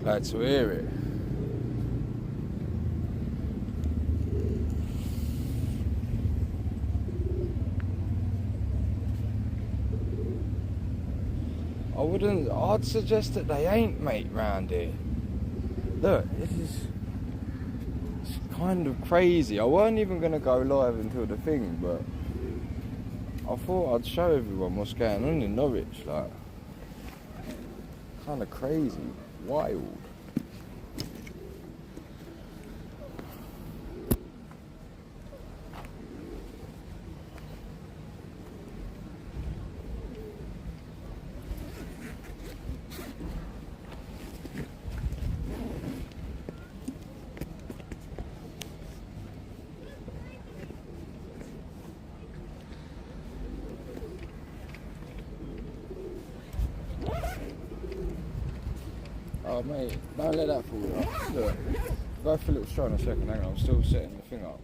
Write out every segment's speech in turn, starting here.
Glad to hear it. I'd suggest that they ain't, mate, round here. Look, it's kind of crazy. I weren't even going to go live until the thing, but I thought I'd show everyone what's going on in Norwich, like, kind of crazy, wild. Oh mate, don't let that fall off. Look, go for a little stroll in a second, hang on, I'm still setting the thing up.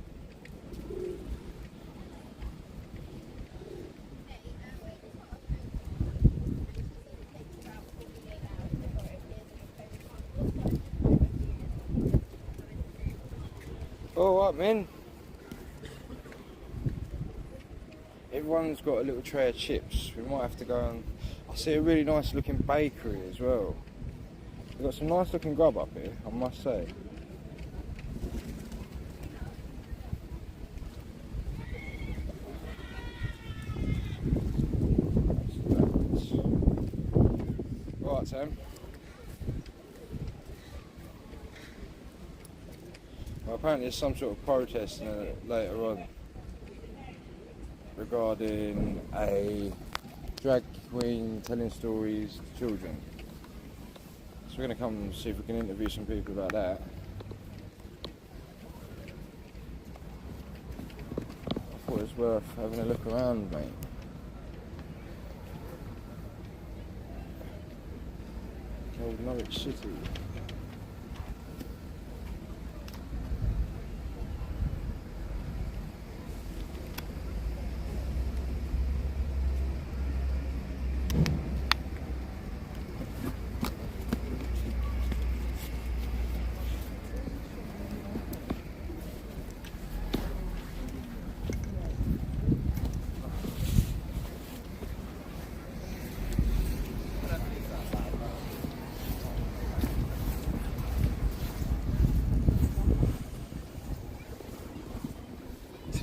Alright man. Everyone's got a little tray of chips. We might have to go and... I see a really nice looking bakery as well. We've got some nice looking grub up here, I must say. Right, Sam. Well, apparently there's some sort of protest later on regarding a drag queen telling stories to children. So we're going to come and see if we can interview some people about that. I thought it was worth having a look around, mate. Old Norwich City.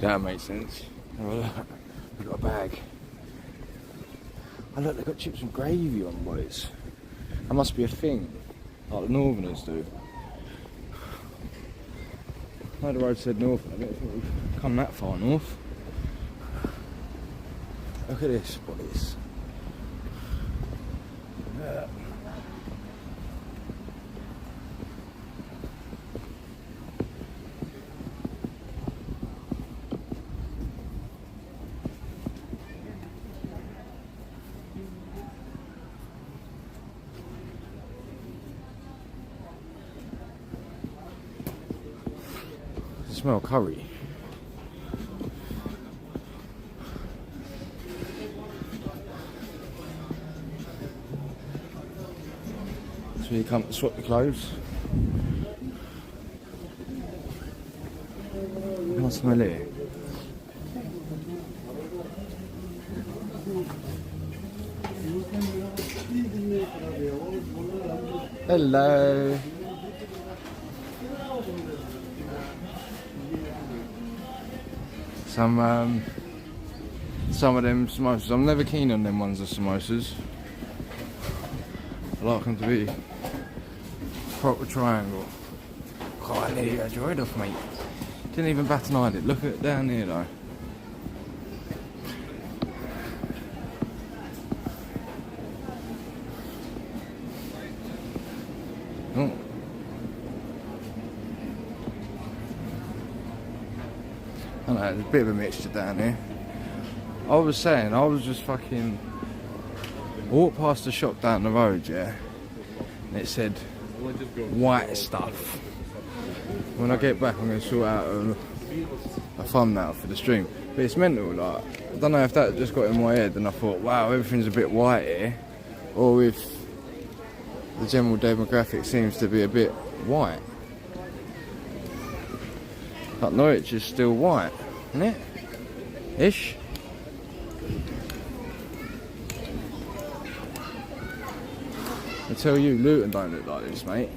That makes sense. Oh, look, we've got a bag. Oh look, they've got chips and gravy on, boys. That must be a thing, like the Northerners do. I know the road said north, I don't think we've come that far north. Look at this, boys. Yeah. Smell curry. So you come to swap the clothes. Can't smell it. Hello. Some of them samosas. I'm never keen on them ones, the samosas. I like them to be proper triangle. God, I nearly had your head off, mate. Didn't even bat an eyelid. Look at it down here, though. Oh. I know, there's a bit of a mixture down here. I was saying, I was just fucking... I walked past the shop down the road, yeah, and it said white stuff. When I get back, I'm going to sort out a thumbnail for the stream. But it's mental, like, I don't know if that just got in my head and I thought, wow, everything's a bit white here, or if the general demographic seems to be a bit white. Like Norwich is still white, isn't it? Ish. I tell you, Luton don't look like this, mate.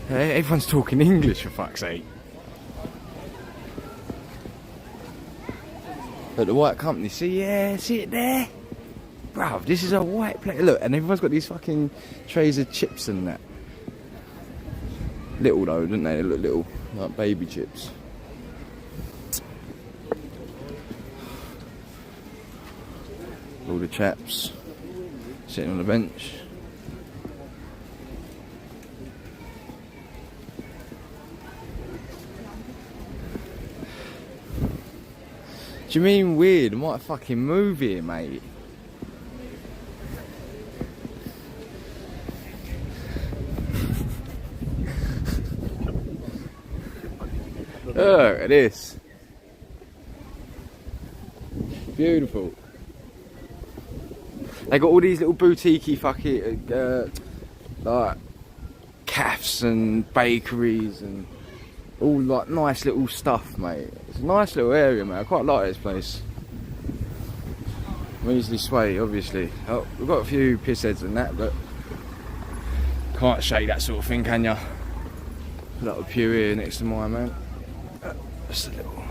Hey, everyone's talking English, for fuck's sake. But the white company, see it there? Bruv, this is a white place. Look, and everyone's got these fucking trays of chips and that. Little though, don't they? They look little, like baby chips. All the chaps sitting on the bench. Do you mean weird? I might fucking move here, mate. Look at this. Beautiful. They got all these little boutiquey fucking like cafes and bakeries and all like nice little stuff, mate. It's a nice little area, mate. I quite like this place. I'm easily sway, obviously. Oh, we've got a few pissheads and that, but can't shake that sort of thing, can ya? Put up a pew here next to mine, man. Just a little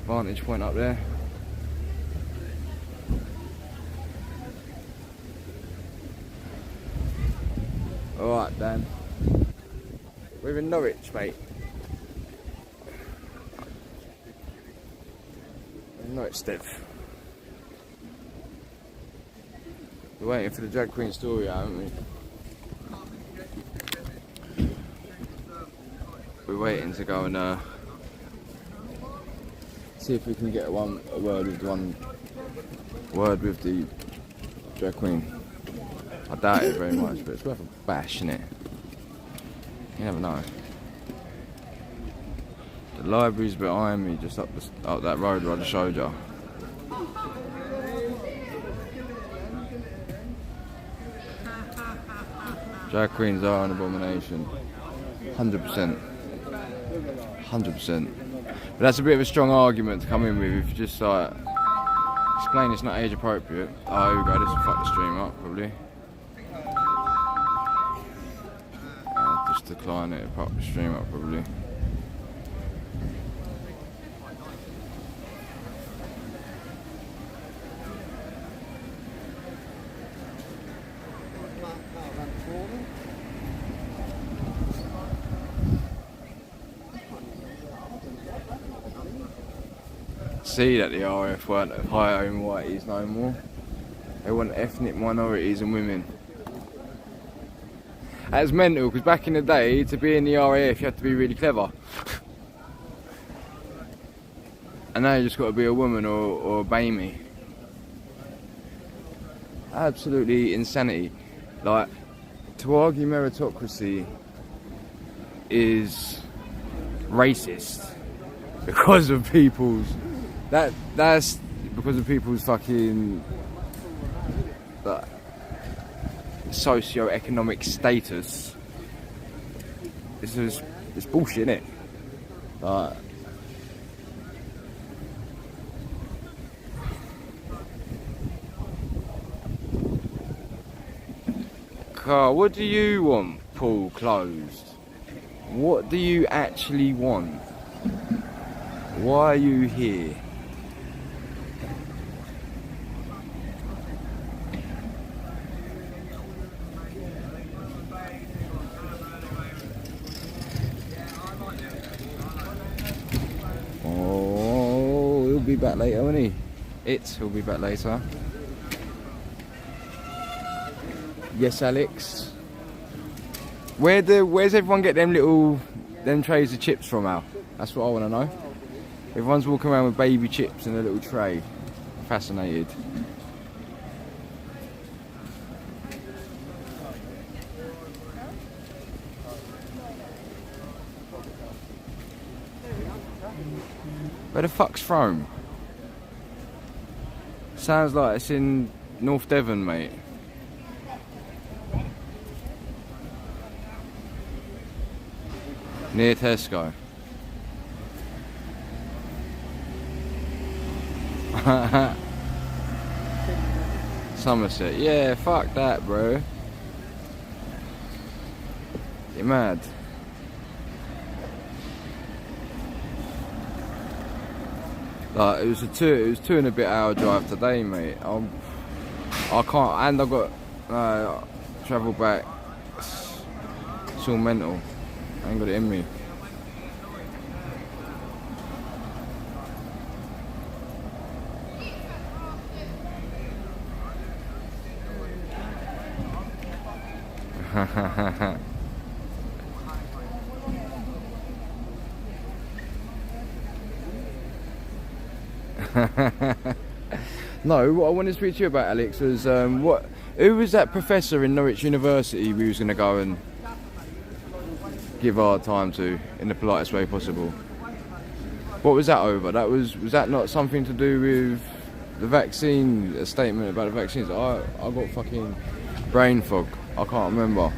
vantage point up there. Alright, Dan. We're in Norwich, mate. Norwich, Steve. We're waiting for the drag queen story, haven't we? We're waiting to go and see if we can get a word with the drag queen. I doubt it very much, but it's worth a bash, innit? You never know. The library's behind me, just up that road where I just showed you. Drag queens are an abomination. 100%. 100%. But that's a bit of a strong argument to come in with if you just like explain it's not age appropriate. Oh, here we go, this will fuck the stream up probably. I'll just decline it, fuck the stream up probably. See that the RF weren't hiring whiteys no more. They want ethnic minorities and women. That's mental, because back in the day, to be in the RAF you had to be really clever. And now you just got to be a woman or obey me. Absolutely insanity. Like, to argue meritocracy is racist because of people's that's because of people's fucking like, socio-economic status. It's bullshit, innit? Like, Carl, what do you want? Pool closed. What do you actually want? Why are you here? Oh, he'll be back later, won't he? He'll be back later. Yes, Alex. Where's everyone get them trays of chips from, Al? That's what I want to know. Everyone's walking around with baby chips in a little tray. Fascinated. Where the fuck's Rome? Sounds like it's in North Devon, mate. Near Tesco. Somerset. Yeah, fuck that, bro. You're mad. Like, it was two and a bit hour drive today, mate. I can't, and I've got travel back. It's all mental. I ain't got it in me. No, what I wanted to speak to you about, Alex, was who was that professor in Norwich University we was going to go and give our time to in the politest way possible? What was that over? Was that not something to do with the vaccine? A statement about the vaccines? I got fucking brain fog. I can't remember.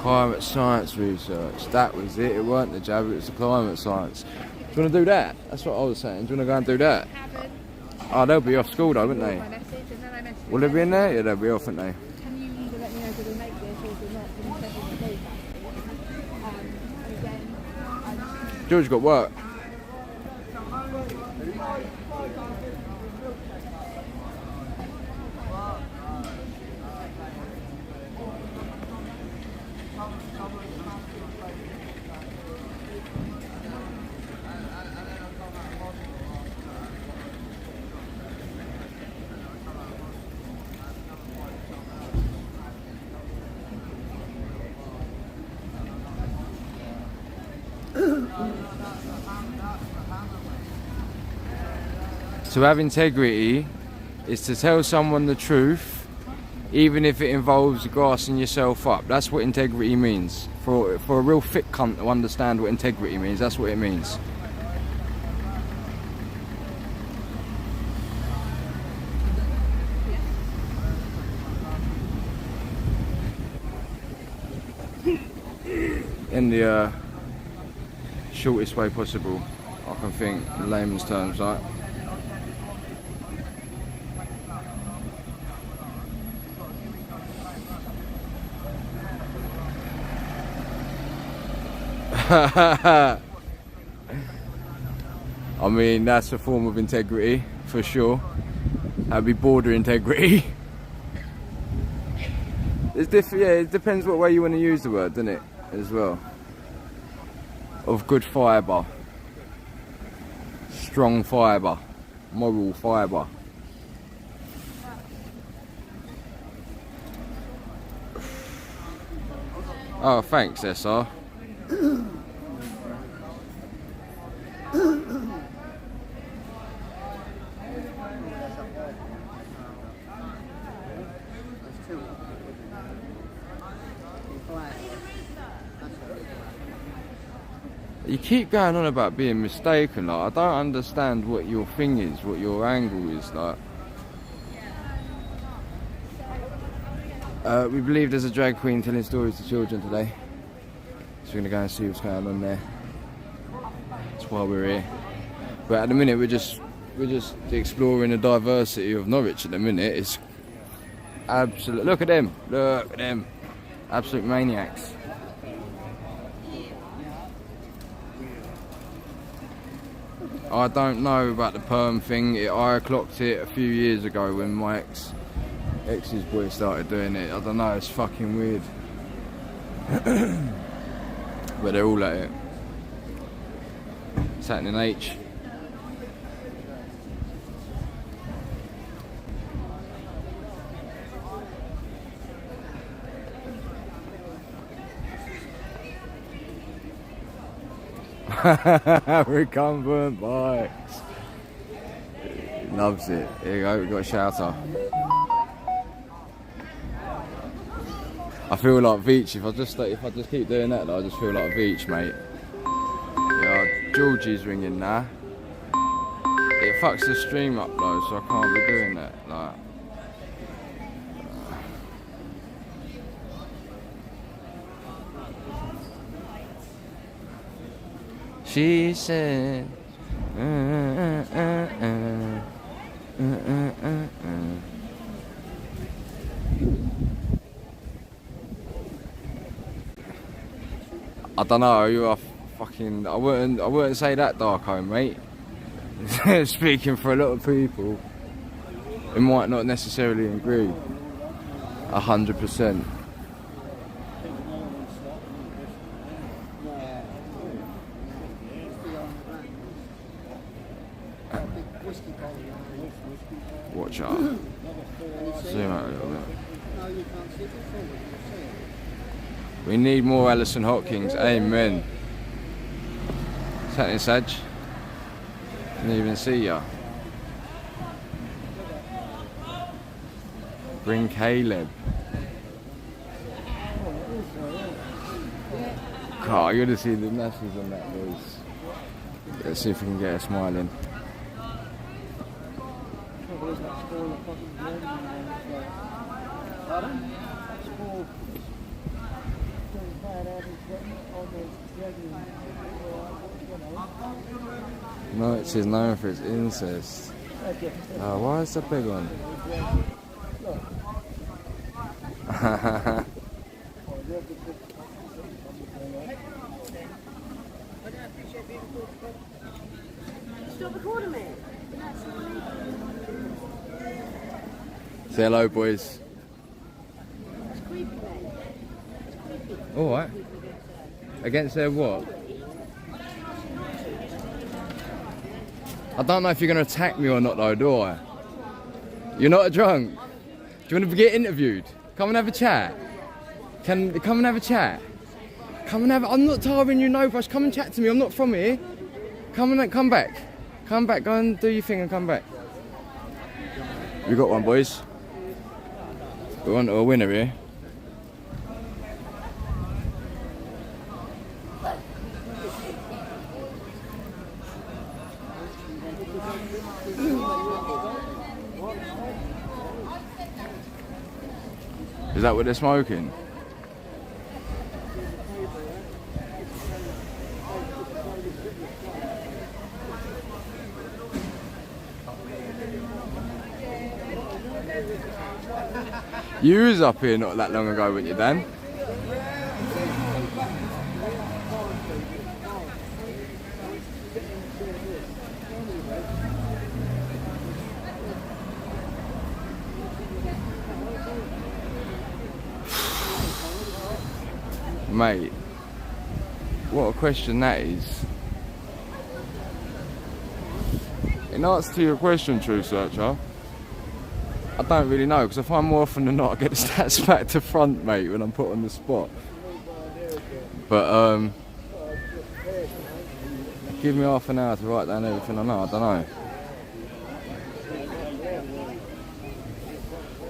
Climate science research. That was it. It weren't the jab. It was the climate science. Do you want to do that? That's what I was saying. Do you want to go and do that? Oh, they'll be off school though, wouldn't they? Will they be in there? Yeah, they'll be off, won't they? Can you either let me know whether they make this or if not, then send me the feedback. George got work. To have integrity is to tell someone the truth, even if it involves grassing yourself up. That's what integrity means. For a real fit cunt to understand what integrity means, that's what it means. In the shortest way possible, I can think, in layman's terms, right? I mean, that's a form of integrity, for sure. That'd be border integrity. It's yeah, it depends what way you want to use the word, doesn't it, as well. Of good fibre. Strong fibre. Moral fibre. Oh, thanks, SR. You keep going on about being mistaken. Like, I don't understand what your thing is, what your angle is. Like, we believe there's a drag queen telling stories to children today, so we're gonna go and see what's going on there. That's why we're here. But at the minute, we're just exploring the diversity of Norwich. At the minute, it's absolute. Look at them! Look at them! Absolute maniacs. I don't know about the perm thing. I clocked it a few years ago when my ex's boy started doing it. I don't know, it's fucking weird. But they're all at it. It's happening H. Recumbent bikes. Loves it. Here you go, we've got a shouter. I feel like Veach. If I just keep doing that, though, I just feel like Veach, mate. Yeah, Georgie's ringing now. It fucks the stream up though, so I can't be doing that. Like, she said. I don't know. You are fucking. I wouldn't say that, Darko, mate. Speaking for a lot of people, it might not necessarily agree 100%. Watch out. Zoom out a little bit. We need more Alison Hopkins. Amen. What's happening, Saj? Didn't even see ya. Bring Caleb. God, you're gonna see the masses on that voice. Let's see if we can get her smiling. Norwich is known for its incest. Why is the big one? Stop recording me. Say hello, boys. It's creepy, mate. It's creepy. Alright. Against their what? I don't know if you're going to attack me or not though, do I? You're not a drunk? Do you want to get interviewed? Come and have a chat. Come and have a chat. I'm not tiring you, no brush. Come and chat to me. I'm not from here. Come back. Come back. Go and do your thing and come back. We got one, boys. We want a winner here. Is that what they're smoking? You was up here not that long ago, weren't you, Dan? Mate, what a question that is. In answer to your question, True Searcher, I don't really know, because I find more often than not I get the stats back to front, mate, when I'm put on the spot. But give me half an hour to write down everything I know. I don't know.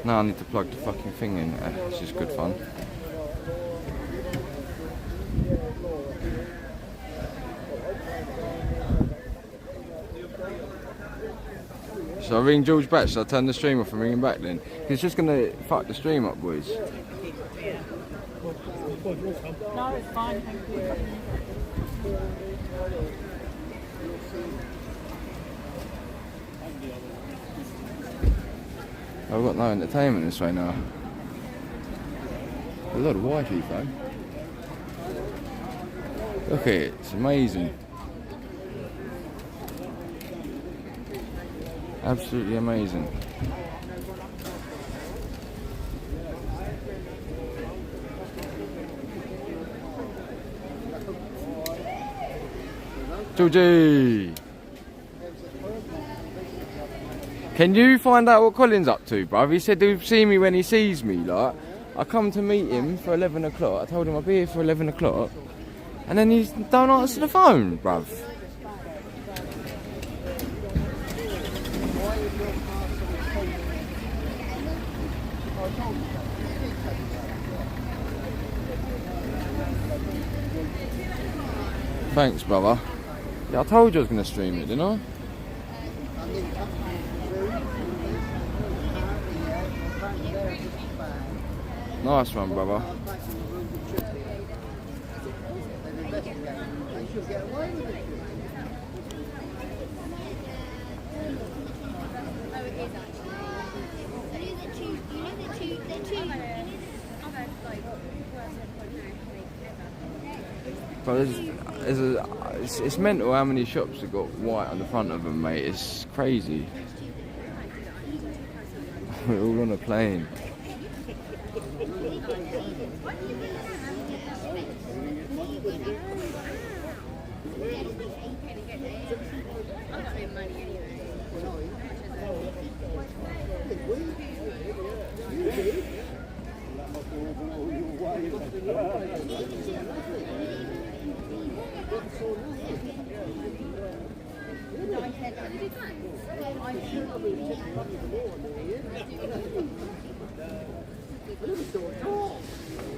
No, I need to plug the fucking thing in. It's just good fun. Shall I ring George back? Shall I turn the stream off and ring him back then? He's just gonna fuck the stream up, boys. No, it's fine, thank you. I've got no entertainment this way now. A lot of Wi-Fi though. Look at it, it's amazing. Absolutely amazing. Georgie! Can you find out what Colin's up to, bruv? He said he'll see me when he sees me, like. I come to meet him for 11 o'clock. I told him I'll be here for 11 o'clock. And then he don't answer the phone, bruv. Thanks, brother. Yeah, I told you I was going to stream it, didn't I? Nice one, brother. But it's mental how many shops have got white on the front of them, mate. It's crazy. We're all on a plane.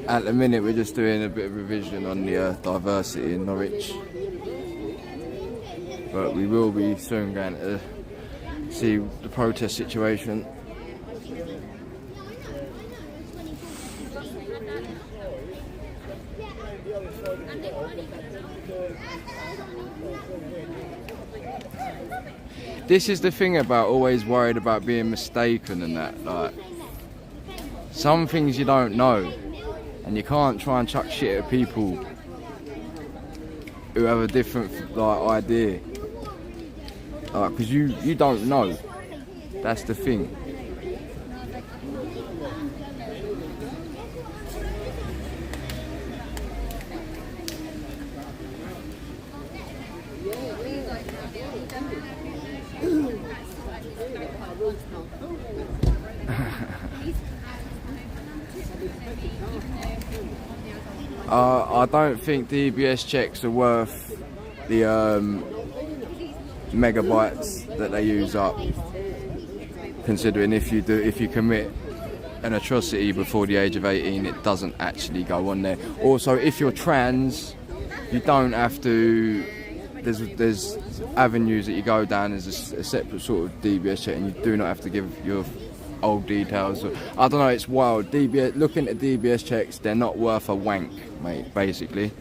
At the minute we're just doing a bit of revision on the diversity in Norwich, but we will be soon going to see the protest situation. This is the thing about always worried about being mistaken and that, like, some things you don't know, and you can't try and chuck shit at people who have a different, like, idea, because you don't know. That's the thing. I don't think DBS checks are worth the megabytes that they use up, considering if you commit an atrocity before the age of 18, it doesn't actually go on there. Also, if you're trans, you don't have to. There's avenues that you go down as a separate sort of DBS check, and you do not have to give your old details. I don't know, it's wild. Looking at DBS checks, they're not worth a wank, mate, basically.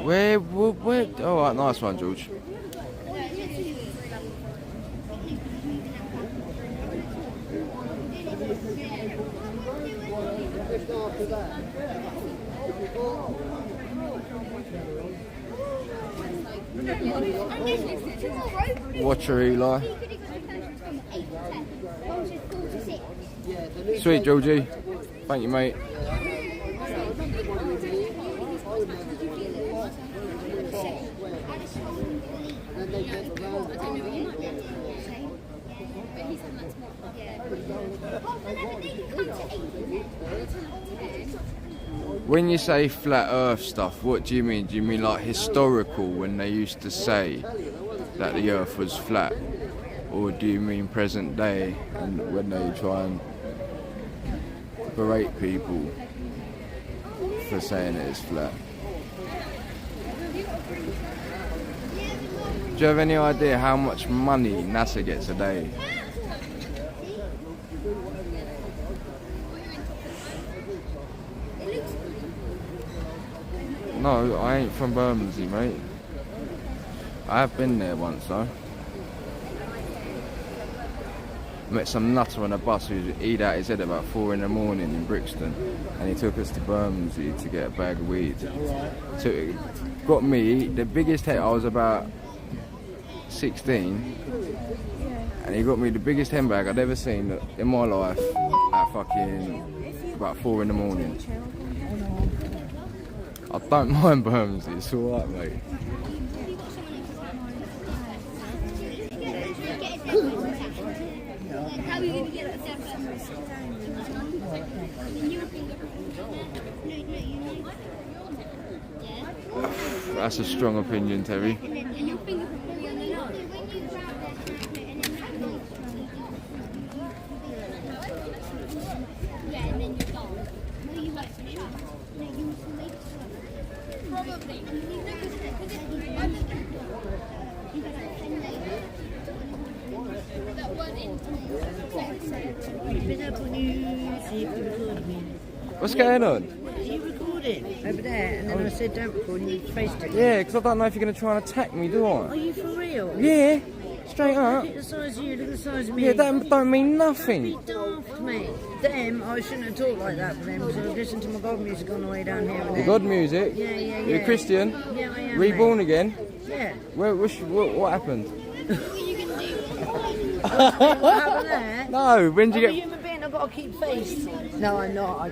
Where? Oh, right, nice one, George. Watch her, Eli. Sweet, Georgie. Thank you, mate. When you say flat earth stuff, what do you mean? Do you mean like historical, when they used to say that the earth was flat? Or do you mean present day, and when they try and berate people for saying it is flat? Do you have any idea how much money NASA gets a day? No, I ain't from Bermondsey, mate. I have been there once, though. Met some nutter on a bus who'd eat out his head about 4 in the morning in Brixton, and he took us to Bermondsey to get a bag of weed. So it got me the biggest head. I was about 16, and he got me the biggest handbag I'd ever seen in my life at fucking about 4 in the morning. I don't mind Bermondsey, it's alright, mate. How are you That's a strong opinion, Terry. What's going on? You recording over there, and then I said don't record, and you faced it. Yeah, because I don't know if you're going to try and attack me, do Are I? you for real? Yeah, straight up. Look at the size of you, look at the size of me. Yeah, that don't mean Don't nothing. be daft, mate. Them, I shouldn't have talked like that for them, because I was listening to my God music on the way down here. The God music? Yeah, yeah, yeah. You're a Christian? Yeah, I am. Reborn mate. again? Yeah. What happened? What happened there? No, when did I'm you a get... human being, I've got to keep face. No, I'm not.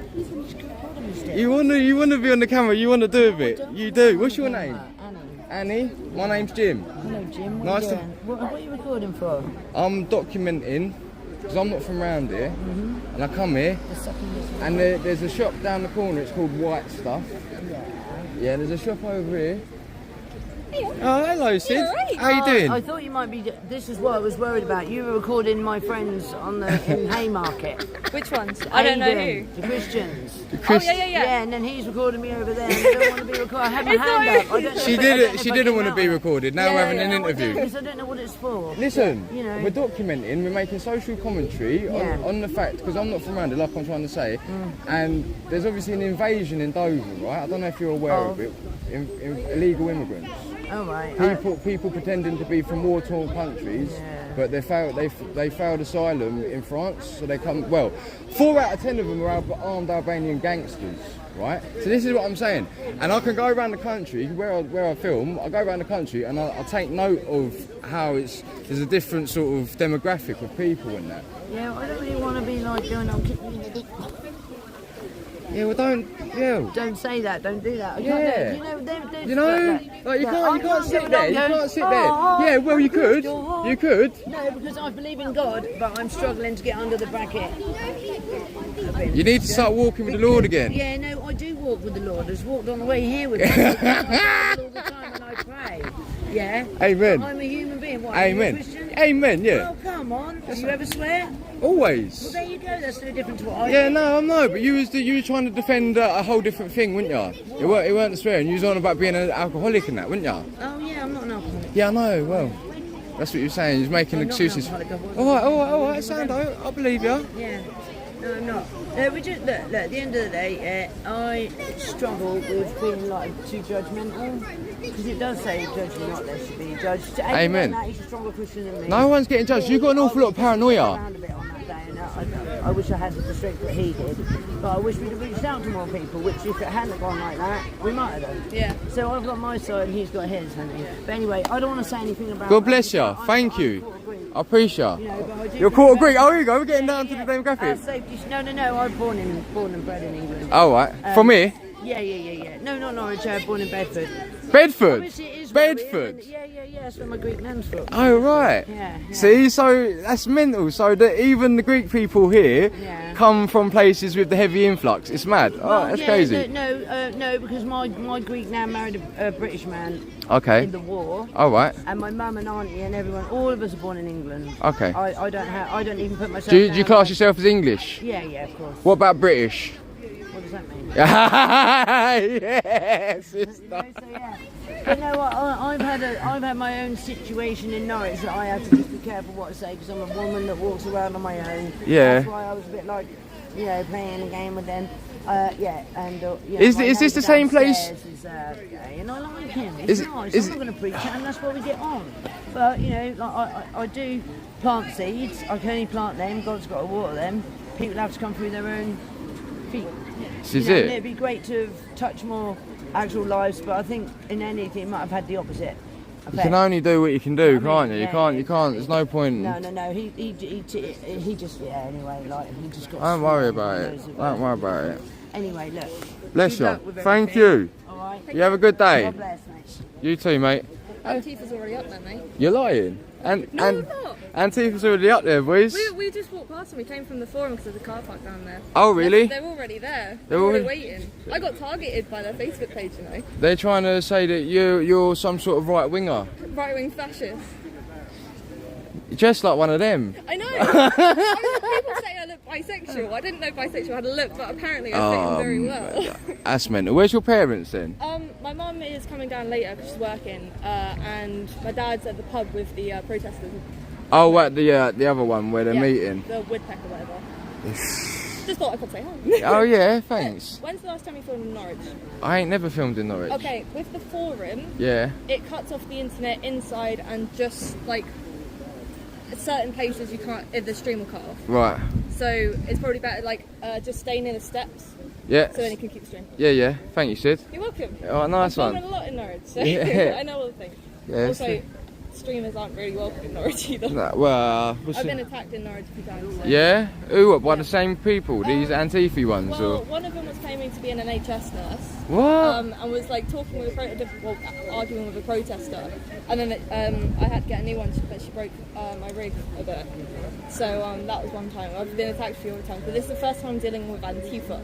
You wanna be on the camera, you wanna do a bit. You do. What's your name? Annie. Annie? My name's Jim. Hello, Jim. What Nice are to- you doing? What are you recording for? I'm documenting, because I'm not from round here, and I come here, and there's a shop down the corner, it's called White Stuff. Yeah, there's a shop over here. Oh, hello, Sid. How you doing? I thought you might be. This is what I was worried about. You were recording my friends on the in Haymarket. Which ones? I don't know Aiden, who. The Christians. Oh, yeah. Yeah, and then he's recording me over there. And I don't want to be recorded. I had my hand up. I don't know She if I- I don't know if she I didn't came want to out be right. recorded. Now we're having an interview. Because I don't know what it's for. Listen, You know. we're documenting, we're making social commentary Yeah. on the fact, because I'm not from around it, like I'm trying to say, and there's obviously an invasion in Dover, right? I don't know if you're aware of it. Illegal immigrants. Oh right. People pretending to be from war-torn countries, but they failed asylum in France, so they come. Well, 4 out of 10 of them are armed Albanian gangsters, right? So this is what I'm saying, and I can go around the country where I film. I go around the country and I take note of how there's a different sort of demographic of people in that. Yeah, I don't really want to be like going on kicking you in the dick. Yeah, well, don't. Yeah. Don't say that. Don't do that. I Yeah. can't do it. You know, like you can't sit there. You can't sit there. Yeah, well, you could. You could. No, because I believe in God, but I'm struggling to get under the bracket. You need to start walking with the Lord again. Yeah, no, I do walk with the Lord. I just walked on the way here with him. I do all the time when I pray. Yeah. Amen. I'm a human being. What, are you a Amen. Christian? Amen. Yeah. Oh, come on. Do you ever swear? Well, Always. there you go. That's no different to what I Yeah, do. no, I know, but you was trying to defend a whole different thing, weren't you? It weren't the swearing. You was on about being an alcoholic and that, weren't you? Oh, yeah, I'm not an alcoholic. Yeah, I know. Well, that's what you're saying. You're making I'm not excuses. an alcoholic, All right, Sando. I believe you. Yeah. No, I'm not. We just, look, at the end of the day, I struggle with being like too judgmental. Because it does say, judge you not, there should be judged. Amen. He's a stronger Christian than me. No one's getting judged. You've got an awful lot of paranoia. Around a bit on that day, and I wish I had the strength that he did. But I wish we'd have reached out to more people, which if it hadn't gone like that, we might have done. Yeah. So I've got my side and he's got his, hasn't he? But anyway, I don't want to say anything about... God bless you. Thank I'm you. quarter Greek, I appreciate you you. know, but I do You're think quarter that- Greek. Oh, here you go. We're getting down to the Our demographic. safety... No, I'm born and bred in England. All right. From here? Yeah. No, not Norwich, born in Bedford. Bedford. Obviously it is where we live, Bedford. and- Yeah, that's where my Greek nan's from. Oh, right. Yeah. See, so that's mental. So that even the Greek people here Yeah. come from places with the heavy influx. It's mad. Oh, that's yeah, crazy. No, because my Greek nan married a British man Okay. in the war. All right. And my mum and auntie and everyone, all of us are born in England. Okay. I don't even put myself Do you down class like- yourself as English? Yeah, of course. What about British? What does that mean? Yes. sister. So, yeah. But no, I've had my own situation in Norwich that I had to just be careful what I say because I'm a woman that walks around on my own. Yeah. That's why I was a bit like, playing a game with them. Is this the same place? Is, gay, and I like him. Is It's it- nice. is I'm it- not going to preach it, and that's why we get on. But I do plant seeds. I can only plant them. God's got to water them. People have to come through their own feet. This is And it. it'd be great to have touched more actual lives, but I think in anything it might have had the opposite effect. You can only do what you can do, I mean, can't you? You yeah, can't. There's no point. No. He just anyway, like he just got. Don't worry smitten about and it. knows Don't worry about it. Anyway, look. Bless good you. luck with Thank everything. you. All right. You have a good day. God bless, mate. You too, mate. Teeth is already up there, mate. You're lying. And No, I'm not. Antifa's already up there, boys. We just walked past and we came from the forum because there's a car park down there. Oh, really? They're already there. They're They're already already- waiting. I got targeted by their Facebook page, you know. They're trying to say that you're some sort of right winger. Right-wing fascist. You're just like one of them. I know. People say I look bisexual. I didn't know bisexual had a look, but apparently I fit in very well. That's mental. Where's your parents then? My mum is coming down later because she's working, and my dad's at the pub with the protesters. Oh, what, the other one where they're meeting? The woodpecker, whatever. Just thought I could say hi. Oh yeah, thanks. When's the last time you filmed in Norwich? I ain't never filmed in Norwich. Okay, with the forum, Yeah. it cuts off the internet inside and just like certain places you can't, if the stream will cut off. Right. So it's probably better like just stay near the steps Yeah. so then you can keep stream. Yeah. Thank you, Sid. You're welcome. Oh, nice I'm one. filming a lot in Norwich, so Yeah. I know all the things. Yeah. Also, streamers aren't really welcome in Norwich either. Nah, well, I've been attacked in Norwich a few times. So. yeah. Who? What? By the same people? These Antifa ones, Well, or one of them was claiming to be an NHS nurse. what? And was like talking with arguing with a protester, and then I had to get a new one, but she broke my rig a bit. So that was one time. I've been attacked a few other times, but this is the first time I'm dealing with Antifa.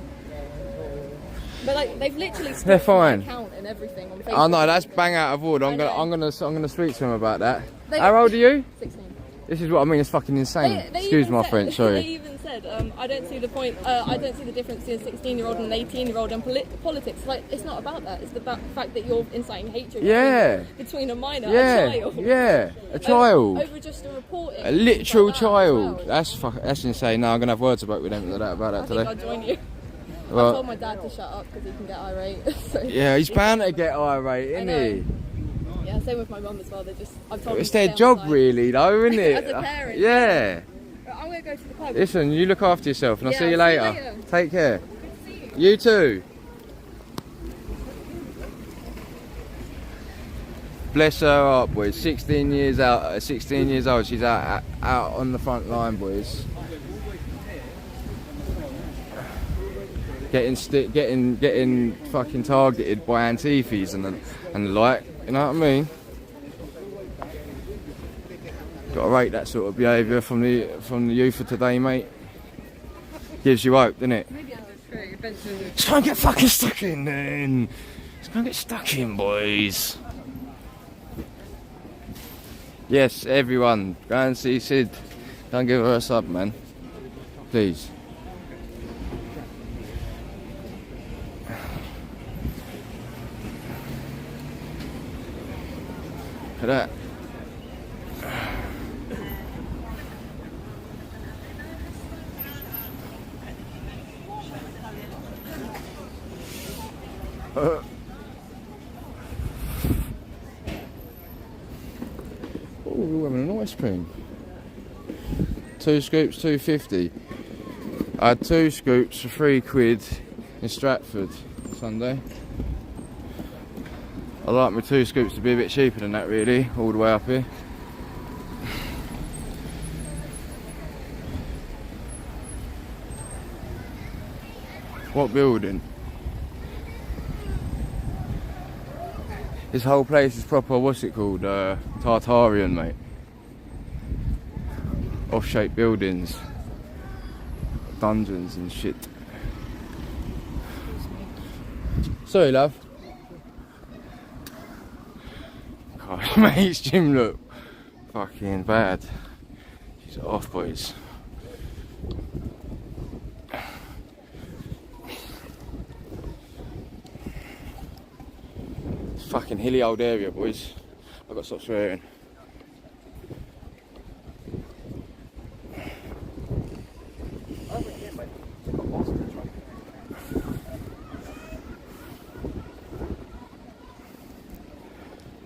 But like they've literally They're stopped my fine. account and everything on Facebook. Oh no, that's bang out of order. I'm I gonna know. speak to him about that. They- How old are you? 16. This is what I mean. It's fucking insane. Excuse even my said- French. They Sorry. even said, I don't see the point. I don't see the difference between a 16-year-old and an 18-year-old in politics. Like, it's not about that. It's the fact that you're inciting hatred. Yeah. Between a minor, Yeah. and a child. Yeah. A child. Over just a reporting. A literal like that as child. well. That's insane. No, I'm gonna have words about with them about that I think I'll today. join you. I Well, told my dad to shut up because he can get irate. So, yeah, he's bound to get irate, I isn't know. he? Yeah, same with my mum as well. I've told It's them their to stay job, on the side. really, though, isn't it? As a parent. Yeah. I'm going to go to the pub. Listen, you look after yourself, and I'll Yeah, see you I'll see you later. later. Take care. You too. Bless her heart, boys. 16 years old. She's out on the front line, boys. Getting fucking targeted by Antifas and the like. You know what I mean? Got to rate that sort of behaviour from the youth of today, mate. Gives you hope, doesn't it? Maybe that's true. Eventually. Let's go and get fucking stuck in then. Let's go and get stuck in, boys. Yes, everyone, go and see Sid. Don't give her a sub, man. Please. Look at that. Oh, we're having an ice cream. 2 scoops, £2.50. I had 2 scoops for £3 in Stratford Sunday. I like my 2 scoops to be a bit cheaper than that, really, all the way up here. What building? This whole place is proper, what's it called? Tartarian, mate. Off-shaped buildings. Dungeons and shit. Sorry, love. God, mate's gym look fucking bad. She's off, boys. Fucking hilly old area, boys. I've got to stop swearing.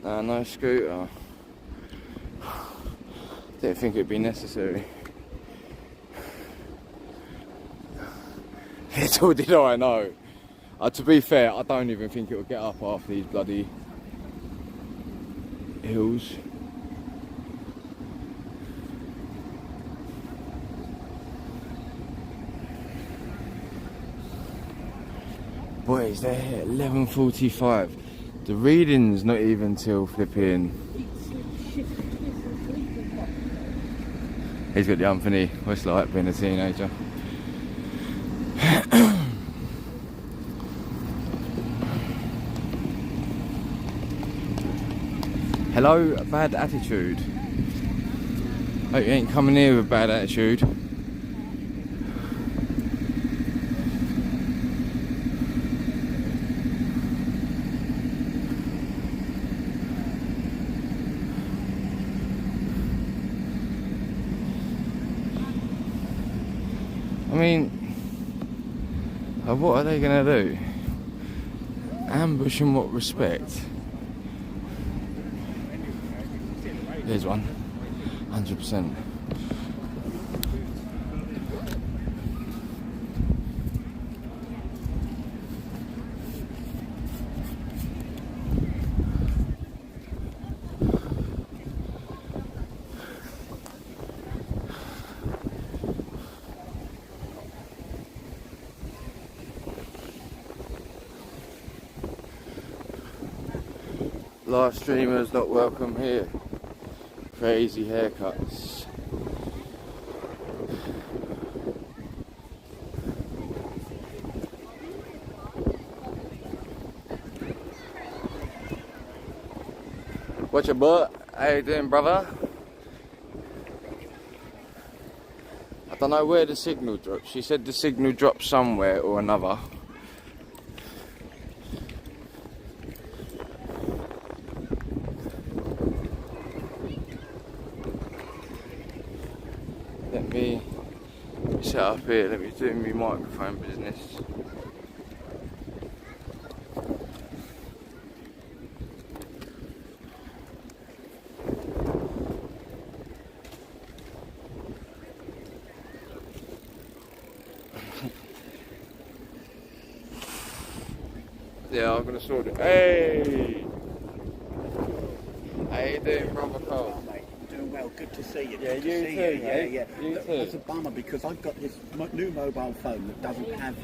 No scooter. Didn't think it'd be necessary. Little did I know. To be fair, I don't even think it will get up half these bloody hills. Boys, they're here at 11:45. The reading's not even till flipping He's got the Anthony, what's it like being a teenager. Hello, bad attitude. Hope you ain't coming here with bad attitude. I mean, what are they gonna do? Ambush in what respect? Here's one, 100%. Live streamers not welcome here. Crazy haircuts. What's your butt? How you doing, brother? I don't know where the signal dropped. She said the signal dropped somewhere or another. Let me set up here, let me do my microphone business. Yeah, I'm gonna sort it. Hey! How you doing, brother Cole? Doing well, good to see you. Yeah, Good to you see too, you. mate. Yeah. You Look, too. it's a bummer because I've got this new mobile phone that doesn't have,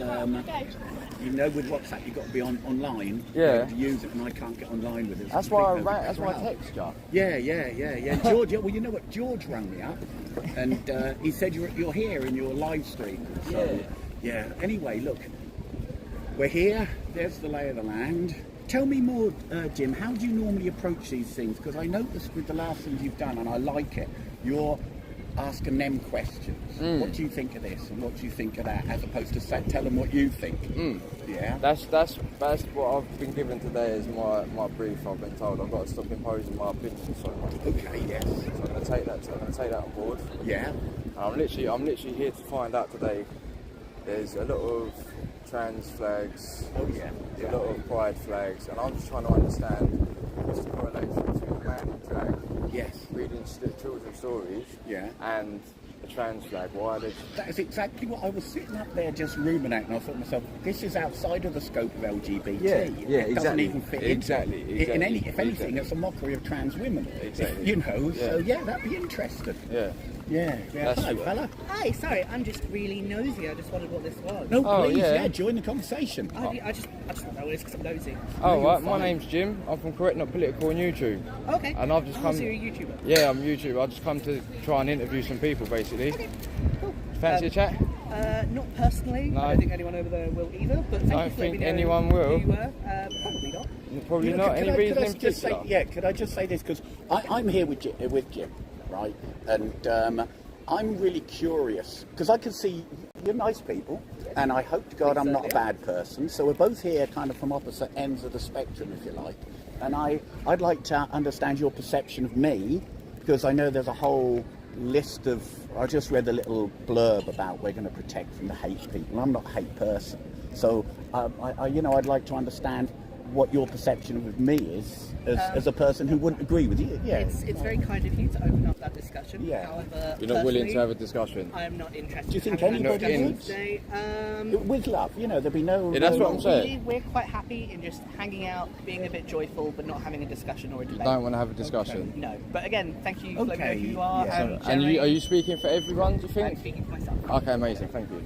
you know, with WhatsApp you've got to be online Yeah. to use it, and I can't get online with it. It's That's why I complete that's why I crowd. text you. Yeah. George, well, you know what? George rang me up, and he said you're here in your live stream. So, yeah. Anyway, look, we're here. There's the lay of the land. Tell me more, Jim. How do you normally approach these things? Because I noticed with the last things you've done, and I like it. You're asking them questions. What do you think of this, and what do you think of that, as opposed to tell them what you think. Yeah. That's what I've been given today as my brief. I've been told I've got to stop imposing my opinion so much. Okay. Yes. So I'm gonna take that on board. Yeah. And I'm literally here to find out today. There's a lot of trans flags. Oh yeah. There's a lot of pride flags, and I'm just trying to understand what's the correlation between a man in drag Yes. reading children's stories Yeah. and a trans flag. Why are they? That is exactly what I was sitting up there just ruminating. I thought to myself, this is outside of the scope of LGBT. Yeah, It doesn't even fit exactly. into it. If anything, it's a mockery of trans women. Exactly. You know, Yeah. so yeah, that'd be interesting. Yeah. Yeah. That's Hello, what- fella. Hi, sorry, I'm just really nosy. I just wondered what this was. No, Oh, please, yeah. join the conversation. I just want to know what it is because I'm nosy. Oh, you're right. My fine. name's Jim. I'm from Correct Not Political on YouTube. Okay. And I've just come. So you're a YouTuber. Yeah, I'm YouTube. I've just come to try and interview some people, basically. Okay, cool. Fancy a chat? Not personally. No. I don't think anyone over there will either. But thank Don't you for letting think me know anyone who will. you were. Probably not. Probably You know, not. could Any I- reason could I in just say, particular? could I just say this? Because I'm here with Jim, right? And I'm really curious, because I can see you're nice people, and I hope to God I'm not a bad person. So we're both here kind of from opposite ends of the spectrum, if you like. And I'd like to understand your perception of me, because I know there's a whole list of, I just read the little blurb about we're going to protect from the hate people. I'm not a hate person. So, I'd like to understand what your perception of me is as a person who wouldn't agree with you. Yeah. It's very kind of you to open up that discussion. Yeah. However, You're not willing to personally, have a discussion? I am not interested. Do you think in having anybody that would? discussion today. With love, there'd be no... Yeah, that's what I'm saying. Really, we're quite happy in just hanging out, being a bit joyful, but not having a discussion or a debate. Don't want to have a discussion. No, but again, thank you for letting me know who you Okay, are. yeah. And, And generally, are you speaking for everyone, do you I'm think? speaking for myself. Okay, amazing. Thank you.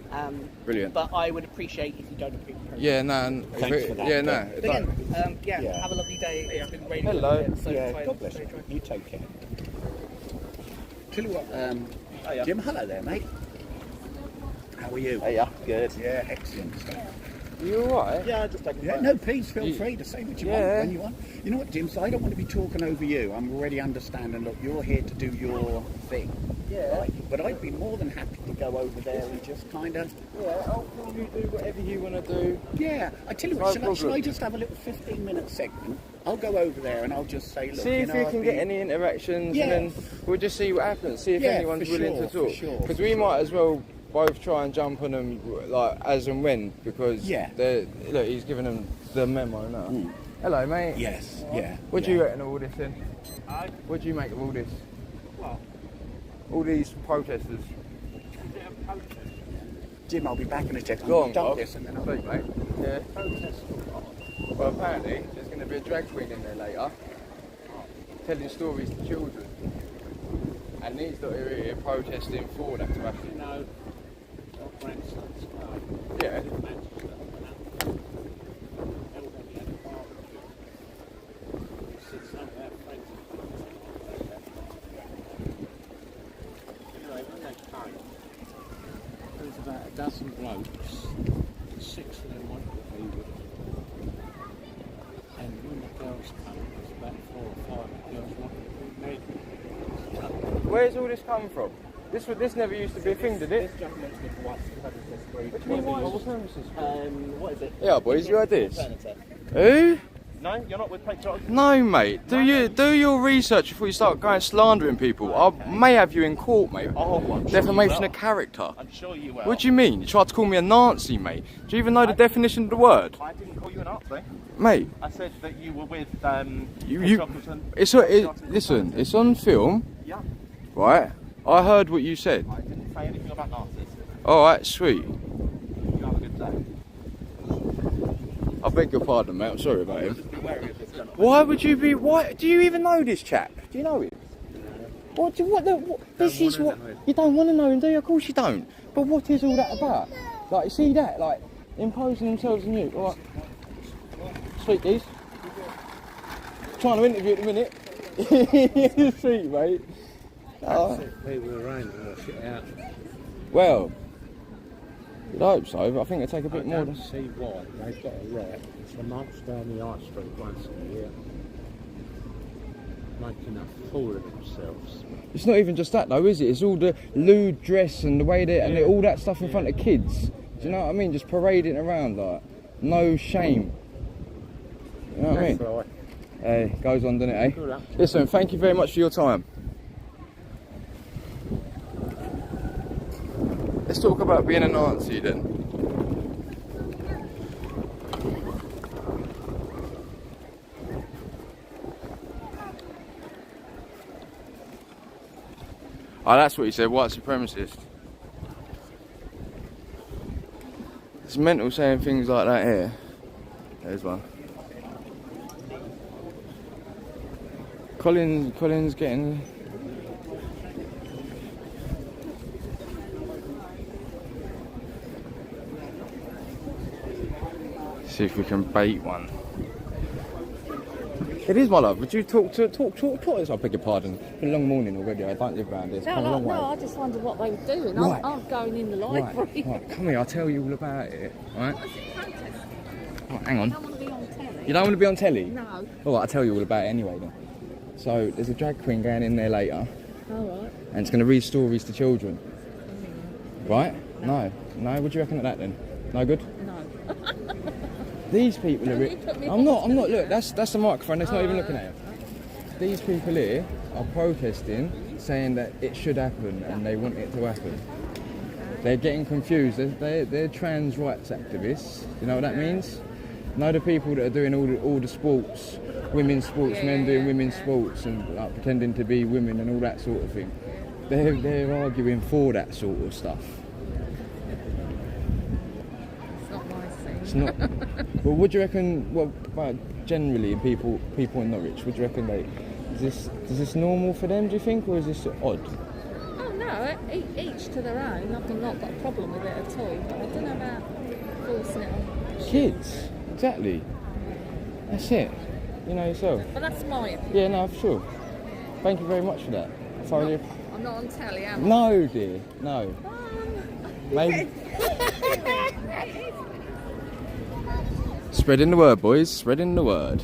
Brilliant. But I would appreciate if you don't agree with me. Yeah, no. Thanks for that. Yeah, no. But again, Yeah. have a lovely day. It's been raining. Hello. So Yeah, it's fine. God bless you. Very dry. You take care. Tell you what, Hiya. Jim, hello there, mate. How are you? Hiya. Good. Yeah, excellent stuff. You alright? Yeah, just taking Yeah, no, please feel free to say what you want Yeah. when you want. You know what, Jim? So I don't want to be talking over you. I'm already understanding. Look, you're here to do your thing. Yeah. Right? But I'd be more than happy to go over there and just kind of. Yeah, I'll film you do whatever you want to do. Yeah, I tell you No what, shall problem. I just have a little 15-minute segment? I'll go over there and I'll just say, look, See if you I'd can be- get any interactions, Yeah. and then we'll just see what happens. See if Yeah, anyone's for willing sure, to for talk. sure, Because for we sure. might as well both try and jump on them like as and when, because Yeah. look, he's giving them the memo now. Hello, mate. Yes, yeah. What do yeah. you reckon of all this then? What do you make of all this? All these protesters. Jim, I'll be back in a second. Go on, Dump Bob. this and then I'll Speak, mate. Yeah. Well, apparently there's going to be a drag queen in there later, telling stories to children. And these lot are here protesting for that to happen. No, not grandsons. No. Yeah. Manchester. Everybody had a barbecue. Said some of our friends. Anyway, when they came, there was about a dozen blokes. 6 of them wanted to be with them. And when the girls came, there was about 4 or 5 girls wanted to be men. Where's all this come from? This never used to be a thing, did it? This gentleman's been white supremacist group. What do you mean white supremacists? What is it? Yeah, boys, you heard this? Alternative. Who? No, you're not with patriotic. No, mate. Do your research before you start going slandering people. I may have you in court, mate. Oh, I'm sure Defamation you of will. character. I'm sure you will. What do you mean? You tried to call me a Nazi, mate. Do you even know the definition of the word? I didn't call you an Nazi. Mate, I said that you were with you patriotic- listen, it's on film, Yeah. right? I heard what you said. I didn't say anything about Nazis. Alright, sweet. You have a good day. I beg your pardon, mate. I'm sorry about him. Just be wary of this gentleman. Why would you be? Why do you even know this chap? Do you know him? This is what you don't want to know him, do you? Of course you don't. But what is all that about? Like, you see that? Like, imposing themselves on you. All right. Sweet, these. Trying to interview at the minute. Sweet, mate. People around and wash it out. Well, you'd hope so, but I think it'd take a bit more than. See why they've got a right to march down the high street once a year, making a fool of themselves. It's not even just that though, is it? It's all the lewd dress and the way they and all that stuff in front of kids. Do you know what I mean? Just parading around like no shame. You know what I mean? Right. Hey, goes on, doesn't it, eh? Good luck. Listen, thank you very much for your time. Let's talk about being a Nazi then. Oh, that's what he said, white supremacist. It's mental saying things like that here. There's one. Colin's getting... See if we can bait one. It is, my love. Would you talk to us? I beg your pardon. It's been a long morning already. I don't live around here. It's come a long way. I just wondered what they were doing. Right. I'm going in the library. Right, come here. I'll tell you all about it. Right? What is it, protest? Right, hang on. I don't want to be on telly. You don't want to be on telly? No. All right, I'll tell you all about it anyway then. So there's a drag queen going in there later, All right. and it's going to read stories to children. Right? No. What do you reckon of that then? No good? No. These people are... Don't you put me I'm off. not. Look, that's the microphone. That's not even looking at it. These people here are protesting, saying that it should happen and they want it to happen. They're getting confused. They're trans rights activists. You know what that means? You know the people that are doing all the sports, women's sports, men doing women's sports and like, pretending to be women and all that sort of thing. They're arguing for that sort of stuff. It's not my thing. It's not. Well, what do you reckon? Well, generally, people in Norwich, would you reckon is this normal for them? Do you think, or is this odd? Oh no, each to their own. I've not got a problem with it at all. But I don't know about forcing it on Kids, exactly. That's it. You know yourself. But that's my opinion. Yeah, no, for sure. Thank you very much for that. Thoroughly. I'm I'm not on telly, am I? No, dear, no. Maybe. Spreading the word, boys. Spreading the word.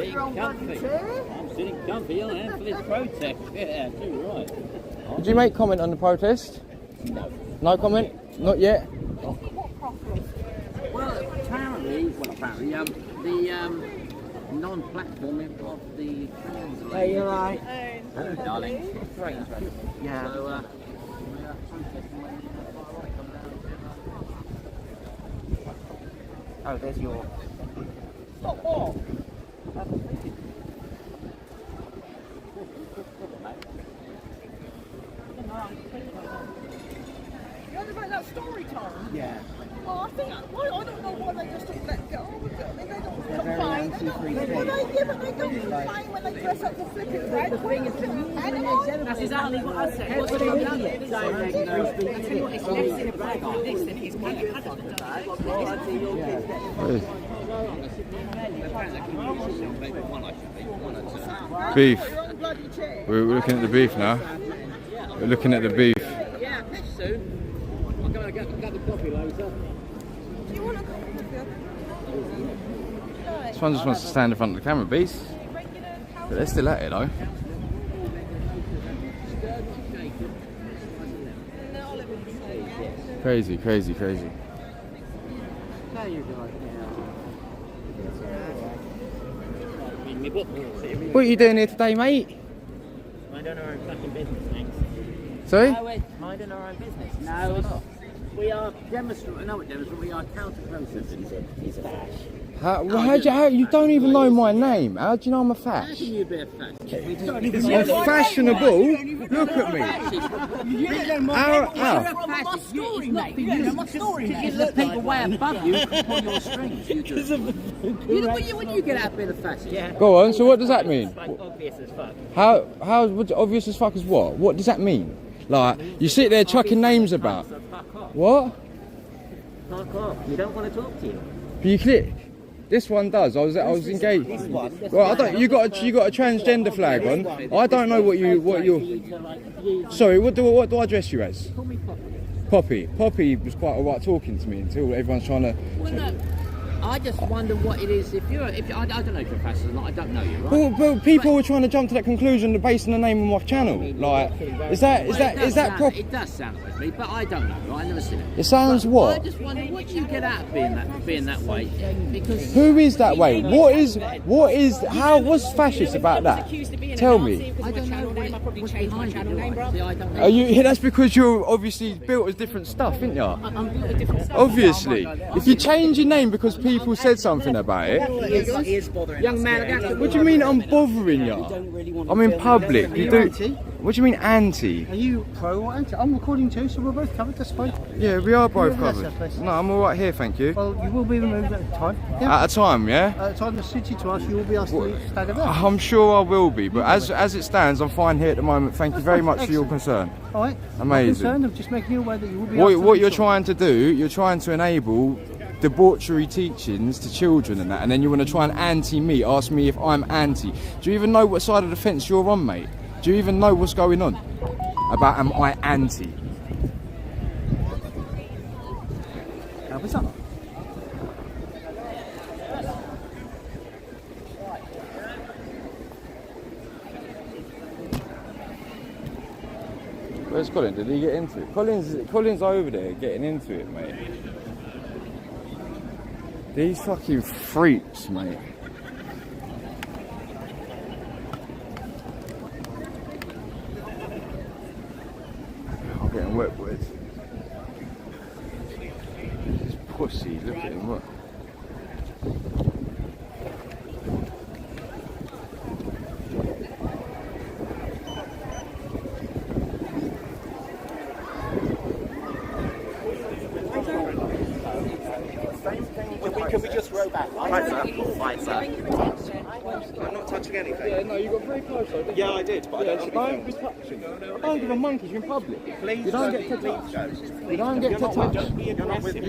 I'm sitting comfy, I am, for this protest. Yeah, too right. Did you make comment on the protest? No. No comment? Not yet? Well, apparently, the non-platform of the trans. Hey, you're right. Hello, darling. Yeah. So, we are protesting when the far right come down. Oh, there's your. Stop off! You heard about that story, Tom? Yeah. Well, I think, well, I don't know why they just don't let go of it. I mean, they don't They're very complain. anti-free Well, speech. they don't complain when they dress up for flipping drag The thing is, That's exactly what I said. What's the idiot saying free speech is it? It's less in a bag like this than it is Beef. We're looking at the beef now. We're looking at the beef. Yeah, soon. I'm going to get the coffee later. Do you want a cup of coffee? This one just wants to stand in front of the camera, beast. But they're still at it though. Crazy, crazy, crazy. There you go. What are you doing here today, mate? Minding our own fucking business, thanks. Sorry? No, we're minding our own business. No, we are demonstrating. No, we're demonstrating. We are counter-protesting. He's a fash. How you don't even know my name? How do you know I'm a How fash? can you be a fash? I'm fashionable. Look at me. How? Because the people way above you can pull your strings. When you get out being a fascist. Yeah. Go on. So what does that mean? It's like obvious as fuck. How obvious as fuck as what? What does that mean? Like you sit there chucking names about. So fuck off. What? Fuck off. We don't want to talk to you. Can you click? This one does. I was engaged. Well, I don't. You got a transgender flag on. I don't know what you. Sorry. What do I address you as? Call me Poppy. Poppy. Poppy was quite alright talking to me until everyone's trying to. Well, no. I just wonder what it is. If I don't know if you're a fascist or not. I don't know you, right? Well, people were trying to jump to that conclusion based on the name of my channel. Like, is that proper? It does sound like me, but I don't know. Right? I've never seen it. It sounds But what? I just wonder what you get out of being that way. Because Who is that way? What's fascist about that? Tell me. I don't know what's behind it. See, I don't know. Are you? That's because you're obviously built as different stuff, isn't you? I'm built a different stuff. Obviously, if you change your name because people said something about it, He is bothering Young us. man, what do you mean I'm bothering you? I'm in public. You do. What do you mean anti? Are you pro or anti? I'm recording too, so we're both covered, that's fine. Yeah, we are both You're a covered. blesser, blesser. No, I'm all right here, thank you. Well, you will be removed at a time. Yeah. At a time, yeah. At a time that's suited to us, you will be asked to stand about. I'm sure I will be, but as it stands, I'm fine here at the moment. Thank you very much for your concern. All right. Amazing. I'm concerned, I'm just making you aware that you will be asked to What do you're so. trying to do, you're trying to enable debauchery teachings to children and that, and then you want to try and anti-me, ask me if I'm anti. Do you even know what side of the fence you're on, mate? Do you even know what's going on? About am I anti? How bizarre. Where's Colin? Did he get into it? Colin's over there getting into it, mate. These fucking freaks, mate. I'm getting wet, boys. This pussy, look at him, look. Can we just row back? Right, sir. I'm not touching anything. Yeah, no, you got very close, though, didn't Yeah, I did, but I don't don't be touching. Don't give a monkey, you're in public. Please You don't get to touch. You don't get to touch. You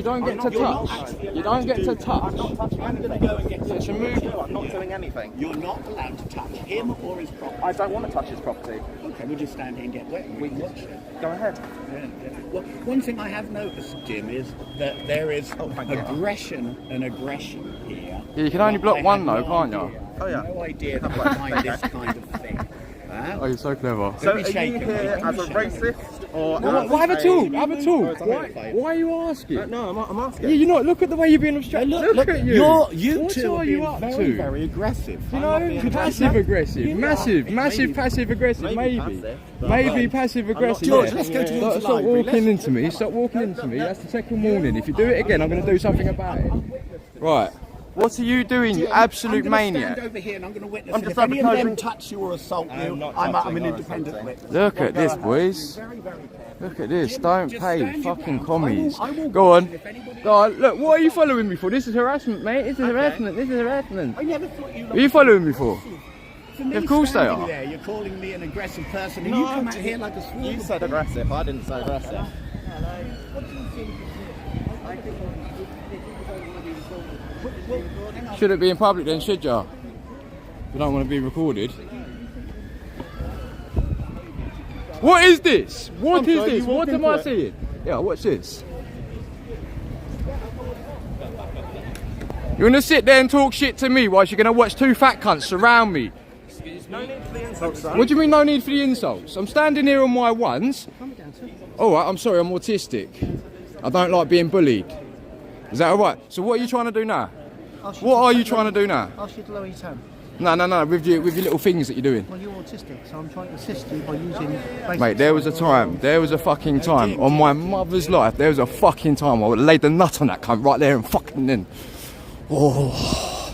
don't get to touch. You don't get to touch. I'm going to go and get It's a move. I'm not doing anything. You're not allowed to touch him or his property. I don't want to touch his property. Okay, we'll just stand here and get wet and we can watch it. Go ahead. Well, one thing I have noticed, Jim, is that there is aggression here. Yeah, you can only block I one had though, can't you? idea. Oh, yeah. No idea that behind this kind of thing. Oh, you're so clever. So be are you shaken, here mate. as a Don't be shaken. racist or Well, as have a talk, have a Or talk. as a homophobe? Why are you asking? No, I'm asking. Yeah, you're not. Look at the way you're being obstructed. Look at you. You What two are are you being up very, to? very aggressive. You I'm not being know, passive aggressive, massive Maybe. passive aggressive, Maybe maybe, passive, but maybe passive aggressive. George, yeah. let's go to the Stop library. walking into me. Stop walking into me. That's the second warning. If you do it again, I'm going to do something about it. Right. What are you doing, you absolute I'm maniac? Stand over here and I'm going to witness I'm it. just If any of them advocating- touch you or assault you, not I'm touching an or independent assaulting. witness. Look at this, boys. Very, very careful. Look at this. Don't Just pay stand your fucking ground. commies. I will Go on. if anybody- Go on. Look, what are you following me for? This is harassment, mate. This is harassment. This is harassment. I never thought you What are you following me for? For me Of course they standing are. There, you're calling me an aggressive person and you come out here like a swarm. You said aggressive. I didn't say aggressive. Should it be in public then, should ya? You don't want to be recorded. What is this? What I'm is sorry, this? you What walked am into I it. seeing? Yeah, what's this? You want to sit there and talk shit to me whilst you're going to watch two fat cunts surround me? No need for the insults, son. What do you mean no need for the insults? I'm standing here on my ones. Alright, I'm sorry, I'm autistic. I don't like being bullied. Is that alright? So what are you trying to do now? What are you trying to do now? Ask you to lower your tone. No, with your little things that you're doing. Well, you're autistic, so I'm trying to assist you by using basic Mate, there was a time, there was a fucking time, on my mother's life, there was a fucking time I would have laid the nut on that cunt right there and fucking then. Oh.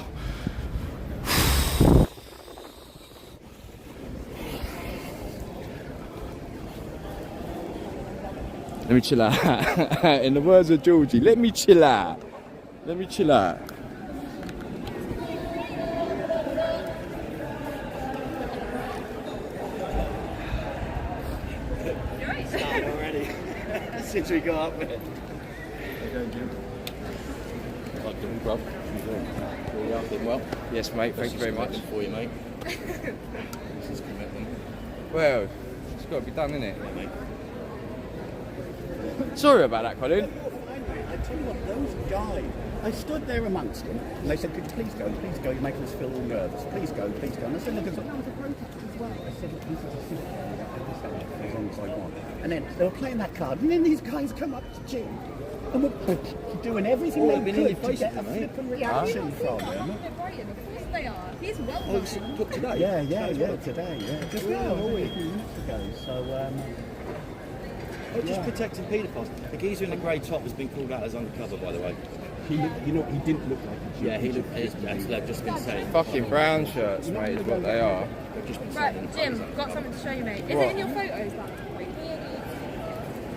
Let me chill out. In the words of Georgie, let me chill out. Let me chill out. Already. Since we got up with it. Well, yes, mate. Thank you very much. For you, mate. This is commitment. Well, it's got to be done, innit? Sorry about that, Colin. I tell you what, those guys, I stood there amongst them and they said, please go, you're making us feel all nervous. Please go. And I said, look, that was a protest as well. I said, this is a system, as long as I want. And then they were playing that card, and then these guys come up to Jim and were doing everything they could to get a flippant reaction from him. Of course they are. He's welcome. Today? Yeah, today, yeah. Just now, a few minutes ago. So, Just protecting paedophiles. The geezer in the grey top has been called out as undercover, by the way. he didn't look like a Jew. Yeah, he looked. They've just been saying. Fucking brown shirts, mate, is what they are. They've just been Right, saying. Jim, got something to show you, mate. Is What? it in your photos, that?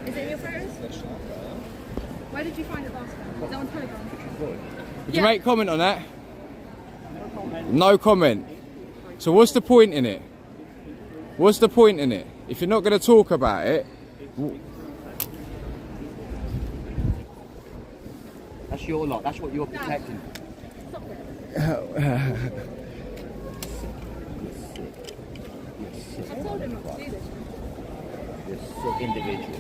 Is it in your photos? Where did you find it last time? Is that on Telegram? Would you make comment on that? No comment. So what's the point in it? What's the point in it? If you're not going to talk about it, That's your lot. That's what you're protecting. I told him not to do this. This sick individual.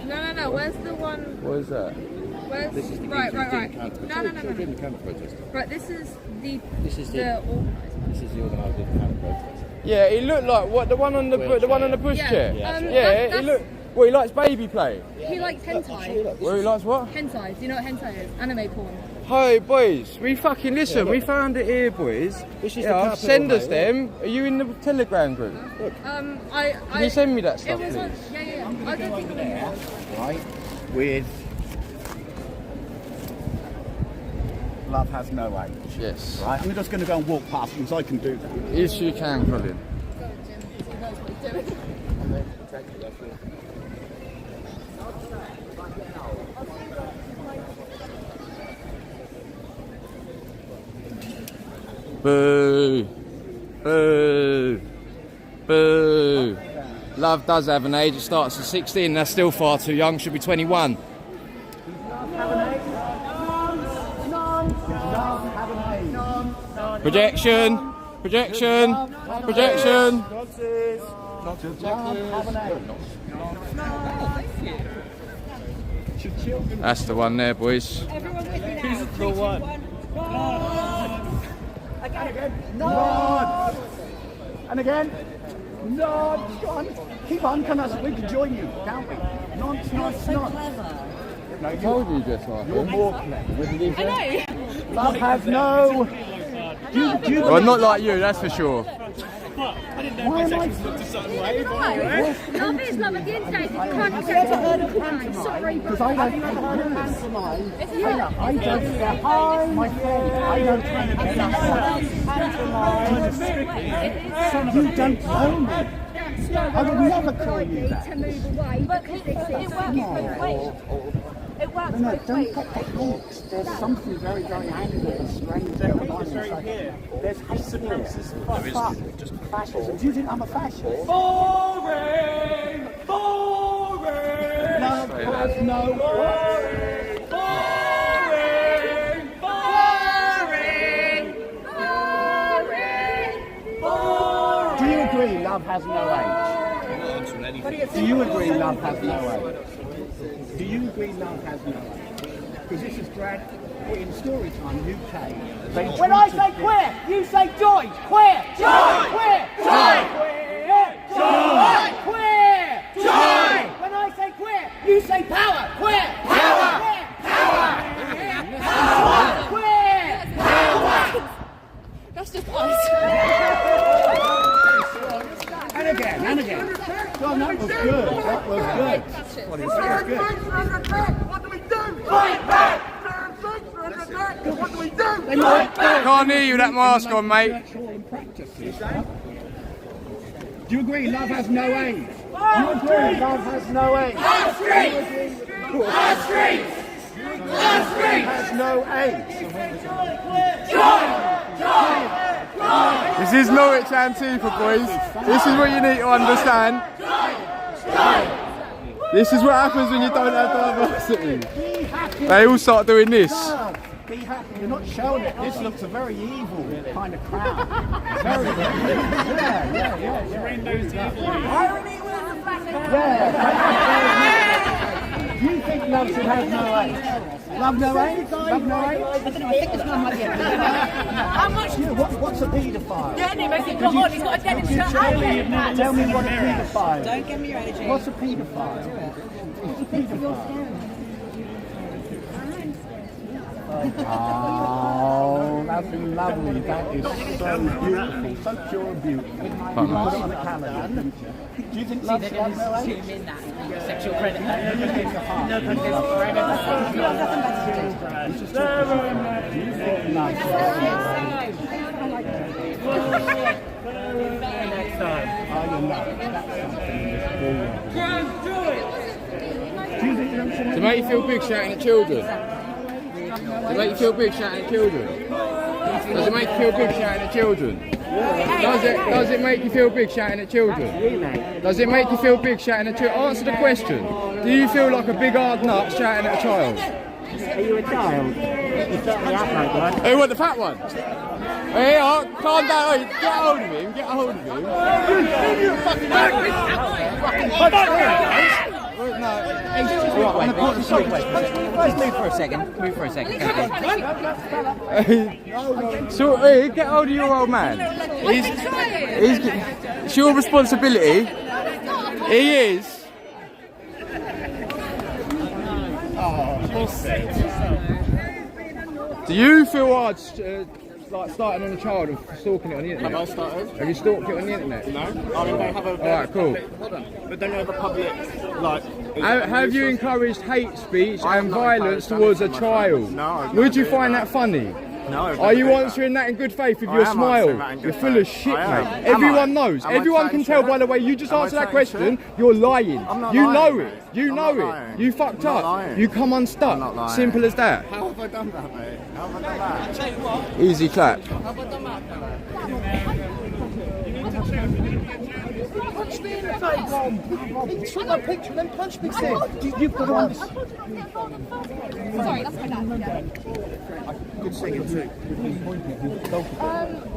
No. Where's the one? what is that? Where's This is the right. geezer who didn't counter. No. Didn't counter protest. Right, this is the This is the organised one. This is the organised counter protest. Yeah, he looked like what the one on the pushchair. Yeah, Yeah, he looked. Well, he likes baby play. He likes hentai. Well, he likes what? Hentai. Do you know what hentai is? Anime porn. Hey boys, we fucking listen. We found it here, boys. This is the Yeah, capital, send us mate, them. Are you in the Telegram group? I. Can you send me that It stuff, was on. please? Yeah. I'm I'll going to go go take over a there, look. right, with Love Has No Age. Yes. Right, I'm just going to go and walk past because I can do that. Yes, you can, Colin. Go, Jim. He knows what he's doing. Boo! Boo! Boo! Love does have an age. It starts at 16. That's still far too young. Should be 21. Projection. Projection. Projection. That's the one there, boys. Everyone with me now. Who's the one? Nod! And again. Nod! Go on. Keep on, come on. We can join you, can't we? Nod, nod, nod. No, I told you just like you're more clever. Wouldn't you? I know. Love has no... well, not like you, that's for sure. I didn't know bisexuals looked a certain way. Love is love at the end of the day. You can't Have you ever heard of pantomime? Because I don't. Have you ever heard of pantomime? I don't behind my friend. I don't pantomime. You don't know me. I would never call you that. To move away, but it works. It works No, both don't ways. put the links. There's something very, very angry and strange going on inside. There's hate here. Just fascism. Do you think I'm a fascist? Boring! Boring! Love has no Boring! Boring! Boring! Boring! Do you agree love has no age? Do you agree love has no age? Do you agree love has no age? Because this is drag in story time, UK. When I say queer, you say joy. Queer. Joy. Queer. Joy. Queer. Joy. Queer. Joy. When I say queer, you say power. Queer. Power. Power. Power. Queer. Power. That's just us. And again, and again. God, that was good. That was good. That's What do we do? Fight back! What do we do? Can't hear you, that mask on, mate. Do you agree love has no age? Do you agree love has no age? Our streets. Our streets. Our streets. Has no age. Joy. Joy. This is Norwich Antifa, boys. This is what you need to understand. This is what happens when you don't have diversity. They all start doing this. Be happy. You're not showing it. This looks a very evil kind of crowd. Very, yeah. Irony will reflect the Yeah. Do you think love should have no age? Love no age? Love no age? How much? Yeah, what's a paedophile? Danny makes it come on. He's got a denim shirt and a Tell me what a paedophile is. Don't give me your energy. What's a paedophile? What's a paedophile? Oh, that's lovely. That is so beautiful. So pure and beautiful. You put it on a calendar. Do you think love should have no age? Sexual predator. To make you feel big shouting at children. To make you feel big shouting at children. Does it make you feel big shouting at children? Does it make you feel big shouting at children? Does it make you feel big shouting at children? Answer the question. Do you feel like a big hard nut shouting at a child? Are you a child? You certainly act like one. Who want the fat one? Hey, calm down. Hey, get a hold of him. Get a hold of him. Let's move for a second. Move for a second. So, hey, get hold of your old man. It's your responsibility. He is. Do you feel hard like starting on a child and stalking it on the internet? Have I started? Have you stalked it on the internet? No. I mean, they have a. Alright, cool. Hold on. But don't you have a public, like. Have you encouraged hate speech and violence towards a child? No. Would you find that funny? No. Are you answering that in good faith with your smile? You're full of shit, mate. Everyone knows. Everyone can tell by the way you just answered that question, you're lying. You know it. You know it. You fucked up. You come unstuck. Simple as that. How have I done that, mate? How have I done that? Easy clap. Have I done that? He took my picture and then punched me, Sid. You've got to understand. Sorry, that's my dad. Good singing too.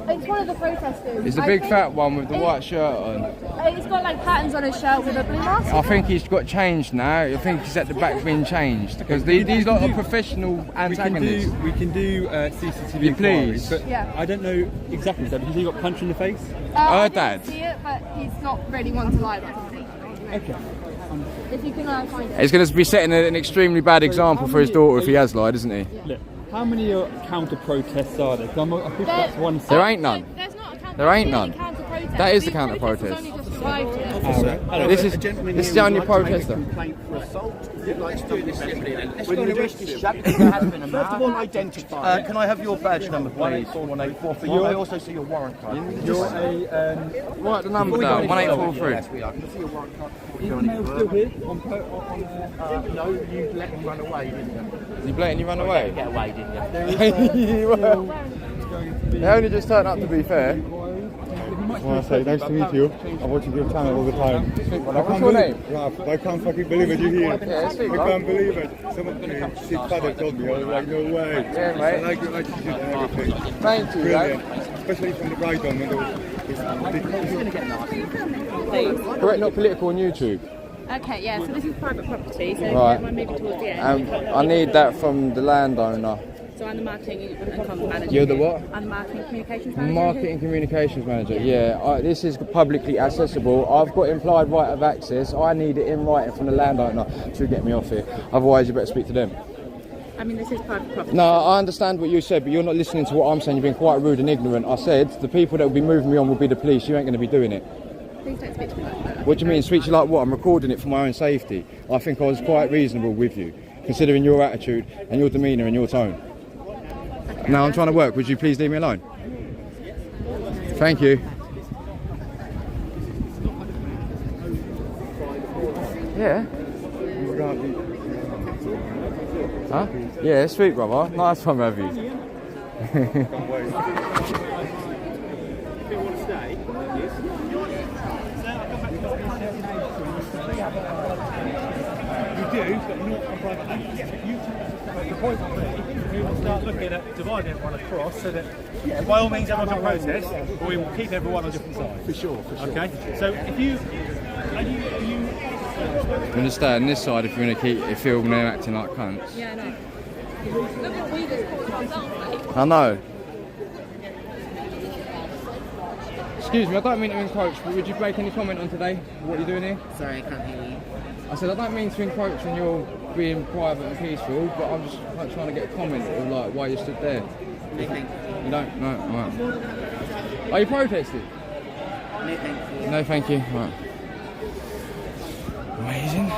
It's one of the protesters. It's the big fat one with the white shirt on. He's got like patterns on his shirt with a blue mask. I think he's got changed now. I think he's at the back being changed because these lot are professional antagonists. We can do CCTV You inquiries, please. but Yeah. I don't know exactly so because he got punched in the face. I Dad. didn't see it, but he's not really one to lie about it. Okay. If you can find it. He's going to be setting an extremely bad example for his daughter if he has lied, isn't he? Look, how many counter protests are there? 'Cause I think that's one side. There ain't none. There's not a counter. There ain't none. Counter-protest. That is the These counter protesters protest. only just arrived here. This is A gentleman this is here the only would like to make a protester. complaint for assault. Would like to do this simply then. When you arrest him, First of all, identify. can I have your badge number, please? 184 for you. I also see your warrant card. You're a Write the number down. 1843. Yes, we are. Can I see your warrant card? is the mail still here? No, you let him run away, didn't you? You blatantly run away. Get away, didn't you? They only just turned up, to be fair. I want to say nice to meet you. I'm watching your channel all the time. What's your name? Ralph, I can't fucking believe it, you're here. Yeah, speak, I Ralph. can't believe it. Someone, Sid's father told me, I was like, no way. Yeah, mate. I like your attitude and everything. Thank you, Brilliant. Especially from the right on when there was Correct, not political on YouTube. Okay, yeah, so this is private property, so Right. I'm moving towards the end. I need that from the landowner. So I'm the marketing and comms manager. You're the what? I'm the marketing communications manager. Marketing communications manager. Yeah, this is publicly accessible. I've got implied right of access. I need it in writing from the landowner to get me off here. Otherwise, you better speak to them. I mean, this is private property. No, I understand what you said, but you're not listening to what I'm saying. You're being quite rude and ignorant. I said the people that will be moving me on will be the police. You ain't going to be doing it. Please don't speak to me like that. What do you mean, speak to you like what? I'm recording it for my own safety. I think I was quite reasonable with you, considering your attitude and your demeanour and your tone. Now I'm trying to work. Would you please leave me alone? Thank you. Yeah. Huh? Yeah, sweet brother. Nice one, have you? If you want to stay, you do, but not on private land. The point will be, we will start looking at dividing everyone across so that, by all means, everyone can protest, but we will keep everyone on different sides. For sure. Okay? So if you... Are you I'm going to stay on this side if you're going to keep filming them acting like cunts. Yeah, I know. Look what we just called ourselves, mate. I know. Excuse me, I don't mean to encroach, but would you make any comment on today? What you're doing here? Sorry, I can't hear you. I said I don't mean to encroach when you're being private and peaceful, but I'm just trying to get a comment of like why you stood there. No, thank you. You don't? No, right. Are you protesting? No, thank you. No, thank you. Right. Amazing.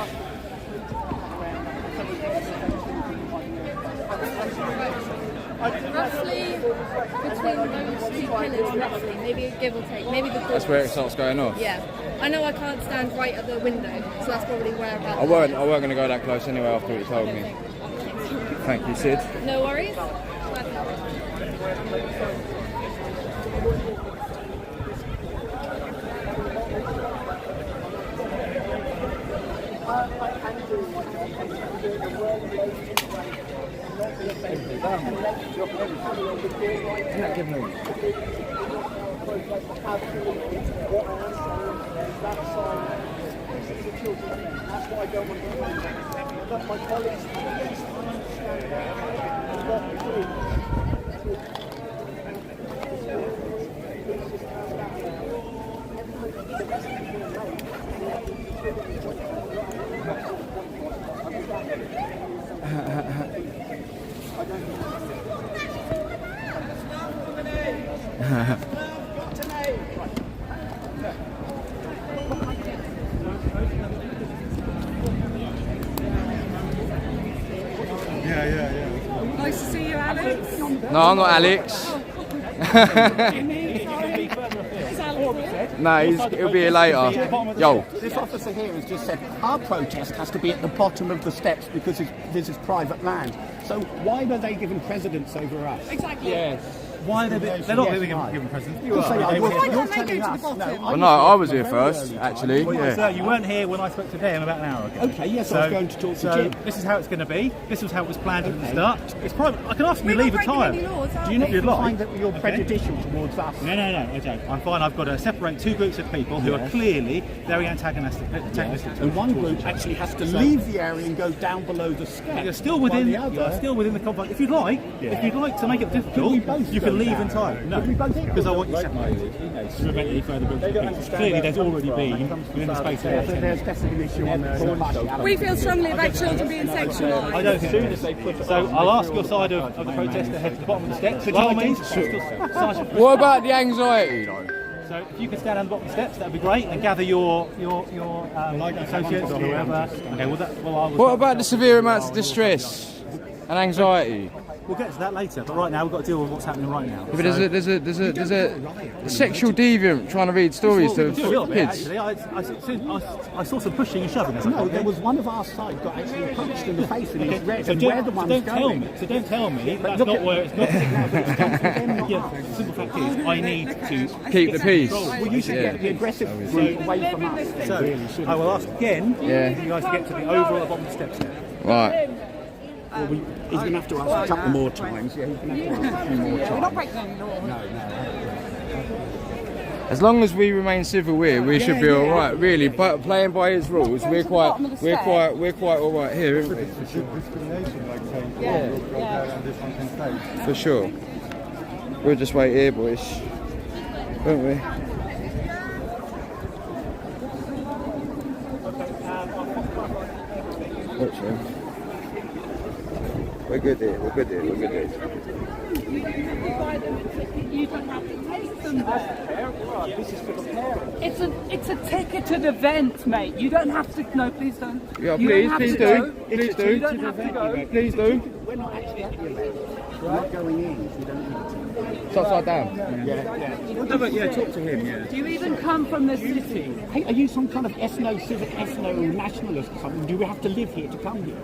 Roughly between those two pillars, roughly, maybe a give or take, maybe the That's where it starts going off. Yeah. I know I can't stand right at the window, so that's probably where about. I weren't going to go that close anyway after what you told me. Thank you, Sid. No worries. Nice to see you, Alex. No, I'm not Alex. No, he'll be here later. Yo. This officer here has just said our protest has to be at the bottom of the steps because this is private land. So why were they given precedence over us? Exactly. Yes. Why they're not giving presents. You Say, are. you're Why can't they telling go to us, the bottom? Well, no, I was here first, actually. Sir, Yeah. you weren't here when I spoke to them about an hour ago. Okay, yes, I was going to talk to so Jim. this is how it's going to be. This was how it was planned at the start. It's private. I can ask them to leave a time. Do you If not you'd like. find that you're prejudicial towards us? No, I don't. I'm fine. I've got to separate two groups of people who are clearly very antagonistic. And one group actually has to leave the area and go down below the step. You're still within the confines. If you'd like to make it difficult, you can leave entirely. No, because I want you separated to prevent any further groups. Clearly, there's already been within the space area. There's definitely an issue on there. We feel strongly about children being sexualised. I don't think so. I'll ask your side of the protest to head to the bottom of the steps. By all means, What about the anxiety, though? so if you could stand on the bottom of the steps, that'd be great, and gather your associates or whoever. Okay, What about the severe amounts of distress and anxiety? We'll get to that later, but right now we've got to deal with what's happening right now. Yeah, but there's a sexual deviant trying to read stories to kids. Actually, I saw some pushing and shoving. No, there was one of our side got actually punched in the face and he's red. So don't tell me that's not where it's not. Yeah, the simple fact is, I need to keep the peace. Well, you should get the aggressive group away from us. So I will ask again for you guys to get to the over or the bottom of the steps now. Right. He's going to have to ask a couple more times. Yeah, he's going to have to ask a few more times. We're not breaking any laws. No. As long as we remain civil here, we should be all right, really. But playing by his rules, we're quite all right here, isn't we? Discrimination, like saying, For sure. We'll just wait here, boys, won't we? Watch him. We're good here. You don't have to take them there. It's a ticketed event, mate. You don't have to. No, please don't. Yeah, You please don't have do. to go. Please do. You don't have to go. Please do. We're not actually at the event. We're not going in if you don't need to. It's upside down. Yeah, talk to him, Do you even come from the city? Hey, are you some kind of ethno-nationalist or something? Do we have to live here to come here?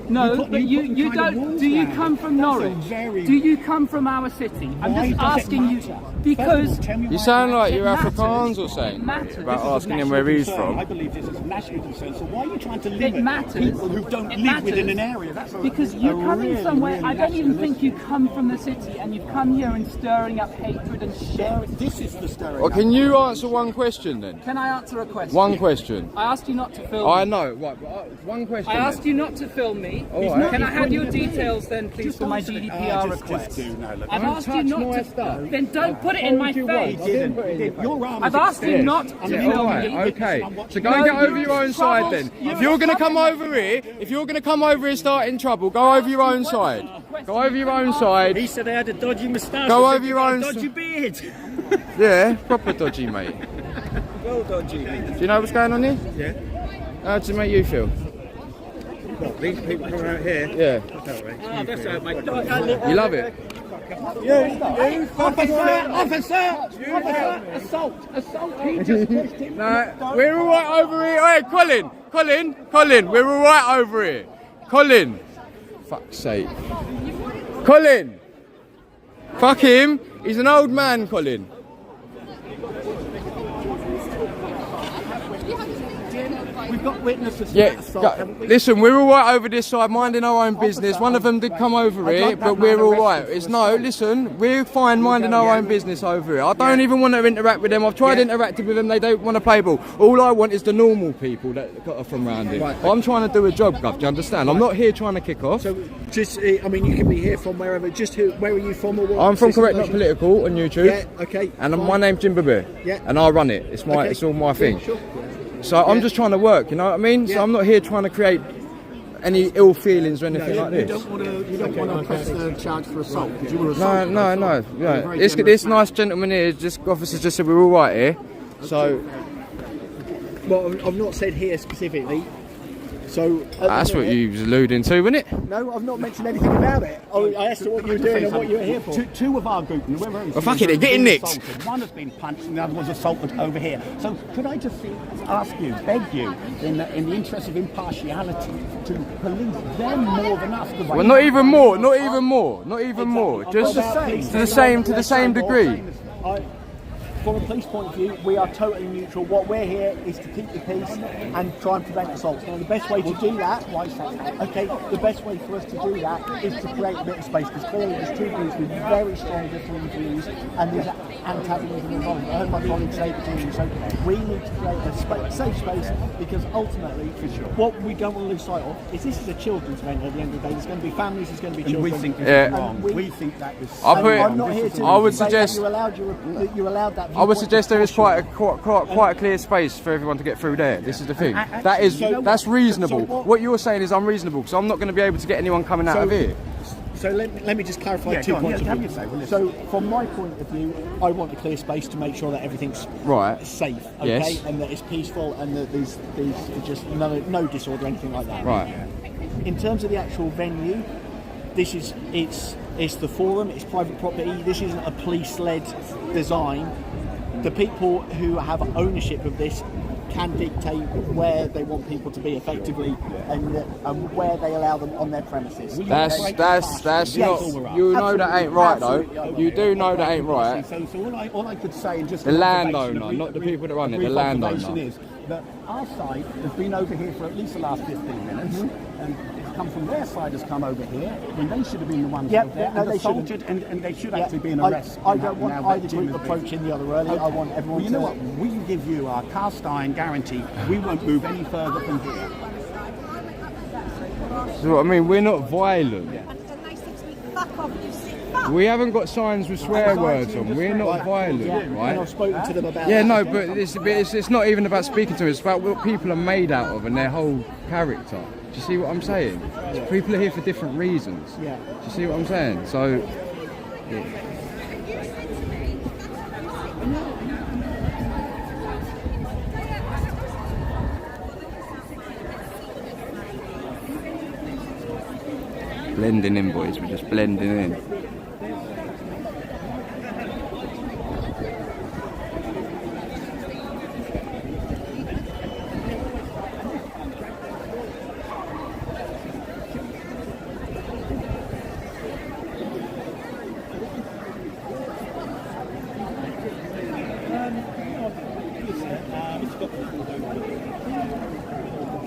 No, but you don't. Do you come from Norwich? Do you come from our city? I'm just asking you because You sound like you're Afrikaans or something. It matters. About asking him where he's from. I believe this is a national concern. So why are you trying to It limit matters. people who don't It live within matters. an area? That's Because you come in somewhere. I don't even think you come from the city, and you've come here and stirring up hatred and shit. This is the stirring. Well, can you answer one question then? Can I answer a question? One question. I asked you not to film. I me. know. Right, but one question. I asked then. you not to film me. All right. Can I have your details then, please, for my GDPR request? I've asked you not to. Then don't put it in my face. I've asked you not to Yeah, all film right, me. okay. So go and get over your own side then. If you're going to come over here, starting trouble, go over your own side. Go over your own side. He said I had a dodgy moustache. Go over your own dodgy beard. Yeah, proper dodgy, mate. Well dodgy. Do you know what's going on here? Yeah. How does it make you feel? What, these people coming out here? Yeah. That's how it makes You love it? Assault. He just pushed him. No, we're all right over here. Hey, Colin, we're all right over here. Colin. Fuck's sake. Colin. Fuck him. He's an old man, Colin. We've got witnesses. Yeah, listen, we're all right over this side, minding our own business. One of them did come over here, but we're all right. Listen, we're fine minding our own business over here. I don't even want to interact with them. I've tried interacting with them, they don't want to play ball. All I want is the normal people that are from around here. I'm trying to do a job, Gov, do you understand? I'm not here trying to kick off. So, just, you can be here from wherever. Where are you from or what? I'm from Correct Not Political on YouTube. Yeah, okay. And my name's Jim Babir. Yeah. And I run it. It's all my thing. Sure. So I'm just trying to work, you know what I mean? So I'm not here trying to create any ill feelings or anything like this. You don't want to press the charge for assault because you were assaulted. No. Yeah. This nice gentleman here, officer just said we're all right here. So, well, I've not said here specifically. So That's what you was alluding to, wasn't it? No, I've not mentioned anything about it. I asked you what you were doing and what you were here for. Two of our group, and Well, fuck it, they're getting nicked. Assaulted. One has been punched and the other was assaulted over here. So could I just ask you, beg you, in the interest of impartiality, to police them more than us? Well, not even more. Just to the same degree. From a police point of view, we are totally neutral. What we're here is to keep the peace and try and prevent assaults. Now, the best way to do that, the best way for us to do that is to create a bit of space, because clearly there's two groups with very strong different views and there's antagonism involved. I heard my colleague say it to you, so we need to create a safe space, because ultimately, what we don't want to lose sight of is this is a children's event at the end of the day. There's going to be families, there's going to be children. We think it's wrong. We think that was. I'm not here to I would suggest. You allowed that. I would suggest there is quite a clear space for everyone to get through there. This is the thing. That's reasonable. What you're saying is unreasonable, because I'm not going to be able to get anyone coming out of here. So let me just clarify 2 points of view. So from my point of view, I want a clear space to make sure that everything's safe, okay, and that it's peaceful, and that there's just no disorder or anything like that. Right. In terms of the actual venue, it's the forum, it's private property. This isn't a police-led design. The people who have ownership of this can dictate where they want people to be effectively, and where they allow them on their premises. That's not. You know that ain't right, though. You do know that ain't right. So all I could say, and just the landowner, not the people that run it. The landowner is that our side has been over here for at least the last 15 minutes, and it's come from their side, has come over here when they should have been the ones over there and assaulted, and they should actually be an arrest. I don't want either group approaching the other early. I want everyone you know what? We give you our cast iron guarantee. We won't move any further from here. So I mean, we're not violent. We haven't got signs with swear words on. We're not violent, right? And I've spoken to them about no, but it's not even about speaking to them. It's about what people are made out of and their whole character. Do you see what I'm saying? People are here for different reasons. Do you see what I'm saying? So. Blending in, boys. We're just blending in.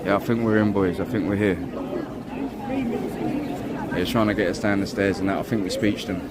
Yeah, I think we're in, boys. I think we're here. They're trying to get us down the stairs and that. I think we speeched them.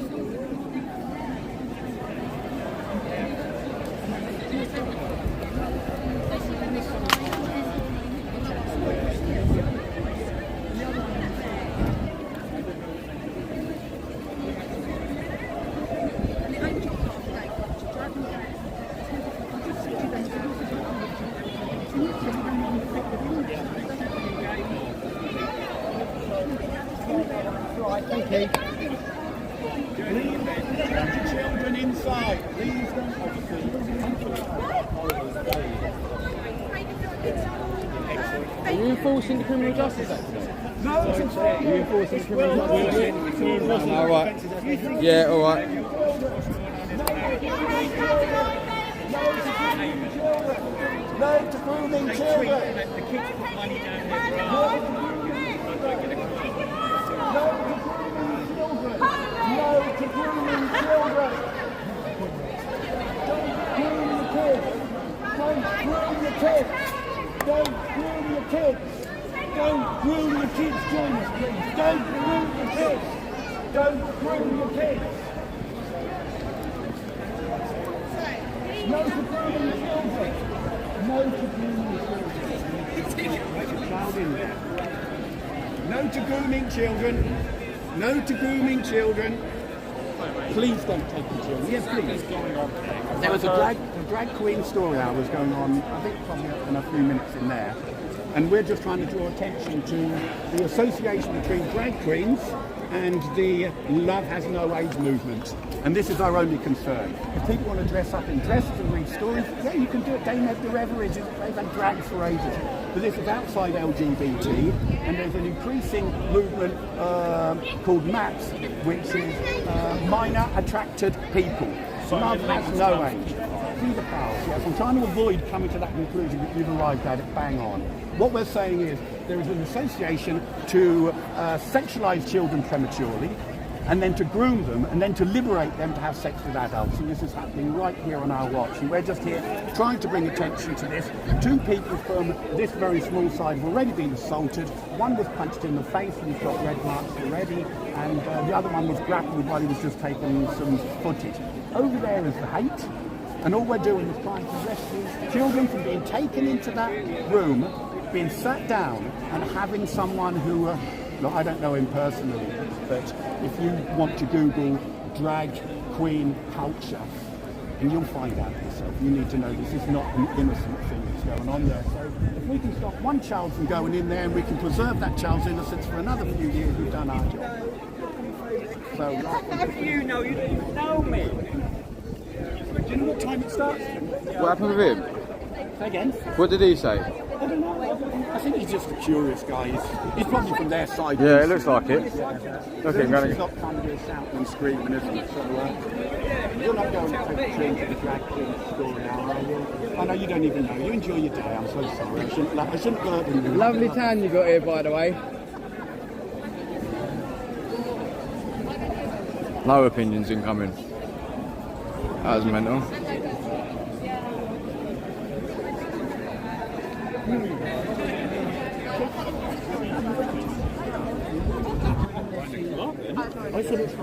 Children inside, please don't. Are you enforcing the Criminal Justice Act today? No, are you enforcing the Criminal Justice Act? Alright. Yeah, alright. No to grooming children. The kids put money down here for No to grooming children. Don't groom the kids. Don't groom the kids. Don't groom the kids. Join us, please. Don't groom the kids. Don't groom the kids. No to grooming children. No to grooming children. No to grooming children. No to grooming children. Please don't take the children. Yes, please. There was a drag queen story hour was going on, I think probably in a few minutes in there. And we're just trying to draw attention to the association between drag queens and the Love Has No Age movement. And this is our only concern. If people want to dress up in dresses and read stories, yeah, you can do it. Dame Edna Everidge, they've had drags for ages. But this is outside LGBT, and there's an increasing movement called MAPS, which is minor attracted people. Love has no age. See the powers, yes. I'm trying to avoid coming to that conclusion that you've arrived at it bang on. What we're saying is there is an association to sexualise children prematurely, and then to groom them, and then to liberate them to have sex with adults. And this is happening right here on our watch. And we're just here trying to bring attention to this. 2 people from this very small side have already been assaulted. One was punched in the face and he's got red marks already, and the other one was grappled while he was just taking some footage. Over there is the hate, and all we're doing is trying to rescue children from being taken into that room, being sat down, and having someone who, look, I don't know him personally, but if you want to Google drag queen culture, and you'll find out yourself. You need to know this is not an innocent thing that's going on there. So if we can stop one child from going in there and we can preserve that child's innocence for another few years, we've done our job. So, How do you know? You don't even know me. Do you know what time it starts? What happened with him? Say again? What did he say? I don't know. I think he's just a curious guy. He's probably from their side. Yeah, it looks like it. Okay, This is not kind of a shouting and screaming, isn't it? So, you're not going to change the drag queen story now, are you? I know you don't even know. You enjoy your day. I'm so sorry. I shouldn't burden you. Lovely tan you got here, by the way. No opinions incoming. That was mental. I thought it's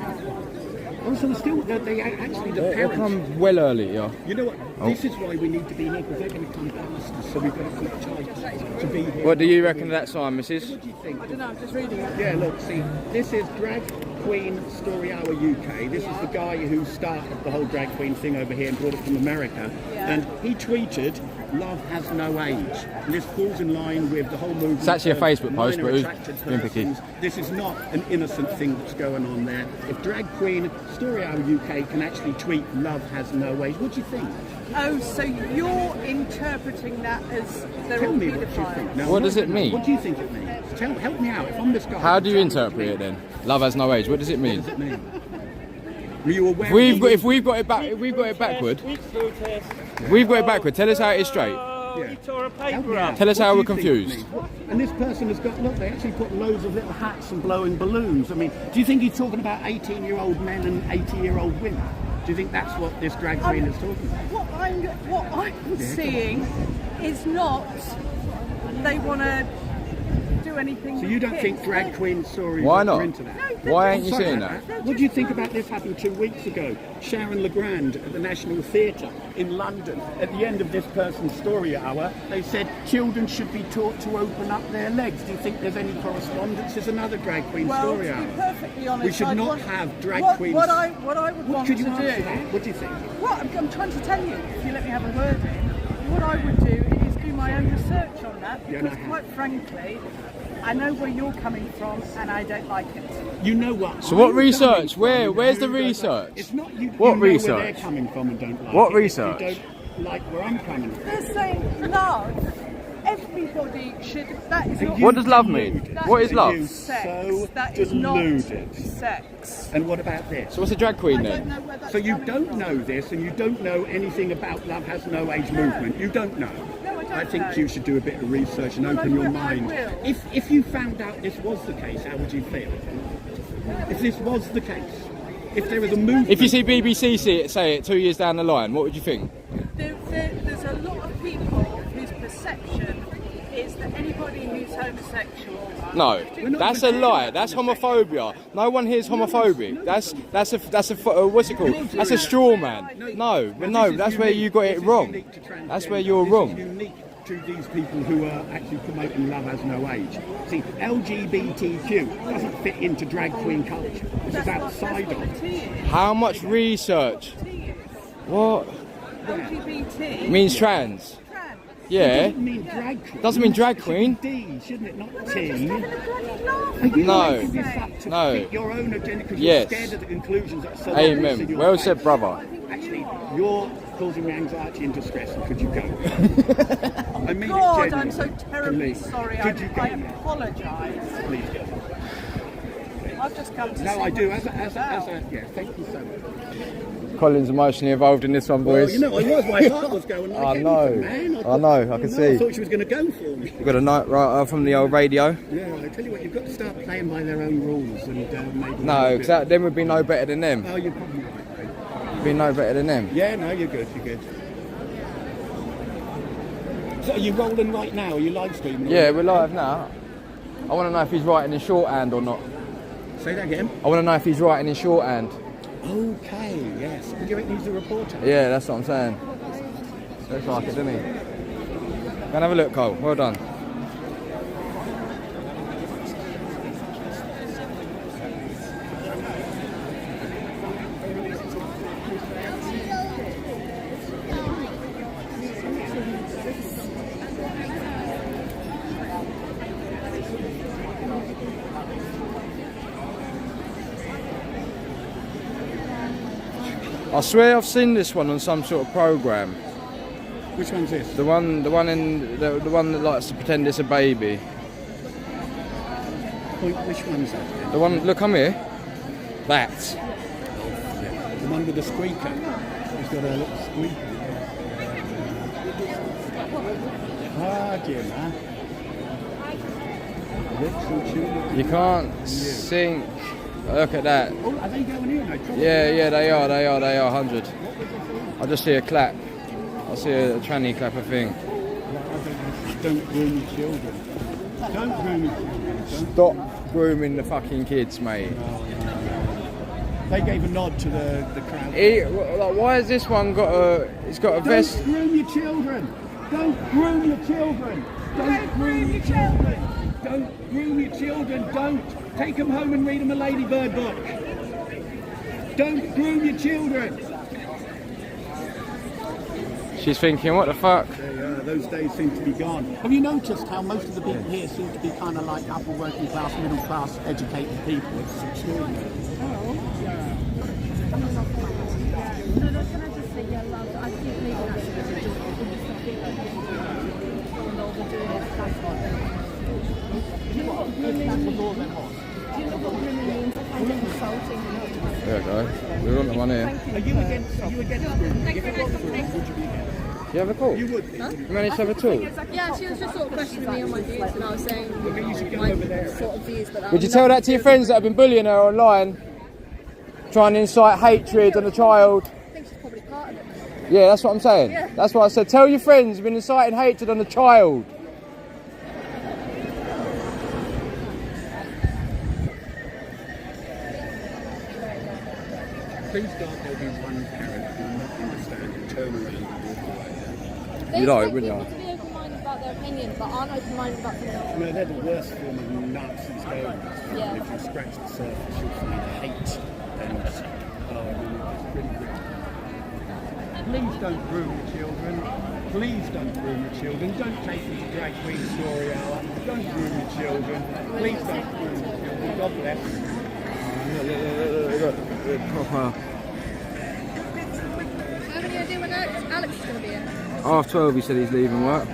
also still they actually the parents come well early, yeah. You know what? This is why we need to be here, because they're going to come past us, so we've got to keep tight to be here. What do you reckon of that sign, Mrs? What do you think? I don't know, I'm just reading it. Yeah, look, see, this is Drag Queen Story Hour UK. This is the guy who started the whole drag queen thing over here and brought it from America. Yeah. And he tweeted, "Love has no age." And this falls in line with the whole movement. It's actually a of Facebook post, minor but attracted who's been picky? persons. This is not an innocent thing that's going on there. If Drag Queen Story Hour UK can actually tweet, "Love has no age," what do you think? Oh, so you're interpreting that as they're Tell all me what you paedophiles. think. Now, What does it mean? What do you think it means? Help me out. If I'm this guy, How do you tell me interpret what it then? Love has no age. What does it mean? What does it mean? Were you aware? If we've got it backward, tell us how it is straight. Tell us how we're confused. And this person has got, look, they actually put loads of little hats and blowing balloons. I mean, do you think he's talking about 18-year-old men and 80-year-old women? Do you think that's what this drag queen is talking about? What I'm seeing is not they want to do anything. So you don't with think kids. drag queen stories Why are not? into that? Why ain't you Sorry seeing about that? What do you think about this happened 2 weeks ago? Sharon Legrand at the National Theatre in London. At the end of this person's story hour, they said children should be taught to open up their legs. Do you think there's any correspondence? There's another drag queen story to hour. be perfectly honest, We should I'd not want- have drag queens. What I would want Could to you do. answer that? What do you think? What I'm trying to tell you, if you let me have a word in, what I would do is do my own research on that, Yeah, because no. quite frankly, I know where you're coming from and I don't like it. You know what? So what I'm research? coming from, Where's the you don't like- research? It's not you. What you know Where research? they're coming from and don't like What it. research? You don't like where I'm coming from. They're saying love. Everybody should. That is not. What does love mean? That What is love? Sex. So That is not deluded. sex. And what about this? So what's a drag queen I don't then? know where that's So you coming don't from. know this, and you don't know anything about Love Has No Age movement. You don't know. No, I don't I think know. you should do a bit of research and Well, open I your will, I mind. will. If you found out this was the case, how would you feel? If this was the case, if there was a movement. If you see BBC say it 2 years down the line, what would you think? There's a lot of people whose perception is that anybody who's homosexual. No, that's a lie. That's homophobia. No one here's homophobic. That's what's it called? That's a straw man. No, that's where you got it wrong. That's where you're wrong. This is unique to these people who are actually promoting Love Has No Age. See, LGBTQ doesn't fit into drag queen culture. This is outside of it. How much research? What? LGBT Means trans. Yeah. Doesn't mean drag queen. Doesn't mean drag queen. D, shouldn't it? Not T. No. No. Your own agenda because Yes. you're scared of the conclusions that are so obvious in Amen. your Well face. said, brother. Actually, you're causing me anxiety and distress. And could you go? I mean God, it I'm so terribly Please. sorry. Could you go? I apologise. Please go. I've just come to No, see I do. what As a, it's about. yeah, thank you so much. Colin's emotionally involved in this one, Well, boys. you know, I was. My heart was going like I know. anything, man. I know. I can see. I thought she was going to go for me. We've got a night right from the old radio. Yeah, I tell you what, you've got to start playing by their own rules and maybe. No, because then we'd be no better than them. Oh, you're probably right, mate. Be no better than them. Yeah, no, you're good. You're good. So are you rolling right now? Are you live streaming? Yeah, we're live now. I want to know if he's writing in shorthand or not. Say that again. I want to know if he's writing in shorthand. Okay, yes. Do you reckon he's a reporter? Yeah, that's what I'm saying. Looks like it, doesn't he? Go and have a look, Cole. Well done. I swear I've seen this one on some sort of programme. Which one's this? The one that likes to pretend it's a baby. Which one's that? The one, look, come here. That. The one with the squeaker. He's got a little squeaker. Ah, Jim, huh? You can't sink. Look at that. Oh, are they going in? Yeah, they are, 100. I just see a clap. I see a tranny clap a thing. Don't groom your children. Don't groom your children. Stop grooming the fucking kids, mate. They gave a nod to the crowd. Why has this one got a... It's got a vest... Don't groom your children. Don't groom your children. Don't groom your children. Don't groom your children. Don't take them home and read them a Ladybird book. Don't groom your children. She's thinking, what the fuck? Those days seem to be gone. Have you noticed how most of the people here seem to be kind of like upper working class, middle class, educated people? It's extraordinary. There we go. We're on the one here. Are you against grooming? If it was grooming, would you be against? You have a call? You would. Huh? You managed to have a talk? Yeah, she was just sort of questioning me on my views, and I was saying my sort of views. But Would you tell that to your friends that have been bullying her online? Trying to incite hatred on a child? I think she's probably part of it. Yeah, that's what I'm saying. Yeah. That's what I said. Tell your friends you've been inciting hatred on a child. Please God, there'll be one parent who will not understand and turn around and walk away. You'd like, wouldn't People you? to be open-minded about their opinion, but aren't open-minded about something else. No, they're the worst form of Nazis going. Yeah. If you scratch the surface, you'll find hate and it's pretty grim. Please don't groom your children. Please don't groom your children. Don't take them to drag queen story hour. Don't groom your children. Please don't groom your children. God bless. Proper. Have any idea when Alex is going to be in? 12:30 he said he's leaving work. I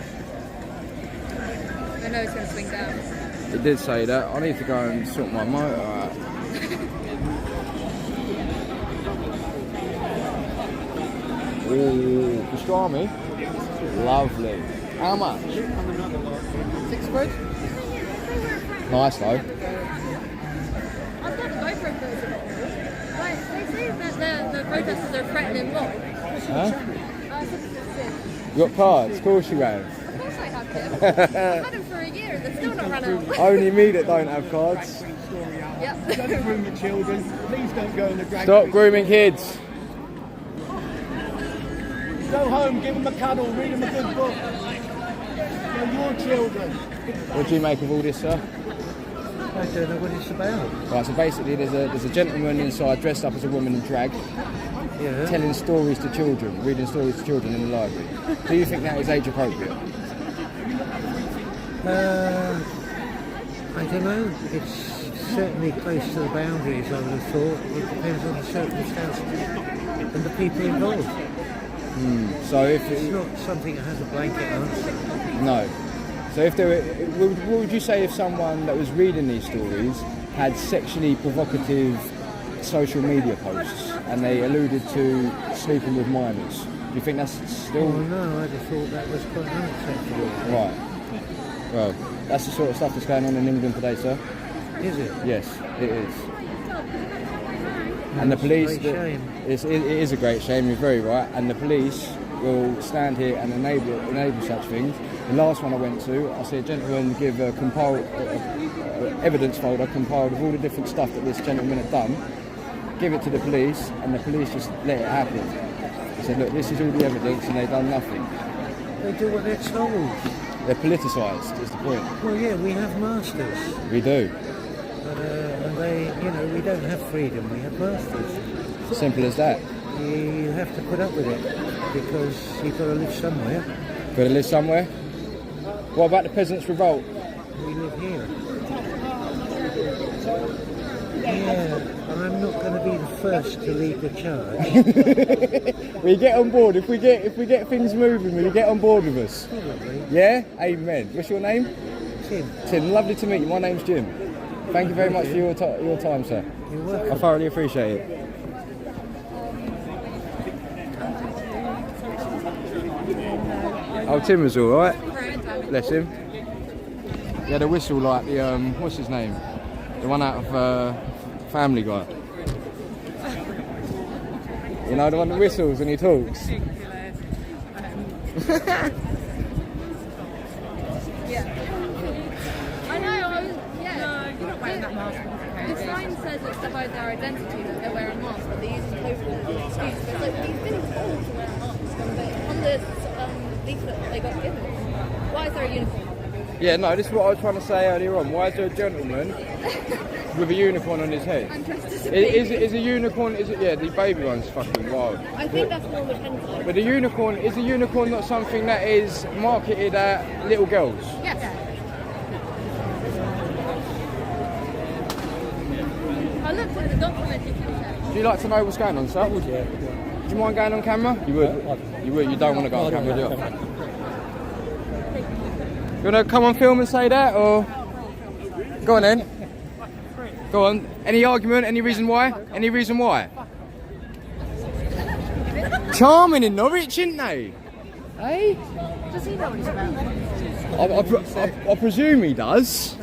know it's going to swing down. He did say that. I need to go and sort my motor out. Ooh, pastrami. Lovely. How much? £6. Nice though. I've got to go for a protest. Like, they say that the protesters are threatening what? Huh? You got cards? Of course you have. Of course I have them. I've had them for a year and they're still not run out. Only me that don't have cards. Yep. Don't groom your children. Please don't go in the drag Stop queen. grooming kids. Go home, give them a cuddle, read them a good book. They're your children. What do you make of all this, sir? I don't know what it's about. Right, so basically there's a gentleman inside dressed up as a woman in drag. telling stories to children, reading stories to children in the library. Do you think that is age appropriate? I don't know. It's certainly close to the boundaries, I would have thought. It depends on the circumstances and the people involved. So if it's not something that has a blanket answer. No. So if there were, what would you say if someone that was reading these stories had sexually provocative social media posts and they alluded to sleeping with minors? Do you think that's still... Oh no, I'd have thought that was quite unacceptable. Right. Well, that's the sort of stuff that's going on in England today, sir. Is it? Yes, it is. And the police... It's a great shame. It is a great shame, you're very right. And the police will stand here and enable such things. The last one I went to, I see a gentleman give a evidence folder compiled of all the different stuff that this gentleman had done, give it to the police, and the police just let it happen. They said, look, this is all the evidence, and they've done nothing. They do what they're told. They're politicised, is the point. Well, yeah, we have masters. We do. And they, we don't have freedom, we have masters. Simple as that. You have to put up with it, because you've got to live somewhere. Got to live somewhere? What about the Peasants' Revolt? We live here. Yeah, I'm not going to be the first to lead the charge. We get on board. If we get things moving, will you get on board with us? Probably. Yeah? Amen. What's your name? Tim. Tim, lovely to meet you. My name's Jim. Thank you very much for your time, sir. You're welcome. I thoroughly appreciate it. Oh, Tim was all right. Bless him. He had a whistle like the what's his name? The one out of Family Guy. You know, the one that whistles when he talks. I know, No, you're not wearing that mask. The sign says it's to hide their identity that they're wearing masks, but they use COVID as an excuse. But it's like, we've been told to wear masks on the leaflet that they got given. Why is there a uniform? Yeah, no, this is what I was trying to say earlier on. Why is there a gentleman with a unicorn on his head? Is a unicorn, yeah, the baby one's fucking wild. I think that's more the hentai. But is a unicorn not something that is marketed at little girls? Yes. I looked at the documentary. Do you like to know what's going on, sir? Would you? Do you mind going on camera? You would. You would. You don't want to go on camera, do you? You want to come on film and say that, or go on then? Go on. Any argument? Any reason why? Any reason why? Charming in Norwich, isn't they? Hey? Does he know what he's about? I presume he does.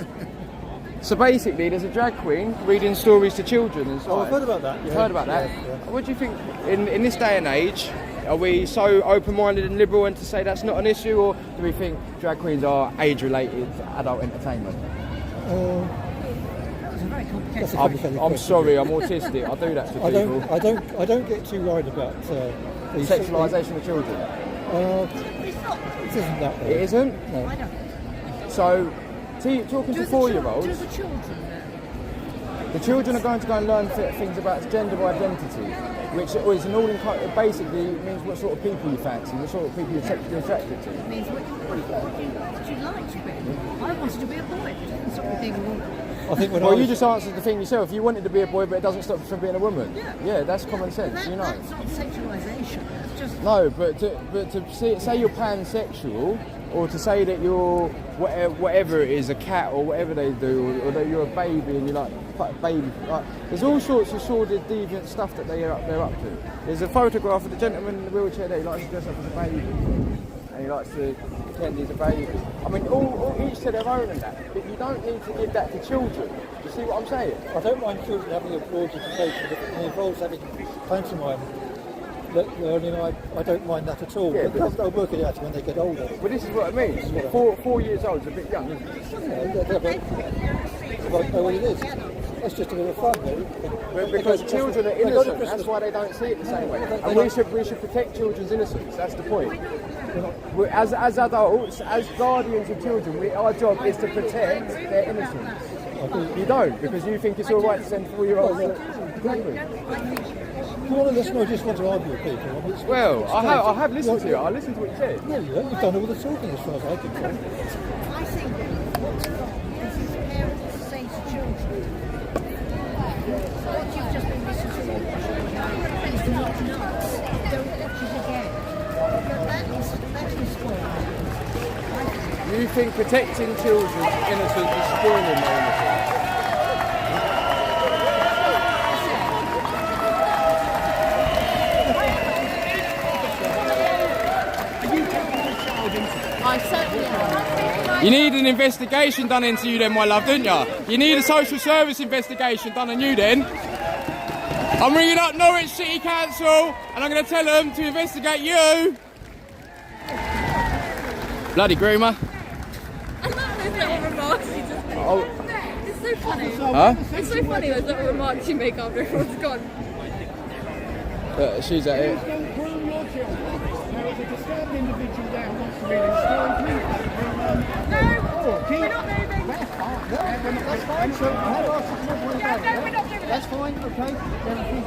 So basically, there's a drag queen reading stories to children inside. Oh, I've heard about that. You've heard about that? Yeah. What do you think, in this day and age, are we so open-minded and liberal and to say that's not an issue, or do we think drag queens are age-related adult entertainment? I'm sorry, I'm autistic. I do that to people. I don't get too worried about sexualisation of children. It isn't that way. It isn't? No. So, talking to 4-year-olds. Do the children The children are going to go and learn things about gender identity, which is an basically means what sort of people you fancy, what sort of people you're sexually attracted to. It means what you like to be. I wanted to be a boy. That's what we think. Well, you just answered the thing yourself. You wanted to be a boy, but it doesn't stop you from being a woman. Yeah, that's common sense, you know. That's not sexualisation. Just no, but to say you're pansexual, or to say that you're whatever it is, a cat or whatever they do, or that you're a baby and you like baby. There's all sorts of sordid, deviant stuff that they're up to. There's a photograph of the gentleman in the wheelchair there. He likes to dress up as a baby, and he likes to pretend he's a baby. I mean, all each to their own and that. But you don't need to give that to children. Do you see what I'm saying? I don't mind children having a broad education, but it involves having pantomime. Learning, I don't mind that at all. Yeah, but they'll work it out when they get older. But this is what I mean. 4 years old is a bit young, isn't it? Yeah, they won't know what it is. It's just a bit of fun, really. Because children are innocent, that's why they don't see it the same way. And we should protect children's innocence, that's the point. As adults, as guardians of children, our job is to protect their innocence. You don't, because you think it's alright to send 4-year-olds to Well, that's not just want to argue with people. I mean, it's- Well, it's I crazy. have listened to you. I listened to what you said. No, you haven't. You've done all the talking as far as I can tell. I think what's wrong is his parents say to children, what you've just been listening to is not nuts. Don't watch it again. But that is spoiled. You think protecting children's innocence is spoiling their innocence? I certainly am. You need an investigation done into you then, my love, don't you? You need a social service investigation done on you then. I'm ringing up Norwich City Council and I'm going to tell them to investigate you. Bloody groomer. I love those little remarks you just make. Oh. It's so funny. Huh? It's so funny those little remarks you make after everyone's gone. She's at it. Don't groom your children. There is a disturbed individual there who wants to be restored. We're not moving. That's fine. That's fine. So I'll ask you to talk about no, we're not doing That's fine. Okay. Then please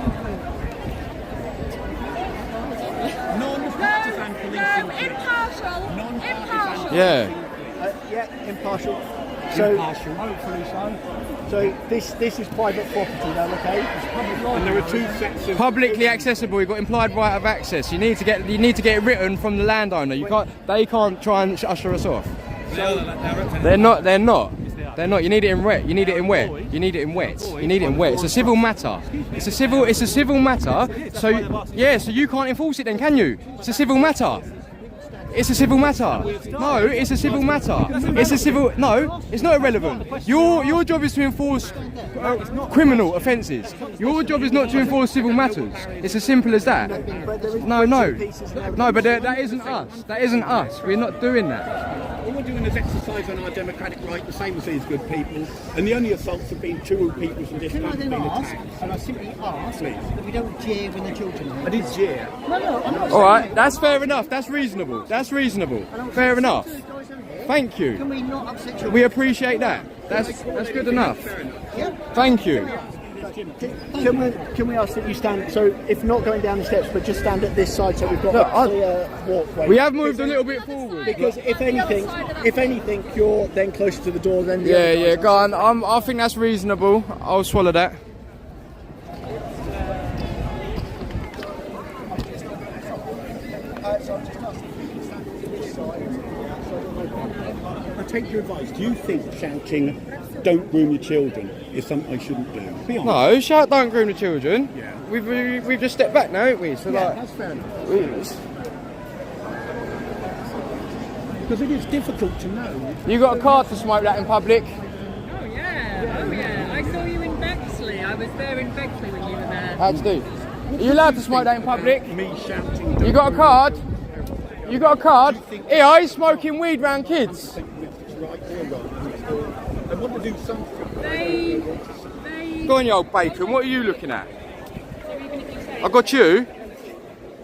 Non-partisan policing. Impartial. Yeah. Yeah, impartial. So, hopefully so. So this is private property though, okay? It's public library. And there are two sets of Publicly accessible. You've got implied right of access. You need to get it written from the landowner. You can't. They can't try and usher us off. They're not. They're not. They're not. You need it in wet. You need it in wet. You need it in wet. You need it in wet. It's a civil matter. It's a civil matter. So yeah. So you can't enforce it then, can you? It's a civil matter. It's a civil matter. No, it's a civil matter. It's a civil. No, it's not irrelevant. Your job is to enforce criminal offences. Your job is not to enforce civil matters. It's as simple as that. No, but that isn't us. That isn't us. We're not doing that. All we're doing is exercise on our democratic right, the same as these good people. And the only assaults have been two people from this Can I country then being ask, attacked. and I simply ask, that we don't jeer when the children are I did jeer. No, I'm not All right, that's fair enough. That's reasonable. That's reasonable. Fair enough. Thank you. Can we not upset children? We appreciate that. That's good enough. Thank you. Can we ask that you stand? So if not going down the steps, but just stand at this side, so we've got Look, a clear walkway. We have moved a little bit forward. Because if anything, you're then closer to the door than the Yeah, other yeah, guys. go on. I think that's reasonable. I'll swallow that. I take your advice. Do you think shouting, "Don't groom your children," is something I shouldn't do? Be honest. No, shout don't groom the children. Yeah. We've just stepped back now, haven't we? So Yeah, like, that's fair enough. Because it is difficult to know. You got a card to smoke that in public? Oh yeah. I saw you in Bexley. I was there in Bexley when you were there. How to do? Are you allowed to smoke that in public? Me shouting. You got a card? You got a card? Here, he's smoking weed round kids. I want to do something. They Go on, you old bacon. What are you looking at? I got you.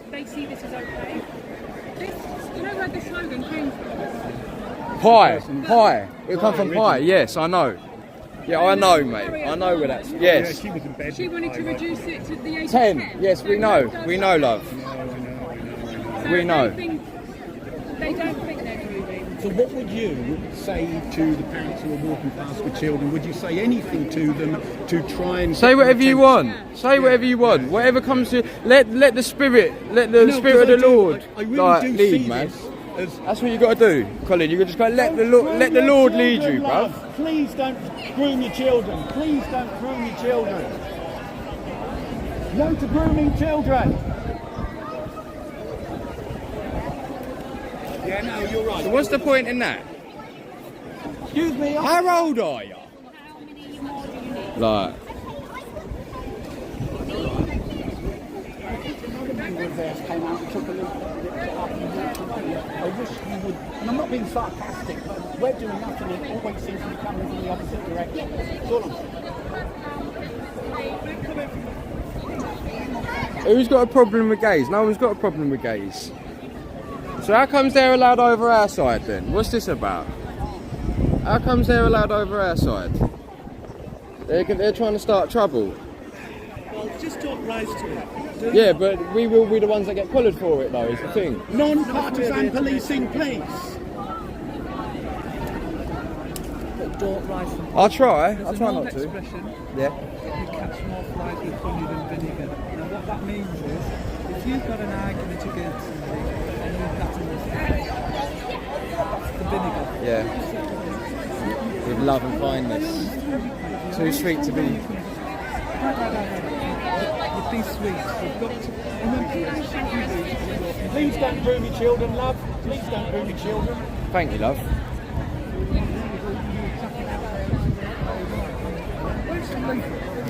they see this as okay. You know where the slogan came from? Pie. It'll come from pie. Yes, I know. Yeah, I know, mate. I know where that's. Yes. She was in bed. She wanted to reduce it to the age of 10. 10. Yes, we know. We know, love. So We know. They don't think they're grooming. So what would you say to the parents who are walking past with children? Would you say anything to them to try and Say whatever you want. Say whatever you want. Whatever comes to let the spirit of the Lord I really like, do lead, see man. this as That's what you got to do, Colin. You just got to let the Lord lead you, bruv. Please don't groom your children. Please don't groom your children. No to grooming children. yeah, no, you're right. So what's the point in that? Excuse me. How old are you? Like, Came out and took a look up and I wish you would, and I'm not being sarcastic, but we're doing nothing and it always seems to be coming from the opposite direction. That's all I'm saying. who's got a problem with gays? No one's got a problem with gays. So how comes they're allowed over our side then? What's this about? How comes they're allowed over our side? They're trying to start trouble. Well, just don't rise to it. Yeah, but we will be the ones that get collared for it, though, is the thing. Non-partisan policing, please. Don't rise from I'll try. There's I'll an try old not to. expression, Yeah. you catch more flies with honey than vinegar. Now what that means is, if you've got an argument against somebody and you've got to that's the vinegar. Yeah. With love and kindness. Too sweet to be. You'd be sweet. You've got to. And then Please don't groom your children, love. Please don't groom your children. Thank you, love.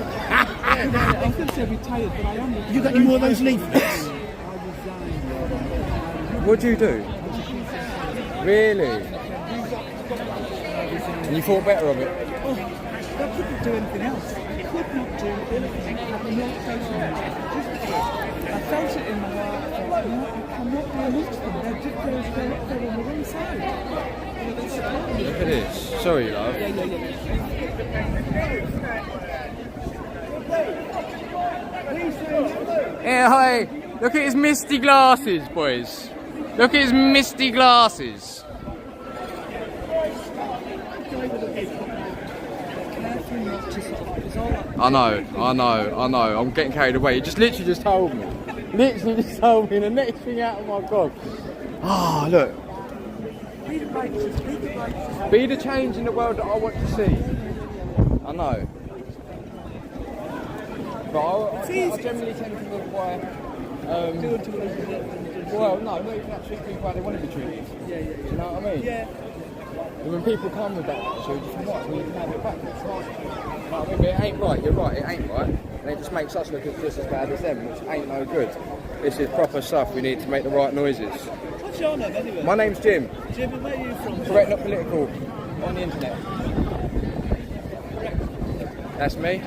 I'm going to say retired, but I am retired. You got any more of those leaflets? What'd you do? Really? And you thought better of it? I couldn't do anything else. I could not do anything. I had no faith in it. I felt it in my heart. I thought, no, I cannot be amongst them. They're just they're on the wrong side. Look at this. Sorry, love. Yeah, hi. Look at his misty glasses, boys. Look at his misty glasses. I know. I'm getting carried away. You just literally just told me. Literally just told me the next thing out of my God. Ah, look. Be the change in the world that I want to see. I know. But I generally tend to look by... well, no, not even that treat people how they want to be treated. Do you know what I mean? Yeah. And when people come with that attitude, you think, what? Well, you can have it back. It's right. You know what I mean? But it ain't right. You're right. It ain't right. And it just makes us look just as bad as them, which ain't no good. This is proper stuff. We need to make the right noises. What's your name anyway? My name's Jim. Jim, and where are you from? Correct, not political. On the internet. That's me.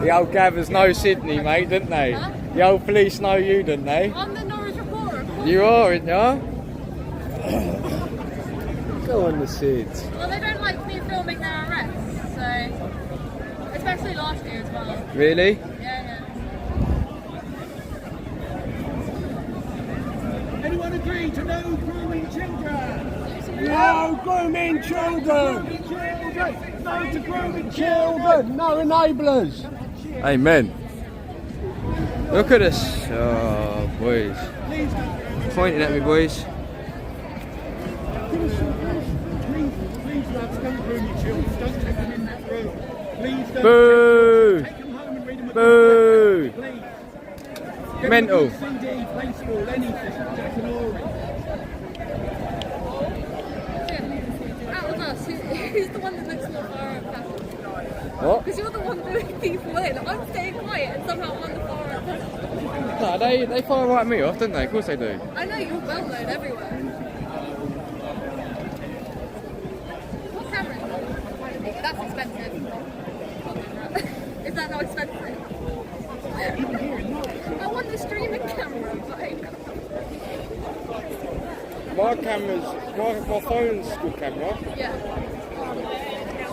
The old Gathers know Sydney, mate, didn't they? Huh? The old police know you, didn't they? I'm the Norwich reporter. You are, aren't you? Go on the Sids. Well, they don't like me filming their arrests, so... Especially last year as well. Really? Yeah. Anyone agree to no grooming children? No grooming children! No to grooming children! No enablers! Amen. Look at us. Oh, boys. Pointing at me, boys. Please, lads, don't groom your children. Don't take them in that room. Please don't. Boo! Take them home and read them a Boo! book, please. Mental. Get them a CD, baseball, anything. Jack and Ori. Out of us, who's the one that looks more far out? What? Because you're the one doing people in. I'm staying quiet and somehow I'm on the far out. No, they fire right me off, don't they? Of course they do. I know, you're well known everywhere. What camera is that? That's expensive. Is that not expensive? I want the streaming camera, but My phone's good camera. yeah.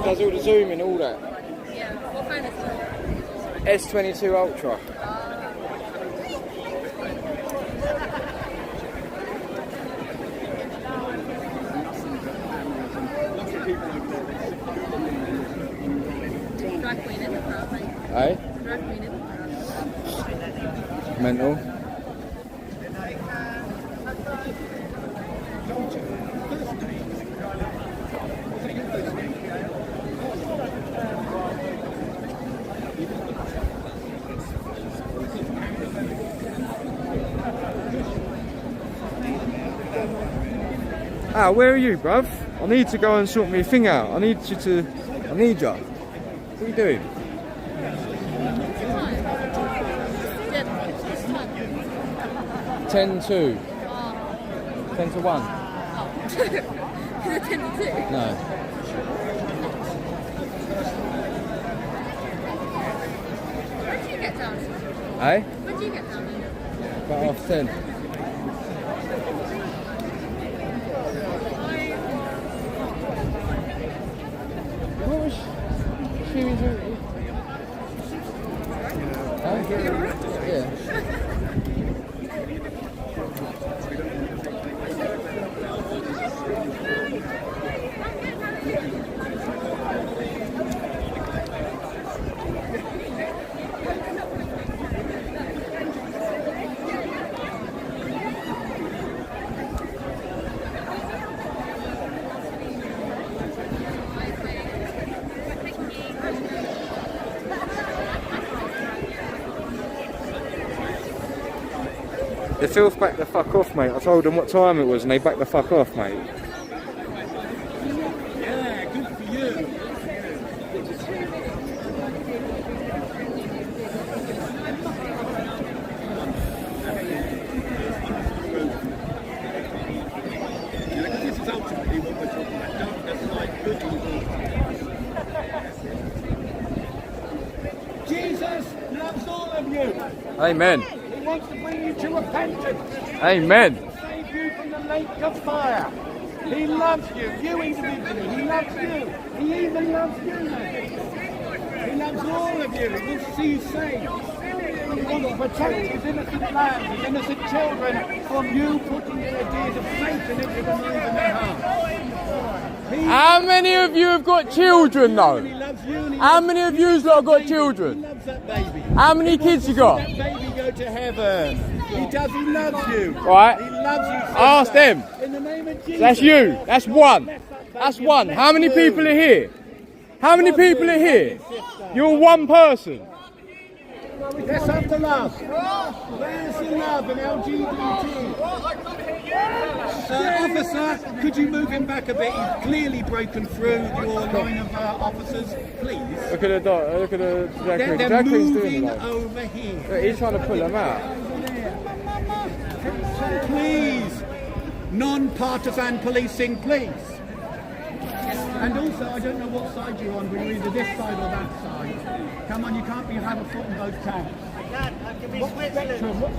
It does all the zoom and all that. Yeah. What phone is it? S22 Ultra. Drag queen in the crowd, mate. Eh? Drag queen in the crowd. Mental. Ah, where are you, bruv? I need to go and sort my thing out. I need you. What are you doing? Yeah. 10 to. 10 to 1. Is it 10 to 2? No. When did you get down? Eh? When did you get down? About half 10. The filth backed the fuck off, mate. I told them what time it was and they backed the fuck off, mate. Yeah, good for you. This is ultimately what we're talking about. Darkness, light, good evil. Jesus loves all of you. Amen. He wants to bring you to repentance. Amen. Save you from the lake of fire. He loves you. You individually. He loves you. He even loves you, mate. He loves all of you. He wants to see you saved. He wants to protect his innocent land, his innocent children from you putting the ideas of Satan into the minds of their hearts. How many of you have got children though? How many of you's lot have got children? How many kids you got? That baby go to heaven. He does. He loves you. Right. He loves you. Ask them. In the name of Jesus. That's you. That's one. That's one. How many people are here? How many people are here? You're one person. Let's have the love. Where's the love in LGBT? Officer, could you move him back a bit? He's clearly broken through your line of officers, please. Look at the drag queen. They're Drag queen's moving doing it. over here. Look, he's trying to pull them out. Please, non-partisan policing, please. And also, I don't know what side you're on, but you're either this side or that side. Come on, you can't have a foot in both camps. What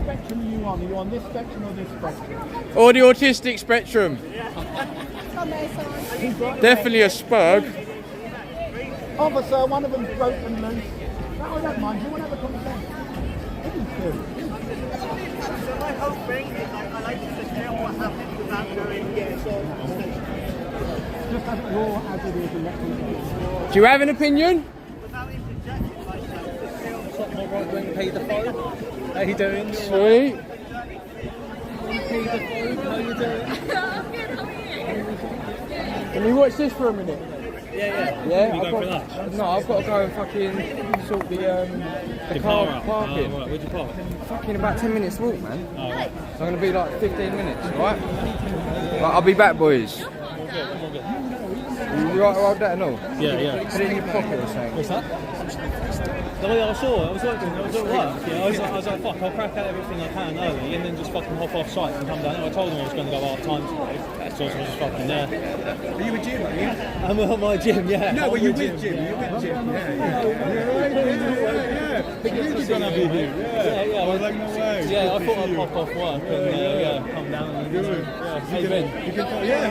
spectrum are you on? Are you on this spectrum or this spectrum? Or the autistic spectrum. Definitely a spug. Officer, one of them's broken loose. No, I don't mind. Do you want to have a conversation? Please do. So my whole thing is I like to just tell what happened without going, Just have it raw as it is and let me know. Do you have an opinion? without interjecting myself. My right wing paedophile. How you doing? Sweet. Paedophile, how you doing? Can we watch this for a minute? Yeah. Yeah. You going for lunch? No, I've got to go and fucking sort the car parking. Right. Where'd you park? Fucking about 10 minutes walk, man. Oh, right. So I'm going to be like 15 minutes, alright? Right, I'll be back, boys. You right to hold that and all? Yeah. Put it in your pocket or something. What's that? No, yeah, I saw it. I was at work. Yeah, I was like, fuck, I'll crack out everything I can early and then just fucking hop off site and come down. I told them I was going to go half time today, so I was just fucking there. Are you a gym, are you? I'm at my gym, yeah. No, well, you're with Jim. You're with Jim. Yeah. But you're going to be here. Yeah. I was like, no way. Yeah, I thought I'd pop off work and come down and You can talk. Yeah,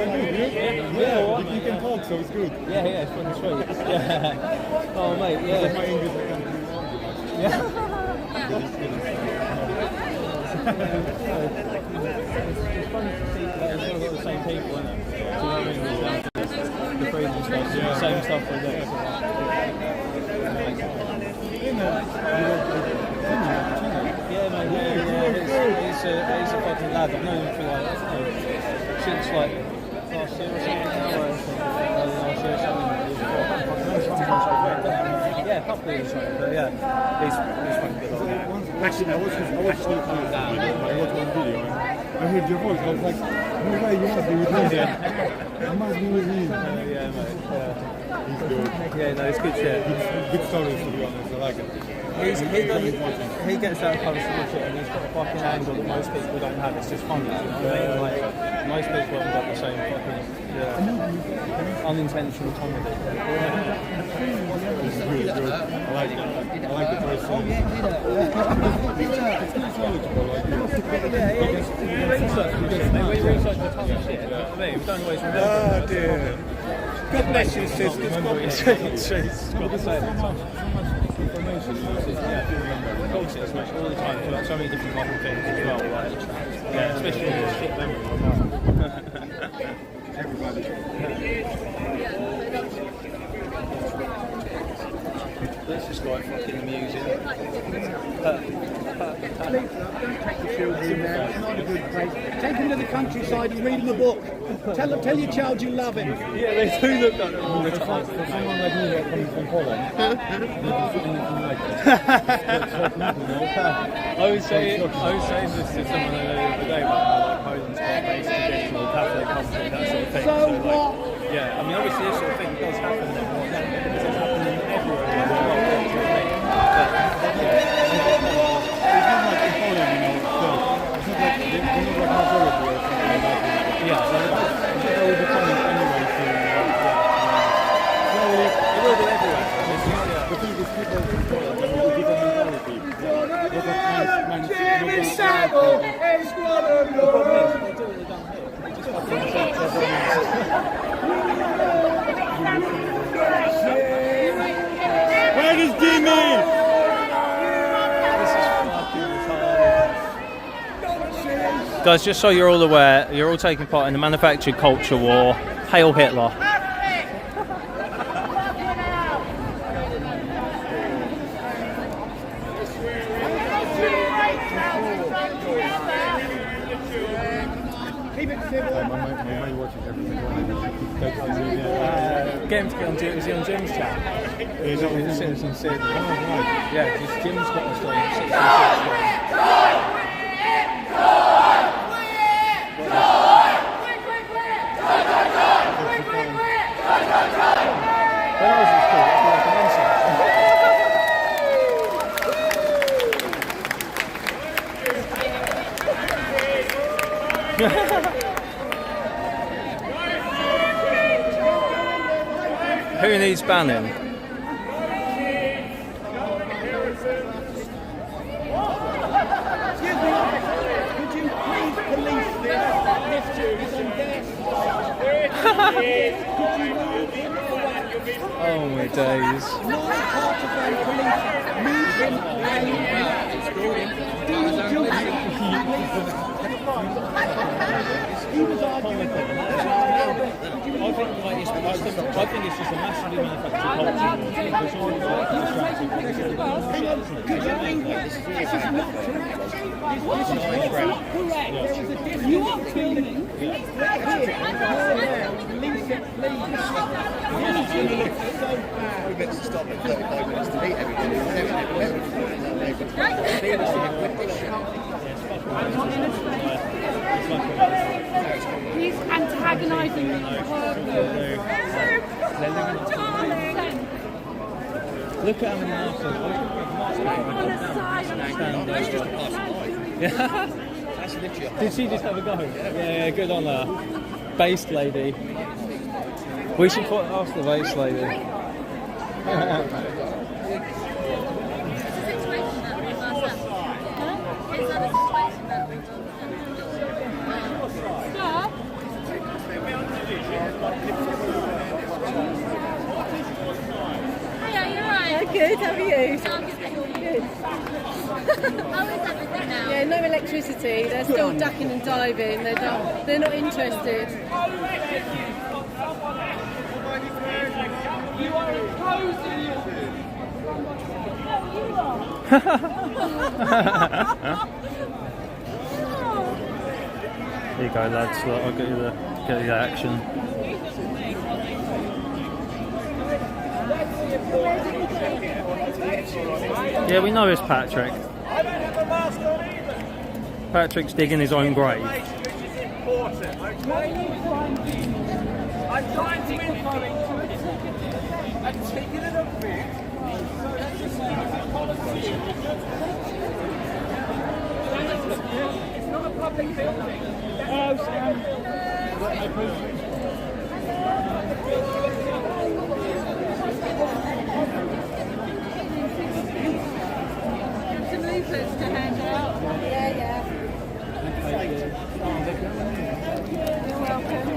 you can talk, so it's good. Yeah, it's funny sweet. Yeah. Oh, mate, yeah. My English, I can't do Yeah. It's funny to see that it's all got the same people, isn't it? Do you know what I mean? The freedom stuff, the same stuff we do. Yeah, mate, he's a fucking lad. I've known him for like, since like last year or something. Yeah, a couple of years ago, but yeah, he's fucking good. Actually, I watched one video and I heard your voice. I was like, no way, you must be with me. You must be with me. Yeah, mate. Yeah. He's good. Yeah, no, it's good shit. Good stories, to be honest. I like it. He gets that kind of shit and he's got a fucking angle that most people don't have. It's just funny, you know what I mean? Like, most people haven't got the same fucking unintentional comedy. It's really good. I like it. I like the person. It's knowledgeable, like it. We research a ton of shit, you know what I mean? We don't always remember. Oh, dear. God bless you, sisters. God bless you. She's got to say that. Of course, it's much all the time. For like so many different modern things as well. Like, yeah, especially with this shit memory. This is quite fucking amusing. Don't take the children there. It's not a good place. Take them to the countryside and read them a book. Tell your child you love him. Yeah, they do look like them all the time. For someone like me that comes from Holland, they don't do anything like that. I was saying this to someone the other day about how like Poland's quite a basic traditional Catholic country, that sort of thing. So like, what? Yeah, I mean obviously this sort of thing does happen there, because it's happening everywhere in the world. Jimmy Savile is one of yours. Where is Jimmy? Guys, just so you're all aware, you're all taking part in the manufactured culture war. Hail Hitler. Get him to get on Jim. Is he on Jim's chat? He's on the Simpsons series. Yeah, because Jim's got the story. Who needs banning? Excuse me, could you please police this Jews and Oh my days. not part of their police. Move him and do your job. He was arguing. I think it's just a massively manufactured culture. Because all the distracting things are Could you read that? This is not correct. This is not correct. There is a difference. You are filming. Here. Release it, please. This is so bad. We better stop at 35 minutes to meet everybody. He's antagonising me. Look at how many arseholes. That's just a passerby. Yeah. That's literally a Did she just have a go? Yeah, good on her. Based lady. We should ask the based lady. Good, how are you? Good. How is everything now? Yeah, no electricity. They're still ducking and diving. They're not interested. You are imposing. Here you go, lads. Look, I'll get you the action. Yeah, we know it's Patrick. Patrick's digging his own grave. I'm trying to influence and taking it a bit. So that's just policy. It's not a public building. Oh, Sam. Some leaflets to hand out. Yeah. You're welcome.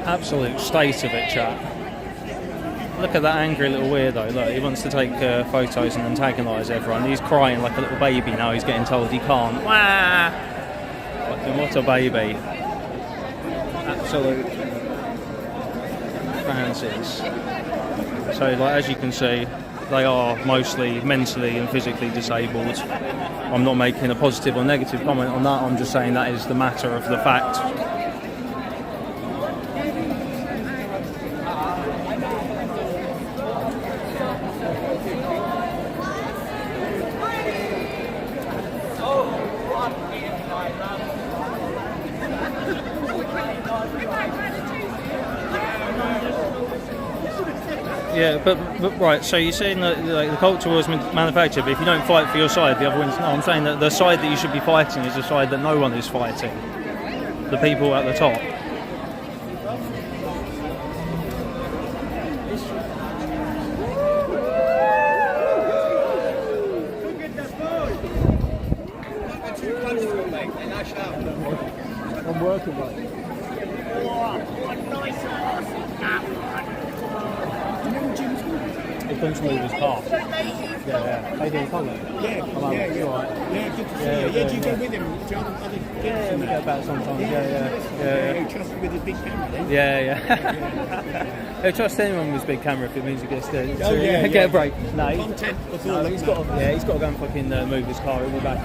Absolute state of it, chat. Look at that angry little weirdo. Look, he wants to take photos and antagonise everyone. He's crying like a little baby now. He's getting told he can't. Wah! Fucking what a baby. Absolute fancies. So, like, as you can see, they are mostly mentally and physically disabled. I'm not making a positive or negative comment on that. I'm just saying that is the matter of the fact. Yeah, but right, so you're saying that like, the culture was manufactured, but if you don't fight for your side, the other wins. No, I'm saying that the side that you should be fighting is the side that no one is fighting. The people at the top. I'm working, mate. He couldn't move his car. Yeah. How you doing, Colin? Yeah, You alright? Yeah, good to see you. Yeah, do you go with him? Do you other Yeah, we go back sometimes. Yeah. You trust him with his big camera then? Yeah. I trust anyone with his big camera if it means he gets to get a break. No, Content before no, he's got to go and fucking move his car. He'll be back.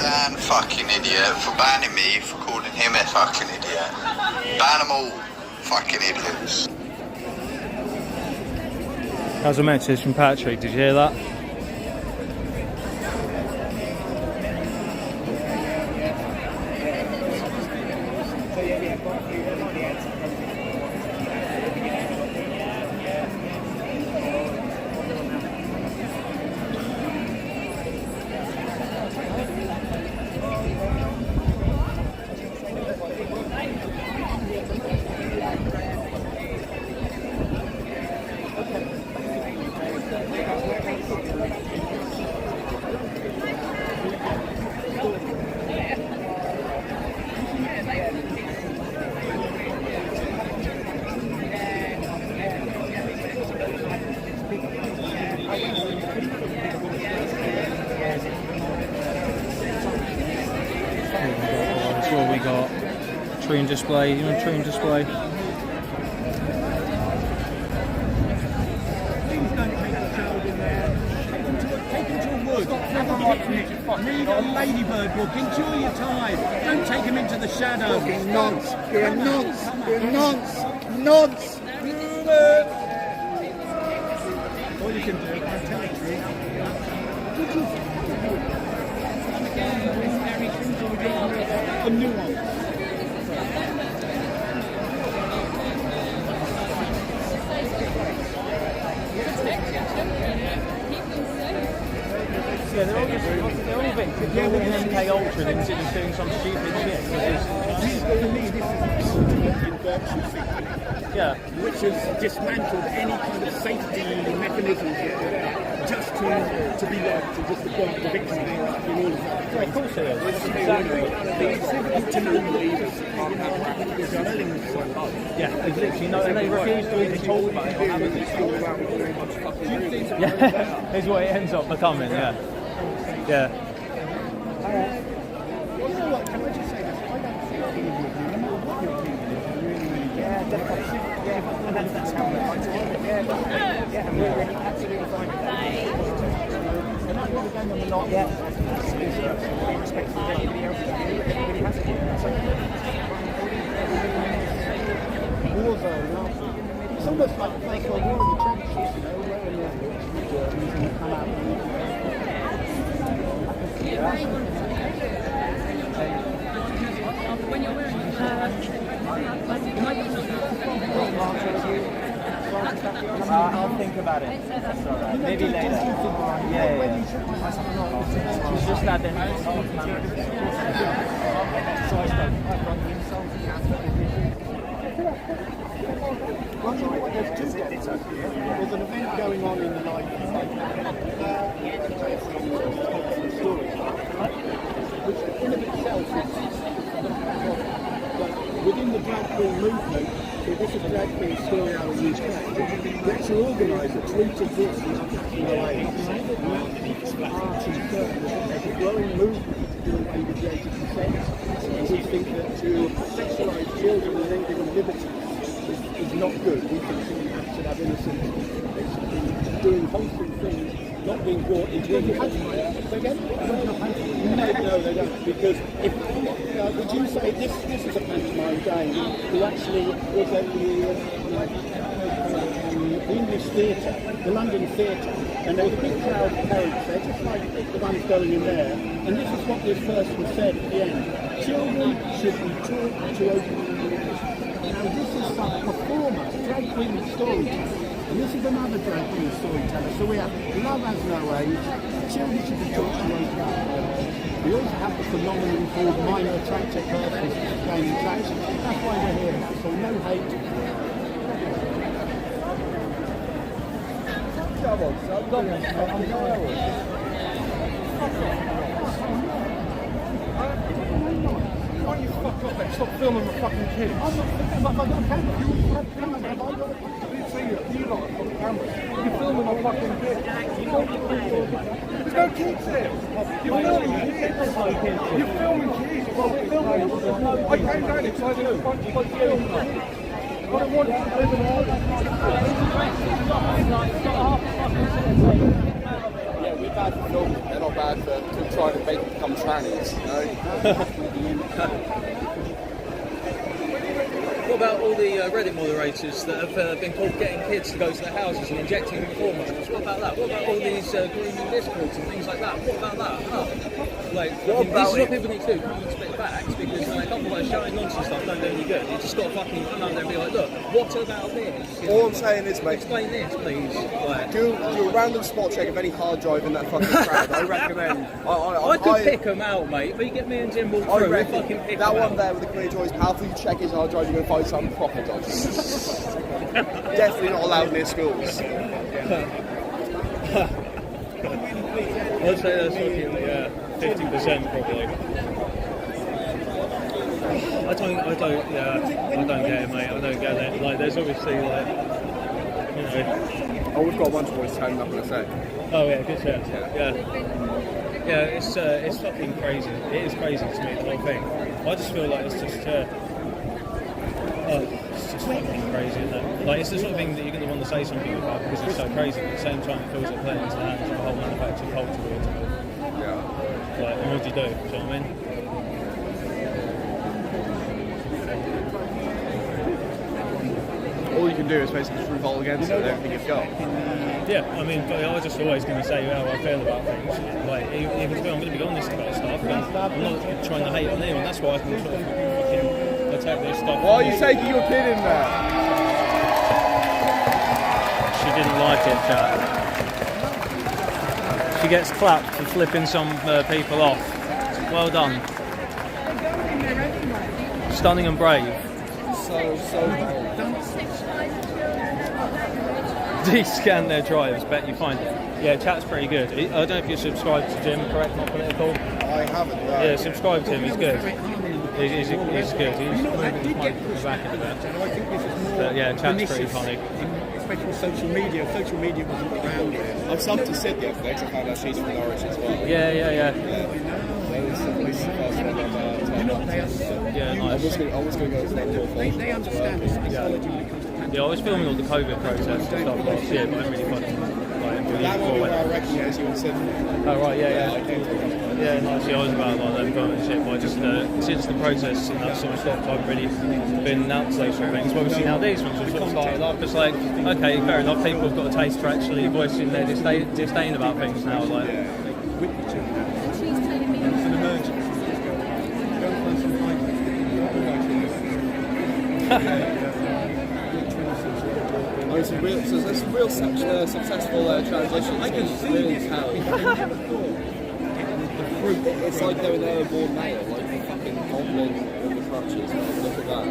Dan fucking idiot for banning me for calling him a fucking idiot. Ban them all, fucking idiots. That was a message from Patrick, did you hear that? What we got? Train display, train display. Take him to a wood, have a picnic, read a ladybird book, enjoy your time. Don't take him into the shadows. Fucking nonce, you're a nonce, you're a nonce. All you can do, I'll tell you. A nuance. Yeah, they're all a bit MK Ultra and just doing some stupid shit. For me, this is in virtue signaling, yeah, which has dismantled any kind of safety mechanisms. Just to be liked and just the point of the victim in all of that. Yeah, of course it is. Exactly. It's difficult to non-believers can't have practical feelings. Yeah, it's literally no, and they refuse to even talk about it. Yeah, is what it ends up becoming. Yeah, yeah. You know what? Can I just say this? I don't think any of you, no matter what your opinion is, I really, yeah, definitely. Yeah, and that's how we like to do it. Yeah, and we're really absolutely fine with that. And that's what we're going on the lot. Yeah, we respect everybody else. Everybody has to do that. War zone, it's almost like playing a war in the trenches, you know, where the Germans come out When you're wearing I'll think about it. That's all right. Maybe later. Yeah. She's just not there. Well, you know what, there's two deaths here. There's an event going on in the life story, which in of itself is within the drag queen movement, so this is drag queen story out of the UK. It's an organiser, treated this in 1908. It's art and film. There's a growing movement to do away with the age of consent. We think that to sexualise children and then give them liberty is not good. We think children should have innocence. They should be doing wholesome things, not being brought into it. Again? No, they don't. Because if would you say this is a pantomime game who actually was at the English Theatre, the London Theatre, and there was a big crowd of parents there, just like the ones going in there. And this is what this person said at the end: children should be taught to open their ears. Now this is some performer, drag queen storyteller, and this is another drag queen storyteller. So we have love has no age, children should be taught to open their ears. We also have the phenomenon called minor attractive persons gaining traction. That's why we're here. So no hate. Why don't you fuck off and stop filming the fucking kids? I'm not filming. I've got a camera. You have a camera. Have I got a camera? I didn't see you. You lot have got a camera. You're filming my fucking kids. There's no kids here. You're filming kids. You're filming kids. I came down here because I didn't want you to film them. I don't want you to live in a world. Yeah, we're bad for filming. They're not bad for trying to make them become trannies, you know? What about all the Reddit moderators that have been caught getting kids to go to their houses and injecting them with hormones? What about that? What about all these grooming discords and things like that? What about that? Huh? Like, this is what people need to do. People need to split facts, because like, otherwise shouting nonsense stuff don't do any good. You just got to fucking come out there and be like, look, what about this? You know, all I'm saying is, mate, explain this, please. Like, do a random spot check of any hard drive in that fucking crowd. I recommend. I could pick them out, mate. If you get me and Jim walk through, we'll fucking pick that them one out. there with the clear joy is powerful. You check his hard drive, you're going to find some proper dodges. Definitely not allowed near schools. I'd say that's fucking 50% probably. I don't get it, mate. I don't get it. Like, there's obviously like, you know. Oh, we've got a bunch of boys turning up in a sec. Oh yeah, good shout. Yeah, it's fucking crazy. It is crazy to me, the whole thing. I just feel like it's just fucking crazy, isn't it? Like, it's the sort of thing that you're going to want to say something about because it's so crazy, but at the same time it feels like playing into the hands of the whole manufacturing culture. Yeah. Like, and what do you do? Do you know what I mean? All you can do is basically just revolt against it with everything you've got. Yeah, I mean, but I was just always going to say how I feel about things. Like, even if I'm going to be honest about stuff, but I'm not trying to hate on anyone. That's why I can sort of fucking attack this stuff. Why are you taking your kid in there? She didn't like it, chat. She gets clapped for flipping some people off. Well done. Stunning and brave. So bold. Descan their drives, bet you find it. Yeah, chat's pretty good. I don't know if you're subscribed to Jim, correct, not political? I haven't, no. Yeah, subscribe to him, he's good. He's good. He's moving did the get mic pushed back a bit. and I think this is more But yeah, chat's pretty pernicious funny. especially with social media. Social media wasn't around then. I've subbed to Sid the other day because I found out she's from Norwich as well. Yeah. You know, they are so Yeah, nice. I was going to go to that more they understand the psychology when it comes to Yeah, I was filming all the COVID protests and stuff last year, but I didn't really fucking that one where I recognise you and said, oh right, yeah, nice. Yeah, I was about like them going and shit, but I just since the protests and that sort of stuff, I've really been out to those sort of things. But obviously now these ones have sort of started up. It's like, okay, fair enough. People have got a taste for actually voicing their disdain about things now. Like, there's some real successful transitions. I can see really tell. It's like they were born male, like the fucking goblin with the crutches. Look at that.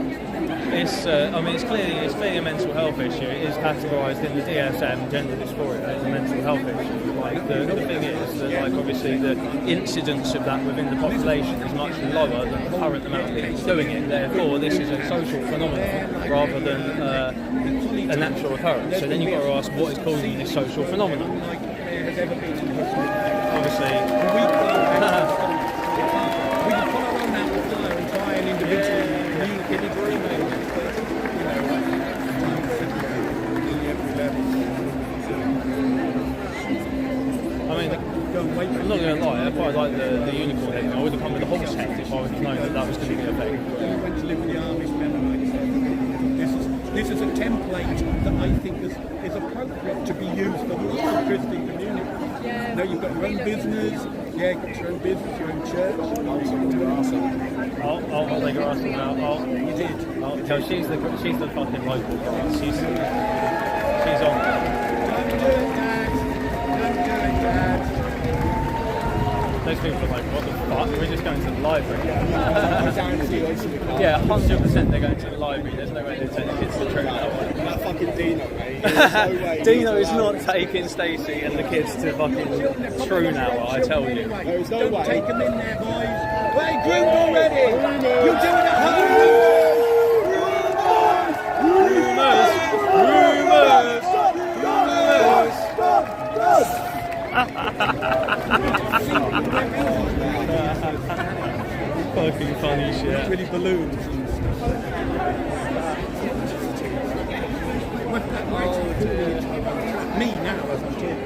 it's clearly a mental health issue. It is categorised in the DSM, gender dysphoria, as a mental health issue. Like the thing is that like obviously the incidence of that within the population is much lower than the current amount of people doing it. Therefore, this is a social phenomenon rather than a natural occurrence. So then you've got to ask what is causing this social phenomenon. Obviously. I'm not going to lie, I quite like the unicorn head. I would have come with a horse head if I would have known that was going to be a thing. We went to live with the army, this is a template that I think is appropriate to be used for the Christian community. Yeah. Now you've got your own business, got your own business, your own church. I'll take her ass now. You did. So she's the fucking local girl. She's on. Don't do it, Dad. Those people are like, what the fuck? We're just going to the library. Yeah, 100% they're going to the library. There's no way they take the kids to True now. That fucking Dino, mate. There's no way. Dino is not taking Stacey and the kids to fucking True now, I tell you. There's no way. Take them in there, boys. Hey, groomed already. You do it at home. Fucking funny shit. Really balloons and stuff. Me now as I'm talking.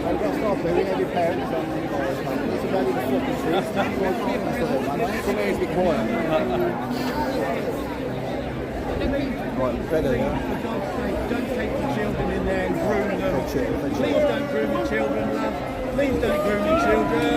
I've got to stop here. We need your parents on the It's about the fucking truth. Come here to be quiet. Right, better, yeah? Don't take the children in there and groom them. Please don't groom your children, love. Please don't groom your children.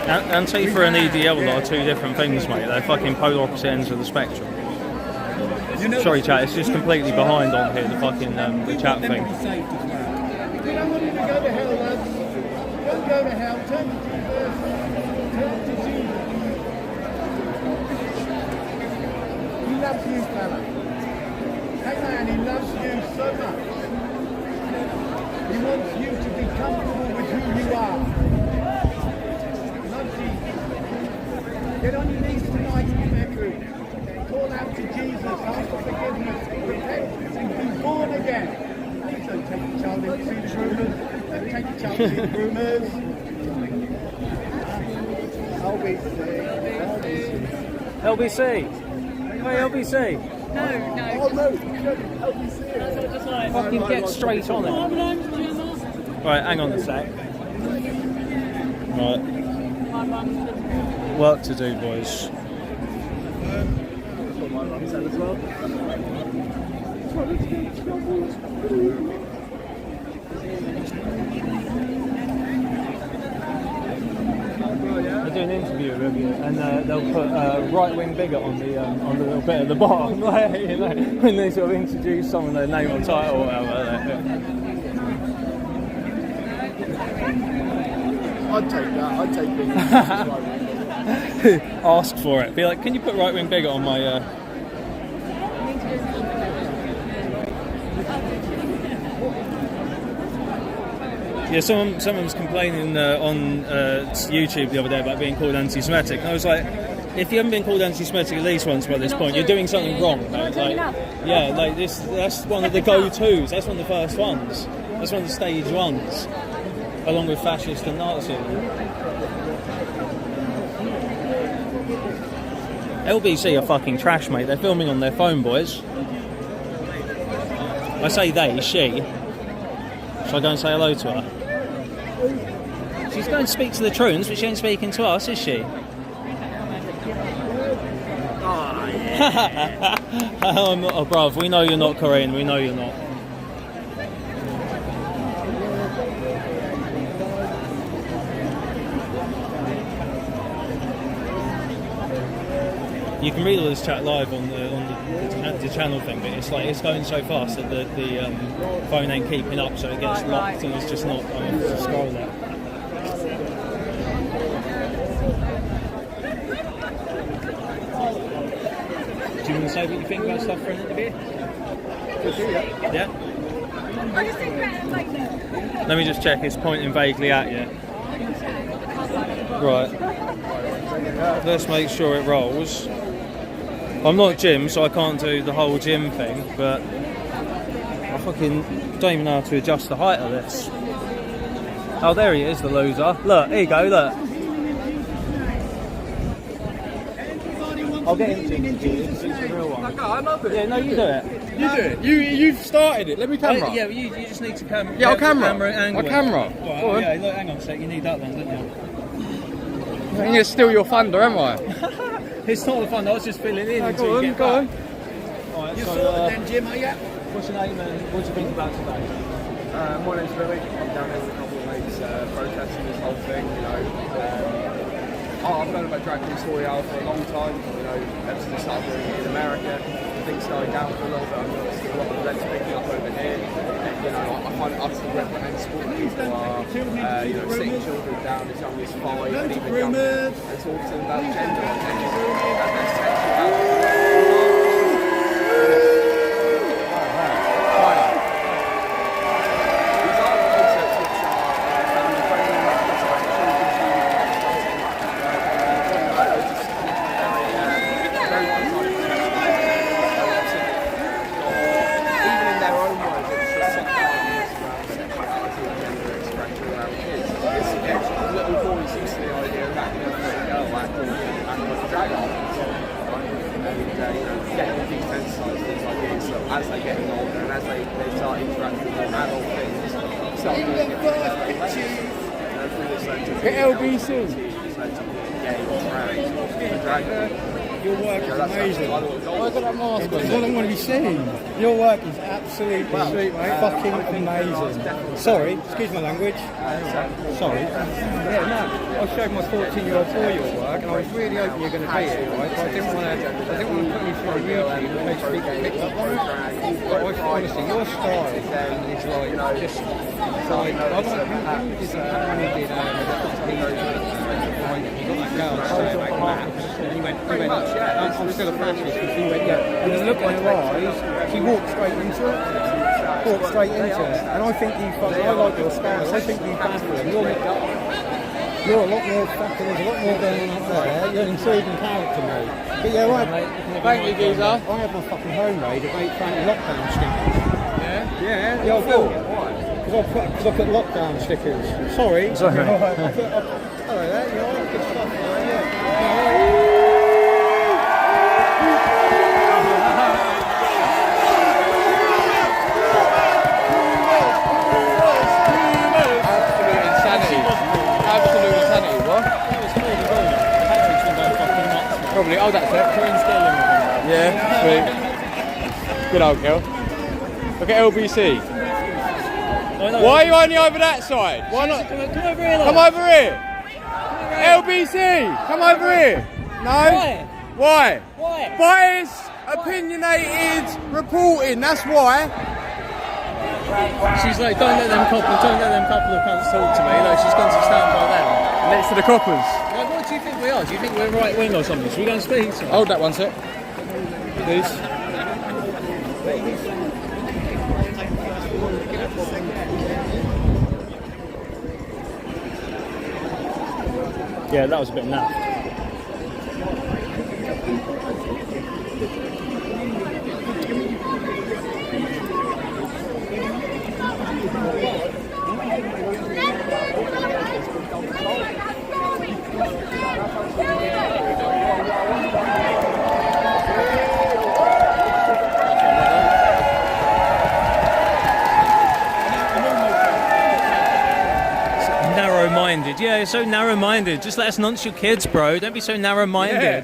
Antifa and EDL are two different things, mate. They're fucking polar opposite ends of the spectrum. Sorry, chat. It's just completely behind on here. The fucking the chat thing. We don't want you to go to hell, lads. Don't go to hell. Turn to Jesus. Turn to Jesus. He loves you, fella. Hey man, he loves you so much. He wants you to be comfortable with who you are. Love Jesus. Get on your knees tonight in your bedroom. Call out to Jesus, ask for forgiveness, repent, and be born again. Please don't take the child into the groomers. Don't take the child into the groomers. LBC. Hey, LBC. No. Oh no, LBC. Fucking get straight on it. Right, hang on a sec. Right. Work to do, boys. They're doing an interview with of you, and they'll put right-wing bigot on the little bit at the bottom, like, you know, when they sort of introduce someone, their name or title or whatever. I'd take that. I'd take the Ask for it. Be like, can you put right-wing bigot on my... Yeah, someone was complaining on YouTube the other day about being called anti-Semitic, and I was like, if you haven't been called anti-Semitic at least once by this point, you're doing something wrong. Like, yeah, like that's one of the go-tos. That's one of the first ones. That's one of the stage ones, along with fascist and Nazi. LBC are fucking trash, mate. They're filming on their phone, boys. I say they, she. Shall I go and say hello to her? She's going to speak to the Troons, but she ain't speaking to us, is she? Oh, bruv, we know you're not Korean, we know you're not. You can read all this chat live on the channel thing, but it's like it's going so fast that the phone ain't keeping up, so it gets locked and it's just not. I mean, just scroll that. Do you want to say what you think about stuff for an interview? Yeah. Let me just check. It's pointing vaguely at you. Right. Let's make sure it rolls. I'm not Jim, so I can't do the whole Jim thing, but I fucking don't even know how to adjust the height of this. Oh, there he is, the loser. Look, here you go, look. I'll get him to it's the real one. Okay, I love it. Yeah, no, you do it. You do it. You've started it. Let me camera. Yeah, you just need to camera. Yeah, I'll camera. Angle. I'll camera. Right, yeah, look, hang on a sec, you need that then, don't you? I need to steal your thunder, am I? It's not the fun, I was just filling in. Go on, go on. Right, You so, sorted then, Jim, are you? What's your name and what do you think about today? My name's Billy. I'm down here with a couple of mates protesting this whole thing, you know. I've known about Drag Queen Story Hour for a long time, you know, ever since I started doing it in America. Things slowing down for a little bit. I've noticed a lot of events picking up over here. And, you know, I find it utterly reprehensible that people are, you know, sitting children down as young as 5 and even younger and talking to them about gender and their sexuality. As they're getting older and as they start interacting with more adult things, start doing it Get LBC. Your work is amazing. Why got that mask on? It's all I want to be seen. Your work is absolutely fucking amazing. Sorry, excuse my language. Sorry. Yeah, no. I showed my 14-year-old boy your work, and I was really hoping you're going to be it, right? But I didn't want to put you through on YouTube in case people picked up on it. But honestly, your style is like just like I like who did I'm still a fascist. And he went, yeah. And the look on her eyes, she walked straight into it. And I think you fucking, I like your stance. I think you baffle him. You're a lot more fucking, there's a lot more going on up there. You're an intriguing character, mate. But yeah, right. Thank you, geezer. I have my fucking homemade of 8 frank lockdown stickers. Yeah? Yeah, I will. Because I put lockdown stickers. Sorry. Hello there, you alright? Good stuff, Probably. Oh, that's it. Yeah, sweet. Good old girl. Look at LBC. Why are you only over that side? Why not? Come over here. Come over here. LBC, come over here. No? Why? Biased, opinionated reporting, that's why. She's like, don't let them couple of cunts talk to me. Like, she's going to stand by them. Next to the coppers. Like, what do you think we are? Do you think we're right wing or something? Should we go and speak to them? Hold that one sec. Please. Yeah, that was a bit naff. Narrow-minded, yeah, so narrow-minded. Just let us nonce your kids, bro. Don't be so narrow-minded. Yeah.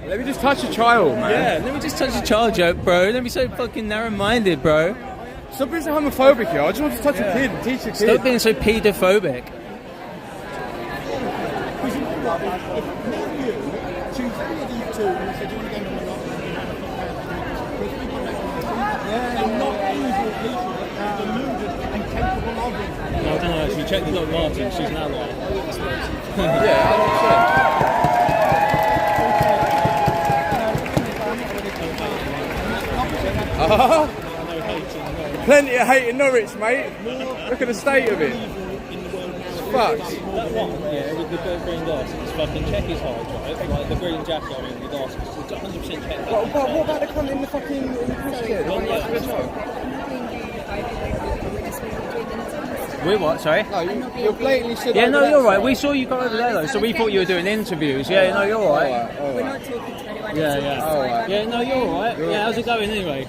Let me just touch a child, man. Yeah, let me just touch a child, joke, bro. Don't be so fucking narrow-minded, bro. Stop being so homophobic here. I just want to touch a kid and teach a kid. Stop being so paedophobic. No, I don't know, actually, check the dog Martin, she's an ally. Yeah, 100%. Plenty of hate in Norwich, mate. Look at the state of it. It's fucked. That one, yeah, with the green glasses, it's fucking check his hard drive. Like the green jacket, I mean, the glasses, it's 100% check that. What about the cunt in the fucking We're what, sorry? No, you're blatantly stood Yeah, over no, that you're right. side. We saw you go over there though, so we thought you were doing interviews. Yeah, no, you're all right. We're not talking to anyone. Yeah. All right. Yeah, no, you're all right. Yeah, how's it going anyway?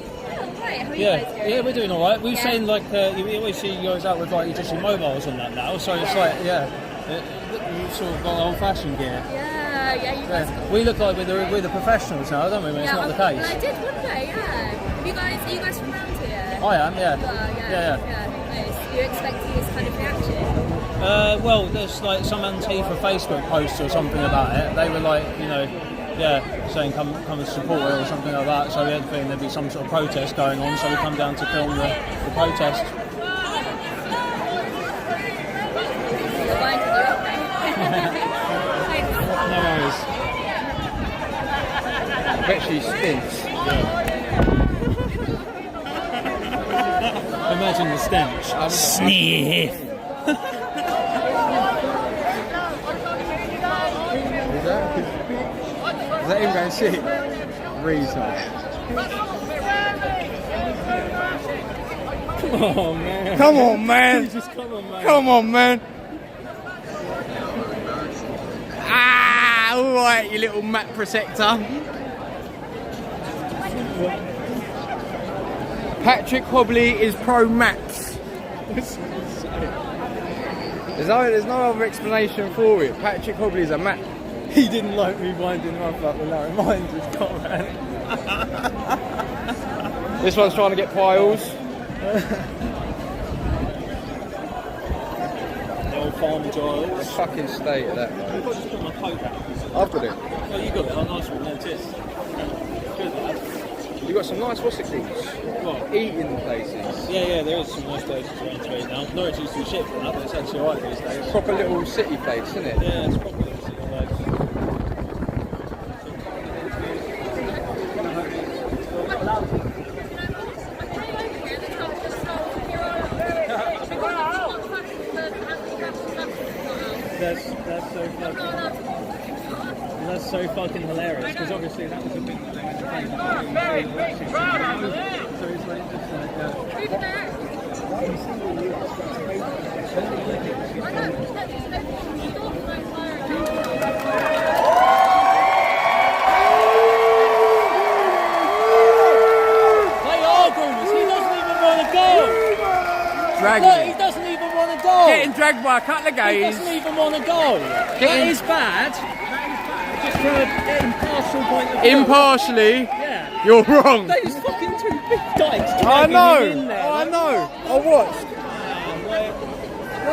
Yeah, we're doing all right. We've seen like you always see you guys out with like just your mobiles and that now, so it's like you sort of got old-fashioned gear. Yeah, you guys. We look like we're the professionals now, don't we? When it's not the case. I did wonder, yeah. Are you guys from around here? I am, yeah. Yeah. Nice. You expecting this kind of reaction? Well, there's like some Antifa Facebook posts or something about it. They were like, saying come and support it or something like that. So we had a feeling there'd be some sort of protest going on, so we come down to film the protest. No worries. I bet she stinks. Imagine the stench. Sniff. Is that him going shit? Retard. Come on, man. Come on, man. Just come on, man. Come on, man. Ah, all right, you little map protector. Patrick Hobley is pro maps. There's no other explanation for it. Patrick Hobley is a map. He didn't like me winding him up like the narrow-minded comment. This one's trying to get piles. The old farm Giles. The fucking state of that, I've mate. got to just put my coat out. I've got it. Oh, you got it? Oh, nice one. No, cheers. Good, lad. You got some nice what's it called? What? Eating places. Yeah, there is some nice places around to eat now. Norwich used to be shit for that, but it's actually alright these days. Proper little city place, isn't it? Yeah, it's proper little city place. That's so fucking hilarious, because obviously that was a big thing. So it's like just they are groomers, he doesn't even want to go! Look, he doesn't even want to go! Getting dragged by a couple of gays. He doesn't even want to go! That is bad! Just from an impartial point of view. Impartially, yeah. You're wrong. Those fucking two big dykes I dragging know. him in there. I know. I watched.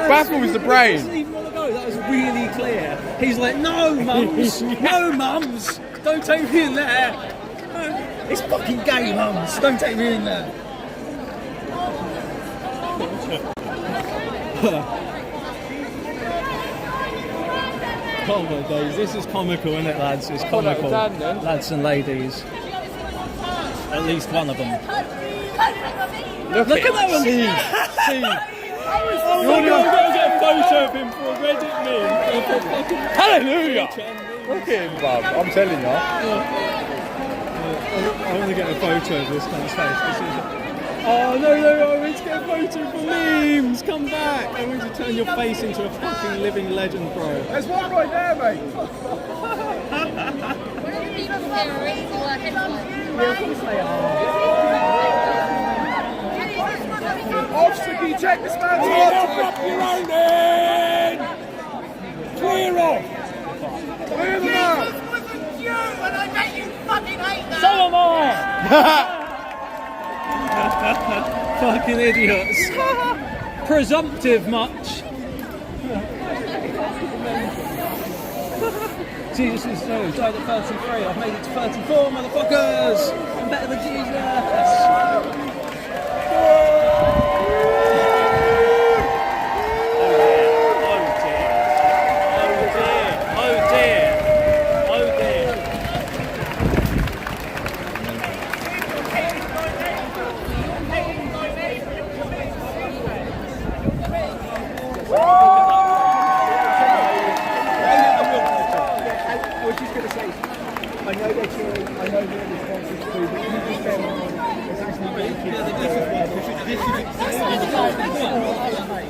Baffles the brain. He doesn't even want to go no, that was really clear. He's like, no, mums, no, mums, don't take me in there. It's fucking gay, mums, don't take me in there. Oh my days, this is comical, isn't it, lads? It's comical. Lads and ladies. At least one of them. Look at that one! See. You're going to get a photo of him for a Reddit meme. Hallelujah! Look at him, bub. I'm telling you. I want to get a photo of this man's face. Oh no, I want to get a photo for memes! Come back! I want to turn your face into a fucking living legend, bro. There's one right there, mate. Officer, can you check this man's heart? Up your own head! Clear off! Clear them out! So am I! Fucking idiots. Presumptive much. Jesus is so died at 33. I've made it to 34, motherfuckers. I'm better than Jesus.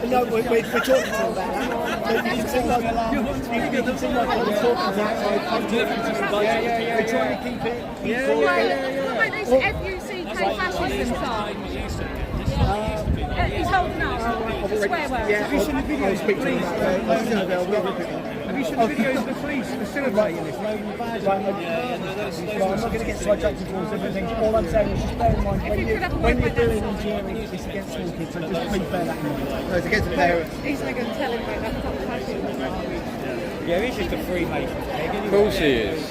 No, we're talking to him about that. You can seem like I'm talking to that, so I'm talking to him. We're trying to keep it. Like this FUCK fascism sign. He's holding up. The swear word. Yeah, have you seen the video? Have you seen the video of the police facilitating this? I'm not going to get sidetracked towards different things. All I'm saying is just bear in mind when you're doing engineering, it's against small kids, so just please bear that in mind. No, it's against the parents. He's not going to tell him about that. Yeah, he's just a Freemason. Of course he is.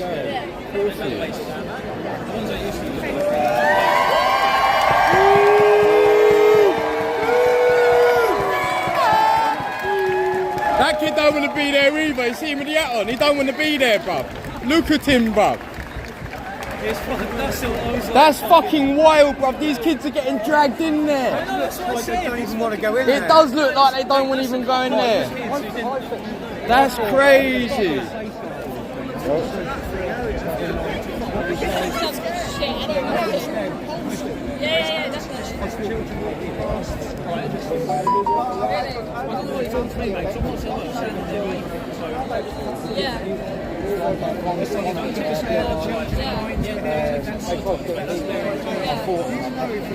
That kid don't want to be there either. You see him with the hat on? He don't want to be there, bruv. Look at him, bruv. That's fucking wild, bruv. These kids are getting dragged in there. I know, that's what I said. They don't even want to go in there. It does look like they don't want to even go in there. That's crazy. Yeah,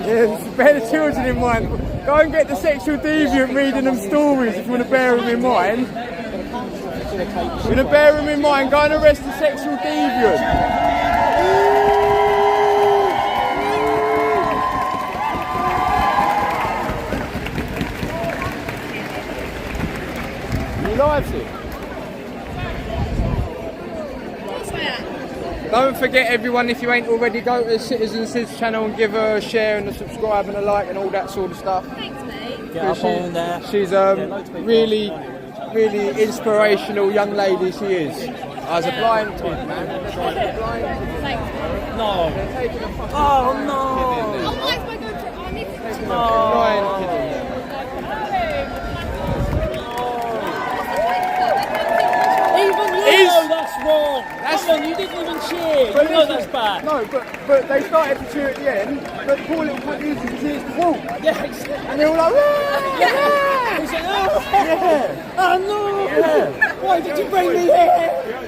Yeah, bear the children in mind. Go and get the sexual deviant reading them stories if you want to bear them in mind. If you want to bear them in mind, go and arrest the sexual deviant. You liked it? Don't forget, everyone, if you ain't already, go to the Citizen Sis channel and give her a share and a subscribe and a like and all that sort of stuff. Thanks, mate. Get up on there. She's really inspirational young lady, she is. As a blind kid, man. No. Oh, no. Oh, why is my GoPro? I need to Blind kid in there. Even you know that's wrong. Come on, you didn't even cheer. You know that's bad. No, but they started to cheer at the end, but poor little cunt used to cheer to walk. Yeah, and they were like, yeah. He's like, oh, yeah. Oh no! Yeah. Why did you bring me here?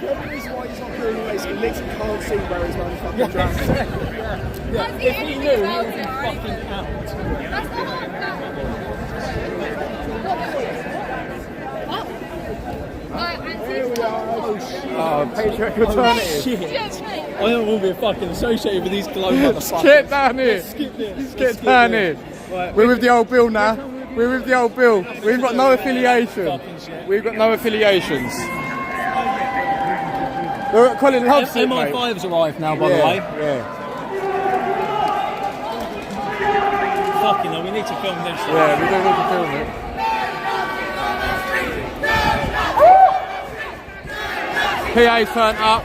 The only reason why he's not doing it is he literally can't see where his motherfucking drums. Yeah, if he knew, he would be fucking out. That's not hard. Oh, patriarchal alternative. Shit. I don't want to be fucking associated with these glow motherfuckers. Skip down here. Skip this. Get down here. Right, we're with the old Bill now. We're with the old Bill. We've got no affiliation. We've got no affiliations. Colin loves it, mate. MI5's arrived now, by the way. Yeah. Fucking hell, we need to film this. Yeah, we do need to film it. PA turned up.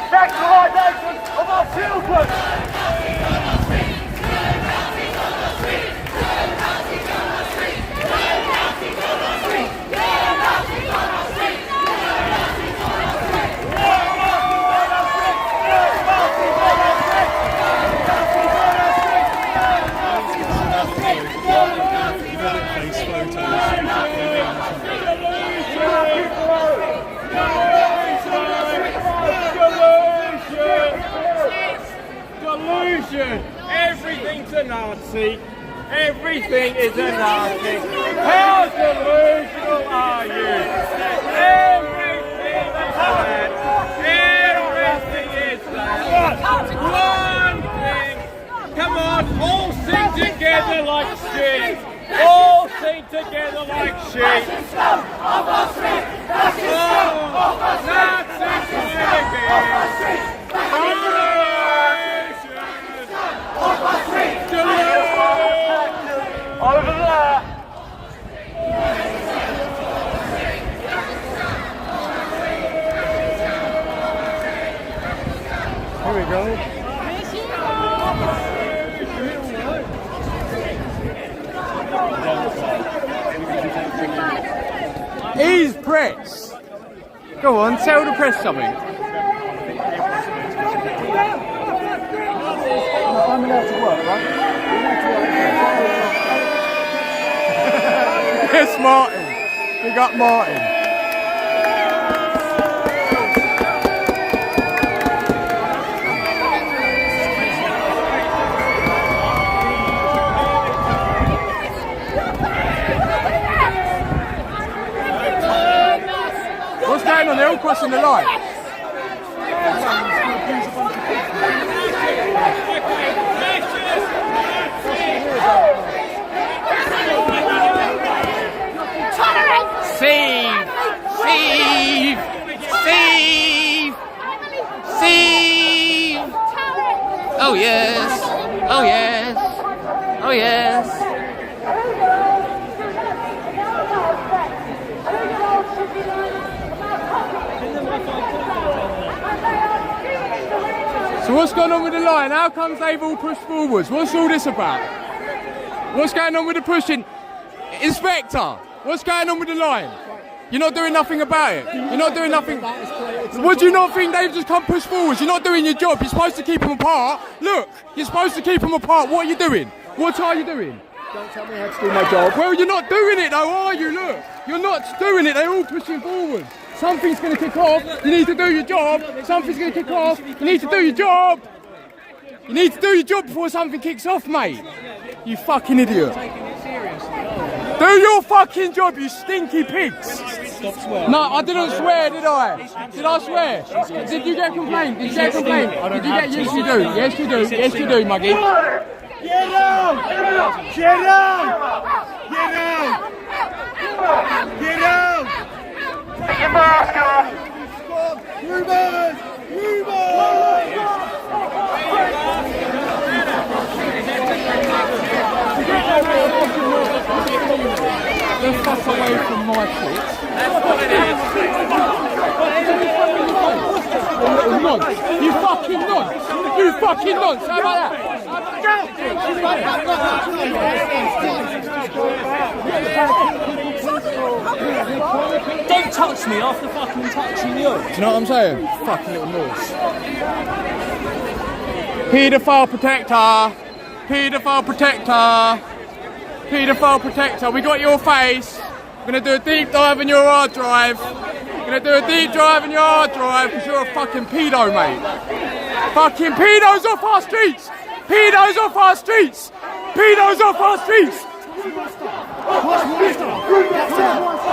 Sexualization of our children! Delusion! Everything's a Nazi. Everything is a Nazi. How delusional are you? Everything is bad. Everything is bad. One thing. Come on, all sing together like sheep. All sing together like sheep. Over there! Here we go. Ease press! Go on, tell the press something. I'm allowed to work, right? Yes, Martin. We got Martin. What's going on? They're all crossing the line. Save! Save! Save! Save! Oh yes! Oh yes! Oh yes! So what's going on with the line? How comes they've all pushed forwards? What's all this about? What's going on with the pushing? Inspector! What's going on with the line? You're not doing nothing about it. You're not doing nothing. Would you not think they've just come push forwards? You're not doing your job. You're supposed to keep them apart. Look, you're supposed to keep them apart. What are you doing? What are you doing? Don't tell me how to do my job. Well, you're not doing it though, are you? Look, you're not doing it. They're all pushing forward. Something's going to kick off. You need to do your job. Something's going to kick off. You need to do your job. You need to do your job before something kicks off, mate. You fucking idiot. Do your fucking job, you stinky pigs! Stop swearing. No, I didn't swear, did I? Did I swear? Did you get a complaint? Did you get a complaint? Did you get? Yes, you do. Yes, you do. Yes, you do, Muggy. Get out! Get out! Get out! Get out! Take your mask off! Rumors! The fuck away from my shit. That's what it is. You fucking nonce! You fucking nonce! How about that? Don't touch me after fucking touching you. Do you know what I'm saying? Fucking little nose. Paedophile protector! Paedophile protector! Paedophile protector, we got your face. We're gonna do a deep dive in your hard drive. We're gonna do a deep dive in your hard drive because you're a fucking pedo, mate. Fucking pedos off our streets! Pedos off our streets! Pedos off our streets!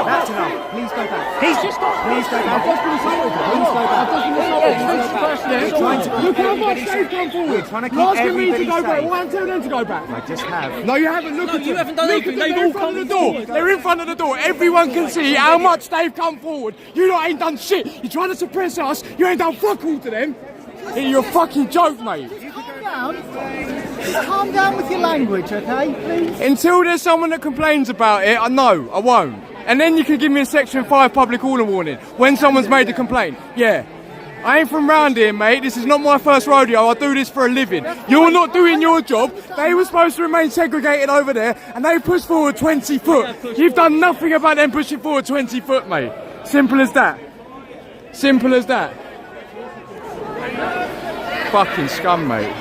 That's enough. Please go back. He's just got. Please go back. Please go back. Look how much they've come forward. Trying to keep You're asking me to everybody go back. safe. Why am I telling them to go back? I just have. No, you haven't. Look at you them. haven't done Look anything. at them. They've They're all in front of the come door. forward. They're in front of the door. Everyone can see how much they've come forward. You lot ain't done shit. You're trying to suppress us. You ain't done fuck all to them. You're a fucking joke, mate. Calm down. Just calm down with your language, okay? Please. Until there's someone that complains about it, I know, I won't. And then you can give me a Section 5 public order warning when someone's made a complaint. Yeah. I ain't from round here, mate. This is not my first rodeo. I do this for a living. You're not doing your job. They were supposed to remain segregated over there, and they pushed forward 20 foot. You've done nothing about them pushing forward 20 foot, mate. Simple as that. Simple as that. Fucking scum, mate.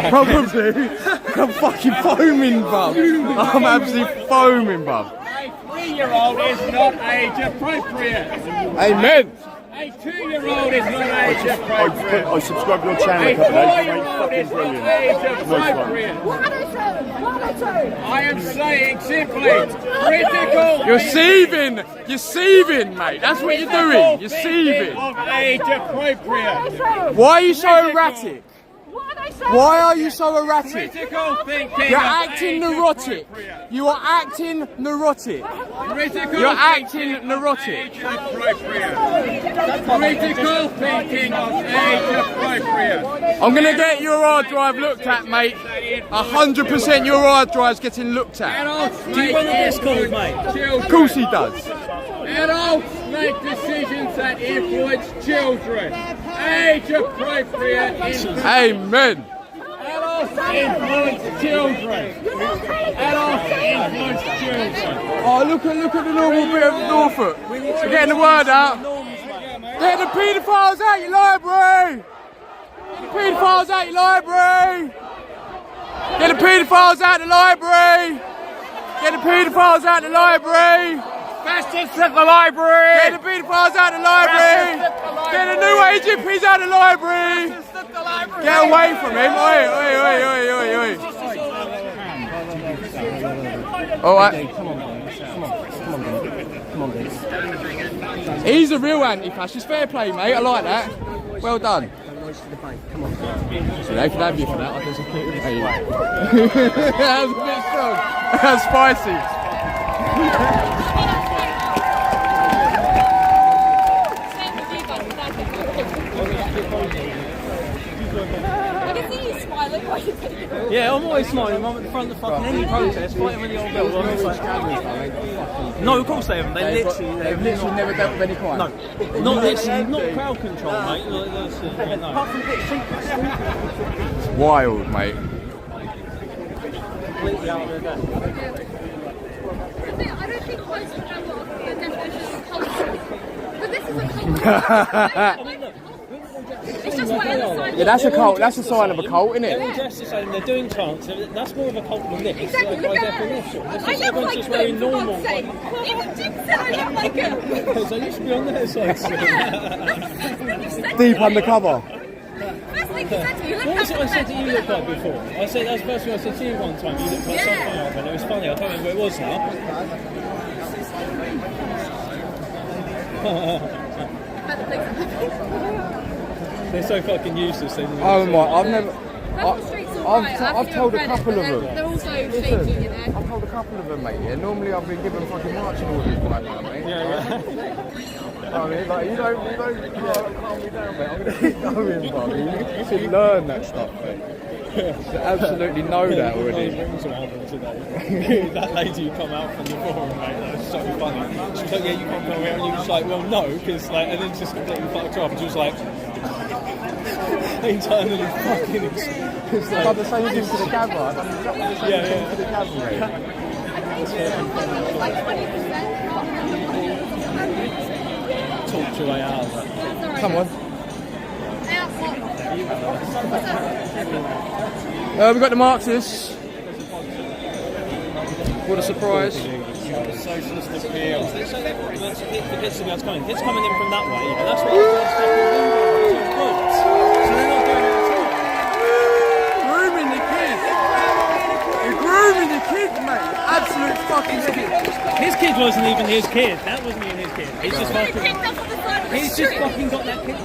Probably. I'm fucking foaming, bub. I'm absolutely foaming, bub. A 3-year-old is not age appropriate. Amen. A 2-year-old is not age appropriate. I subscribe to your channel A a couple of days. 4-year-old is not age appropriate. I am saying simply critical. You're seething. You're seething, mate. That's what you're doing. You're seething. Of age appropriate. Why are you so erratic? Why are you so erratic? Critical thinking. You're of acting age neurotic. appropriate. You are acting neurotic. Critical You're acting thinking of neurotic. age appropriate. Critical thinking of age appropriate. I'm gonna get your hard drive looked at, mate. 100% your hard drive's getting looked at. Adults Do you make run a Discord, mate? children. Of course he does. Adults make decisions that influence children. Age appropriate influence. Amen. Adults influence children. Adults influence children. Oh, look at the normal bit of Norfolk. We're getting the word out. Get the paedophiles out your library. Get the paedophiles out your library. Get the paedophiles out the library. Get the paedophiles out the library. Bastards flip the library. Get the paedophiles out the library. Get the new age hippies out the library. Get away from him. Oi, oi, oi, oi, oi, oi. All right. He's a real anti-fascist. Fair play, mate. I like that. Well done. So they can have you for that. I just hey. That was a bit strong. That's spicy. I can see you smiling while you're taking it. Yeah, I'm always smiling. I'm at the front of fucking any protest, fighting with the old girls. I'm just like, no, of course they haven't. They've literally never dealt with any crime. No, not literally, not crowd control, mate. No. It's wild, mate. Completely out of their depth. I don't think most of them are the definition of culture. But this is a cult. It's just whatever side. Yeah, that's a cult. That's a sign of a cult, isn't They're all it? dressed the same. They're doing chants. That's more of a cult than this. Exactly. Like, Look by at her. definition. This I is look everyone's like just them, wearing for normal. God's sake. Even Jim said I look like him. Because I used to be on their side. Deep undercover. First thing you said to me, you What look was it I like said that you looked like before? I said that's the first thing I said to you one time. You looked like something else, and it was funny. I can't remember what it was now. They're so fucking useless. Oh my! I've never. I've told a couple of them. They're also Listen, shaky, you know. I've told a couple of them, mate. Yeah, normally I've been given fucking marching orders by now, mate. Yeah. I mean, like, you don't calm me down, mate. I'm gonna keep going, buddy. You should learn that stuff, mate. You should absolutely know that already. That lady who come out from the forum, mate, that was so funny. She was like, yeah, you can't come here, and you was like, well, no, because, like, and then just completely fucked her up, and she was like, internally fucking, it's I've done the same thing to the camera. I've done exactly the same thing to the camera, mate. Talk your way out of it. Come on. We've got the Marxists. What a surprise. Socialist appeal. So that's the kids to coming. Kids coming in from that way, and that's what the fucking window. So they're not doing it at all. Grooming the kids. You're grooming the kids, mate. Absolute fucking idiot. His kid wasn't even his kid. That wasn't even his kid. He's just fucking. He's just fucking got that kid.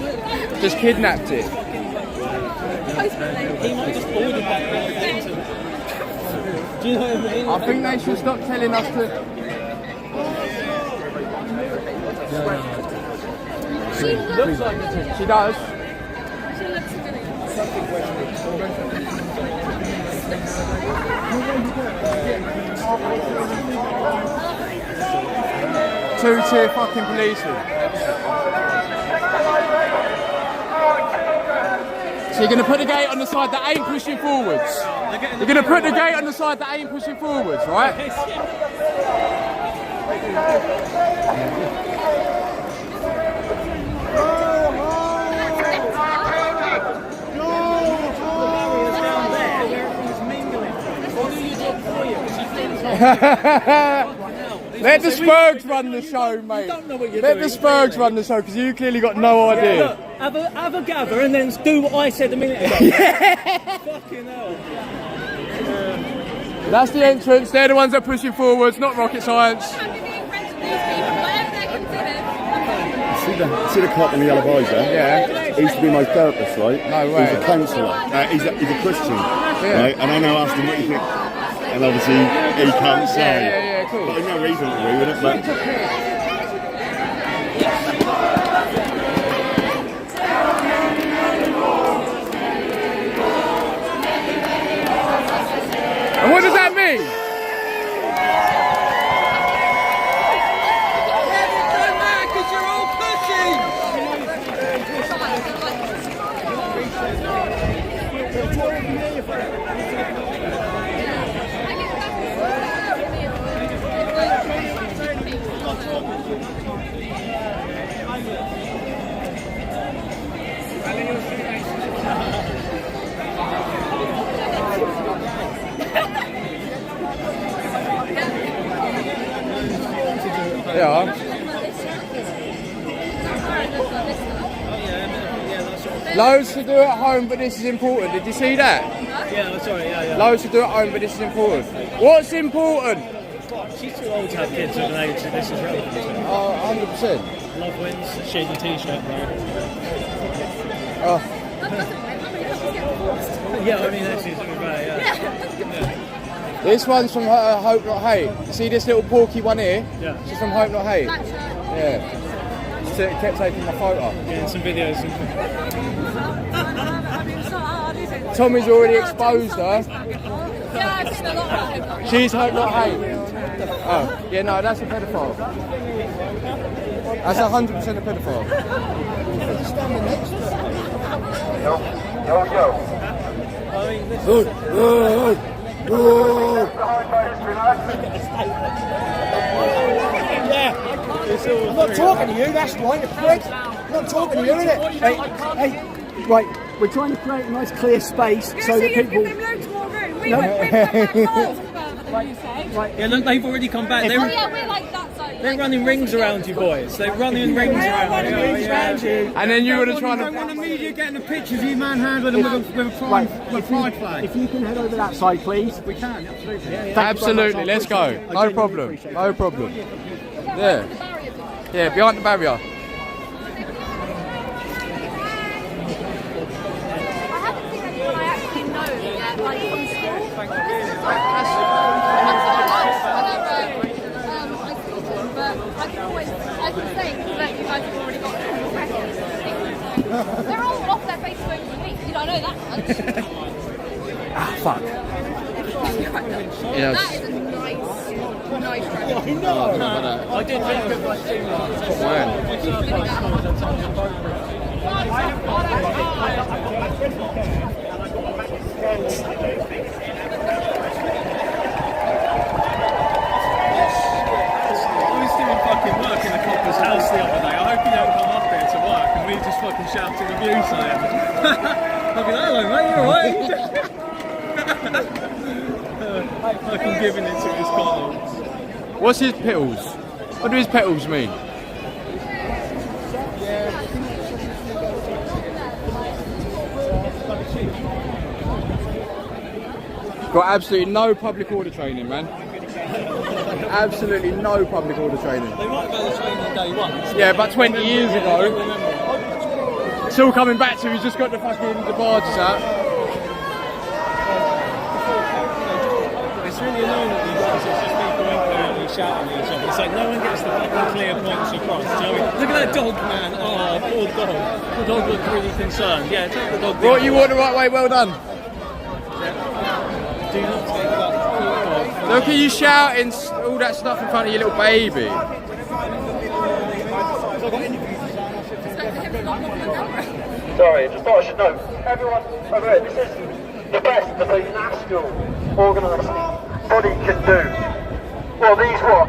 Just kidnapped it. He might have just ordered that kid. Do you know what I mean? I think they should stop telling us to. She looks like it. She does. She looks familiar. Two-tier fucking policemen. So you're going to put the gate on the side that ain't pushing forwards. You're going to put the gate on the side that ain't pushing forwards, right? Let the Spurgs run the show, mate. Let the Spurgs run the show, because you clearly got no idea. Look, have a gather and then do what I said a minute ago. Yeah. Fucking hell. That's the entrance. They're the ones that are pushing forwards, not rocket science. See the cop in the yellow visor? Yeah. He used to be my therapist, right? No way. He's a counsellor. He's a Christian, right? And I now asked him what you think. And obviously he can't say. Yeah, cool. But I know he doesn't agree with it, but... And what does that mean? Because you're all Yeah. Loads to do at home, but this is important. Did you see that? Yeah, sorry, yeah. Loads to do at home, but this is important. What's important? She's too old to have kids of an age that this is relevant to. 100%. Love wins, shady t-shirt, bro. Oh. Yeah, I mean, actually, it's a bit bad, yeah. This one's from Hope Not Hate. You see this little porky one here? Yeah. She's from Hope Not Hate. Yeah. She kept taking my photo. Getting some videos. Tommy's already exposed her. Yeah, I've seen a lot of it. She's Hope Not Hate. Oh, yeah, no, that's a pedophile. That's 100% a pedophile. Standing next to her. Yo. I'm not talking to you, that's right, you prick. I'm not talking to you, innit? Hey, right, we're trying to create a nice clear space so that people... Right. Yeah, look, they've already come back. Oh yeah, we're like that side. They're running rings around you, boys. They're running rings around you. And then you would have tried I to... want the media getting the pictures of you manhandling them with a pride flag. If you can head over that side, please. We can, absolutely. Absolutely, let's go. No problem. No problem. Yeah. Yeah, behind the barrier. They're all off their Facebook for me. You don't know that much. Ah, fuck. Yes. That is a nice road. I know. I did think of like doing fucking work in the copper's house the other day. I hope you don't come up here to work and we just fucking shouting abuse at him. I'll be like, hello mate, you alright? Fucking giving it to his colleagues. What's his petals? What do his petals mean? Got absolutely no public order training, man. Absolutely no public order training. They might have had the training on day one. Yeah, about 20 years ago. It's all coming back to he's just got the fucking the barges out. It's really annoying that these guys, it's just people incoherently shouting at each other. It's like no one gets the fucking clear points across. Do you know what I mean? Look at that dog, man. Oh, poor dog. The dog looked really concerned. Yeah, take the dog. Brought you all the right way, well done. Do not take that poor dog. Look at you shouting all that stuff in front of your little baby. Sorry, just thought I should know. Everyone over here, this is the best that a national organising body can do. Well, these what?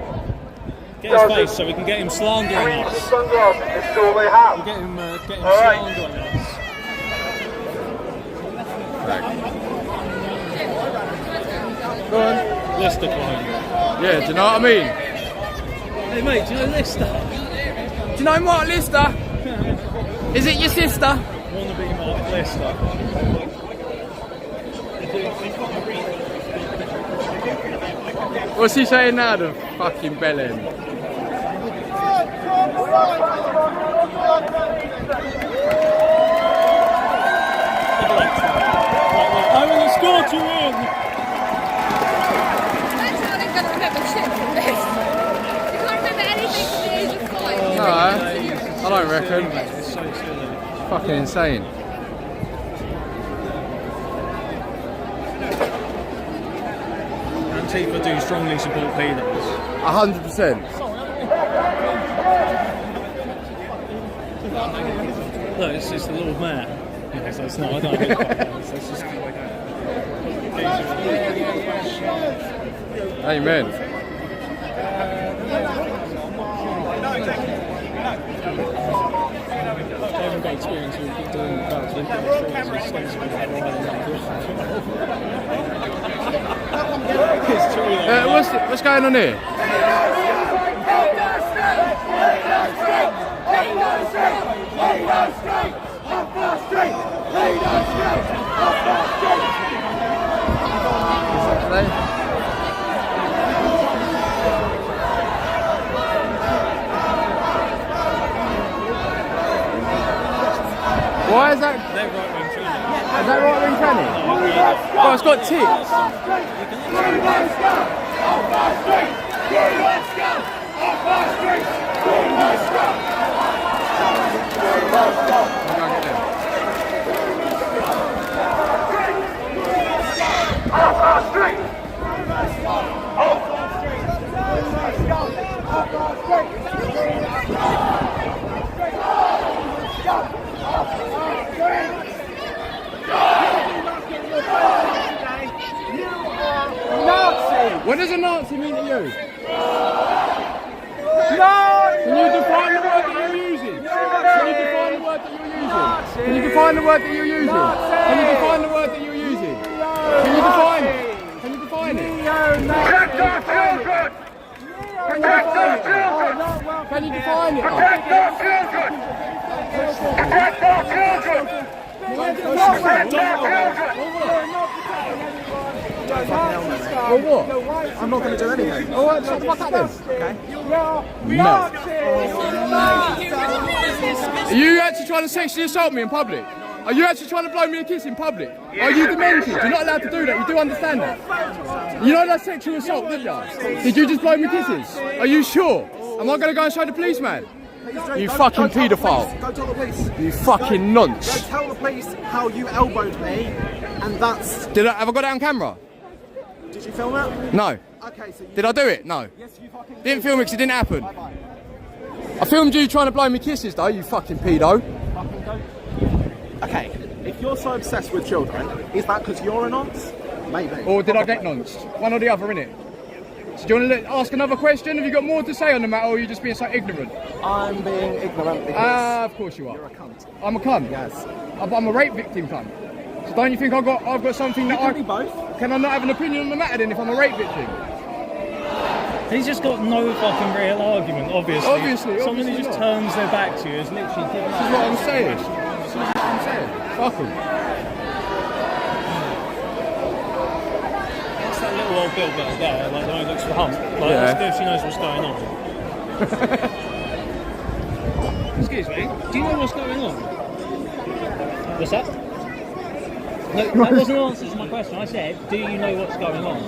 Get his face so we can get him slandering us. Sunglasses, this is all they have. We'll get him slandering us. Go on. Lister climb. Yeah, do you know what I mean? Hey mate, do you know Lister? Do you know Mark Lister? Is it your sister? Wanna be Mark Lister. What's he saying now, the fucking bellend? I'm going to escort you in! That's how they're going to remember shit from this. You can't remember anything from the age of 5. No, I don't reckon. It's so silly. Fucking insane. Antifa do strongly support pedos. 100%. No, it's just the Lord Mayor. No, so it's not. I don't think it's just Amen. I haven't got experience with doing that. What's going on here? Why is that? They're right-wing training. Is that right-wing training? Oh, it's got tits. What does a Nazi mean to you? Can you define the word that you're using? Can you define the word that you're using? Can you define the word that you're using? Can you define the word that you're using? Can you define it? Can you define it? Protect our children! Protect our children! Can you define it? Protect our children! Protect our children! Protect our children! Or what? I'm not going to do anything. Oh, what? Shut the fuck up then. Okay. No. Are you actually trying to sexually assault me in public? Are you actually trying to blow me a kiss in public? Are you demented? You're not allowed to do that. You do understand that? You know that's sexual assault, didn't you? Did you just blow me kisses? Are you sure? Am I going to go and show the policeman? You fucking paedophile. Go tell the police. You fucking nonce. Go tell the police how you elbowed me, and that's... Have I got it on camera? Did you film it? No. Okay, so Did I do it? No. Yes, you fucking... Didn't film it because it didn't happen. I filmed you trying to blow me kisses though, you fucking pedo. Okay, if you're so obsessed with children, is that because you're a nonce? Maybe. Or did I get nonced? One or the other, innit? So do you want to ask another question? Have you got more to say on the matter, or are you just being so ignorant? I'm being ignorant because... Of course you are. You're a cunt. I'm a cunt? Yes. I'm a rape victim cunt. So don't you think I've got something that you can be both. Can I not have an opinion on the matter then if I'm a rape victim? He's just got no fucking real argument, obviously. Someone who just not. turns their back to you is literally giving This is what I'm saying. This is what I'm saying. Fuck 'em. That's that little old Bill girl there, like the one who looks for the hump. Like, Yeah. let's go if she knows what's going on. Excuse me, do you know what's going on? What's that? No, that wasn't an answer to my question. I said, do you know what's going on?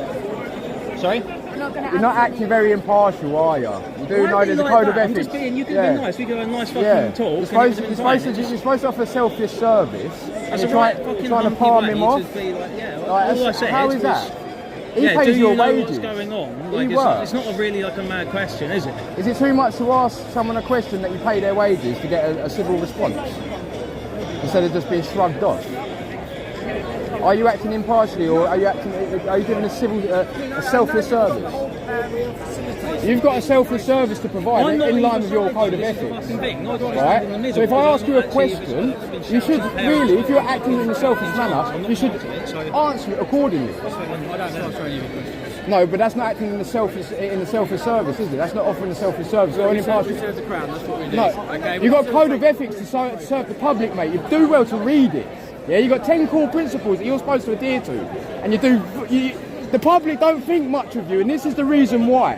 Sorry? You're not actually very impartial, are you? You do know there's a code of ethics. You can be nice. We go a nice fucking talk. You're supposed to offer selfless service. That's and a right you're fucking trying to humpy palm way him off. to be like, Like, all I said how is was, that? He yeah, pays do you your know wages. what's going on? He Like, works. it's not a really like a mad question, is it? Is it too much to ask someone a question that you pay their wages to get a civil response instead of just being shrugged off? Are you acting impartially, or are you giving a selfless service? You've got a selfless service to provide in line with your code of ethics, right? So if I ask you a question, you should really, if you're acting in a selfish manner, you should answer it accordingly. No, but that's not acting in a selfish service, is it? That's not offering a selfish service or an impartial. No, you've got a code of ethics to serve the public, mate. You do well to read it. Yeah, you've got 10 core principles that you're supposed to adhere to, and the public don't think much of you, and this is the reason why.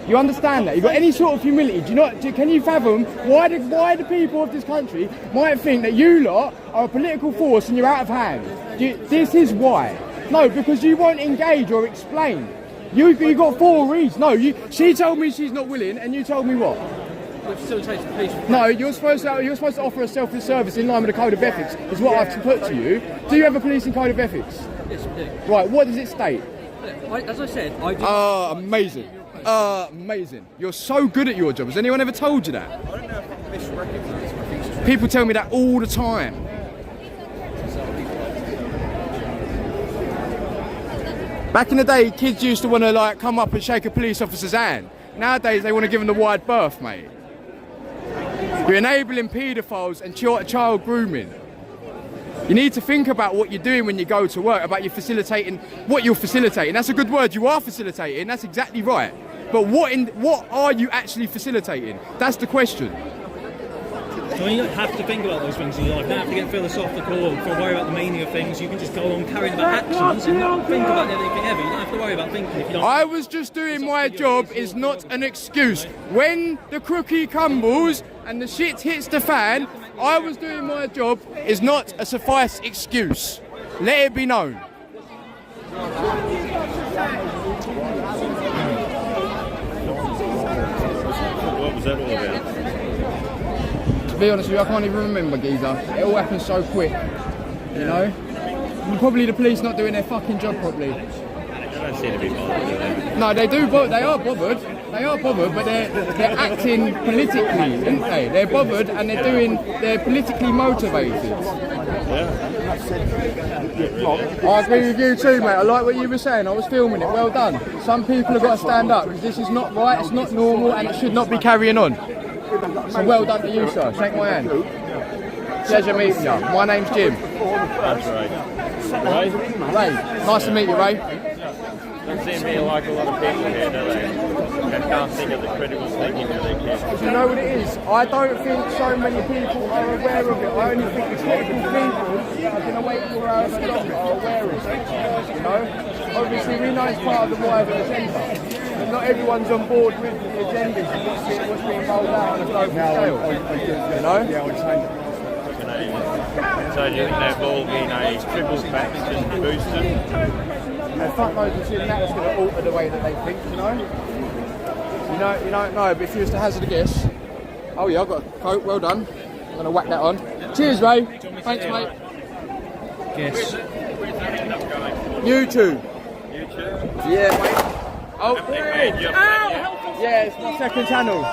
You understand that? You've got any sort of humility. Can you fathom why the people of this country might think that you lot are a political force and you're out of hand? This is why. No, because you won't engage or explain. You got 4 reads. No, she told me she's not willing, and you told me what? No, you're supposed to offer a selfless service in line with the code of ethics, is what I've put to you. Do you have a policing code of ethics? Yes, we do. Right, what does it state? As I said, I do. Amazing. Amazing. You're so good at your job. Has anyone ever told you that? I don't know if I'm misrecognised. People tell me that all the time. Back in the day, kids used to want to like come up and shake a police officer's hand. Nowadays, they want to give them the wide berth, mate. You're enabling paedophiles and child grooming. You need to think about what you're doing when you go to work, about what you're facilitating. That's a good word, you are facilitating, that's exactly right. But what are you actually facilitating? That's the question. So you don't have to think about those things in your life. You don't have to get philosophical or worry about the meaning of things. You can just go on carrying out actions and not think about anything ever. You don't have to worry about thinking if you don't. I was just doing my job is not an excuse. When the cookie crumbles and the shit hits the fan, I was doing my job is not a suffice excuse. Let it be known. What was that all about? To be honest with you, I can't even remember, geezer. It all happened so quick, you know? And probably the police not doing their fucking job properly. They don't seem to be bothered, do they? No, they do. They are bothered. They are bothered, but they're acting politically, aren't they? They're bothered and they're politically motivated. I agree with you too, mate. I like what you were saying. I was filming it. Well done. Some people have got to stand up because this is not right. It's not normal, and it should not be carrying on. So well done to you, sir. Shake my hand. Pleasure meeting you. My name's Jim. That's right. Ray. Nice to meet you, Ray. Don't seem to be like a lot of people here, do they? They can't think of the critical thinking for their kids. Do you know what it is? I don't think so many people are aware of it. I only think the critical people that have been awake for hours and longer are aware of it. You know? Obviously, we know it's part of the wider agenda. But not everyone's on board with the agendas and what's being rolled out on a global scale. You know? So do you think they've all been a triple vaccination booster? Fuck knows what's in that that's going to alter the way that they think, you know? You don't know, but if you was to hazard a guess... Oh yeah, I've got a coat, well done. I'm going to whack that on. Cheers, Ray. Thanks, mate. Guess. YouTube. YouTube? Yeah, mate. Oh, Ow! Yeah, it's my second channel.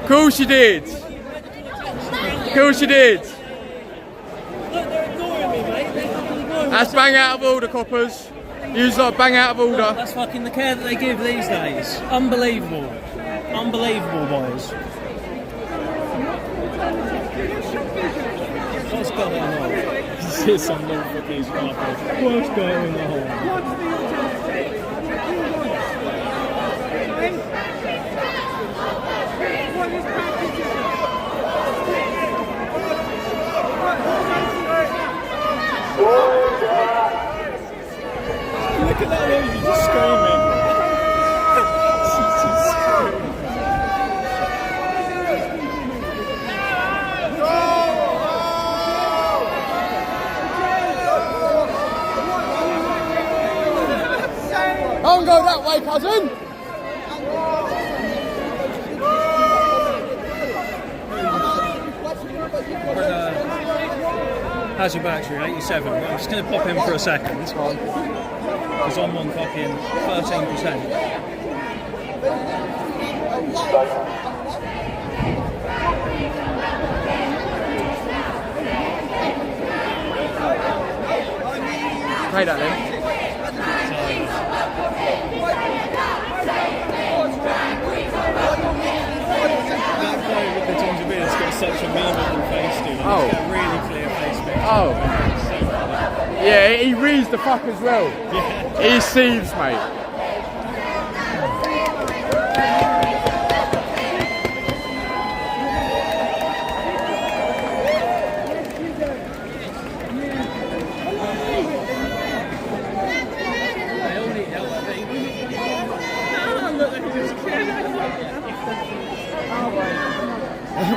Cool she did. Cool she did. That's bang out of order, coppers. You lot bang out of order. That's fucking the care that they give these days. Unbelievable. Unbelievable, boys. What's going on? Cheers, some little fuckies. Worst guy in the whole. Look at that lady just screaming. She's just screaming. Don't go that way, cousin. How's your battery? 87. I'm just going to pop in for a second. Because I'm on fucking 13%. Play that then. That guy with the ginger beard's got such a memeable face, dude. Oh. He's got a really clear face picture. Oh. Yeah, he reads the fuck as well. Yeah. He sees, mate.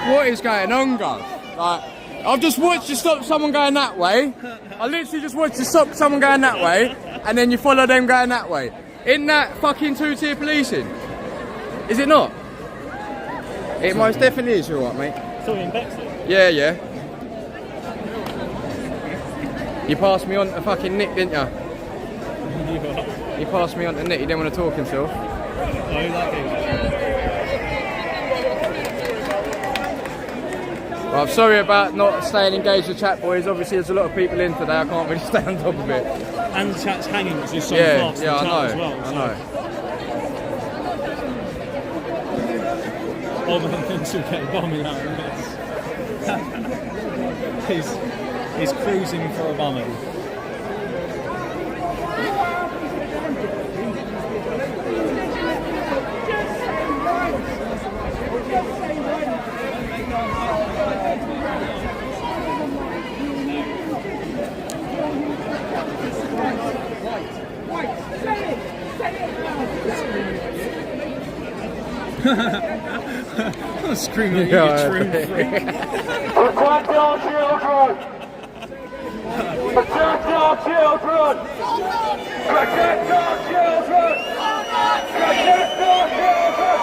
What is going on, guys? Like, I've just watched you stop someone going that way. I literally just watched you stop someone going that way, and then you follow them going that way. Isn't that fucking two-tier policing? Is it not? It most definitely is, you're right, mate. So in Bexley? Yeah, yeah. You passed me on to fucking Nick, didn't you? You passed me on to Nick, he didn't want to talk himself. Oh, that game. Well, I'm sorry about not staying engaged with chat, boys. Obviously, there's a lot of people in today. I can't really stay on top of it. And the chat's hanging because there's so fast yeah, in the I chat know. as well. I know. Old man thinks he'll get a bombing out of this. He's cruising for a bombing. I'm screaming at you, true freak. Protect our children! Protect our children! Protect our children! Protect our children!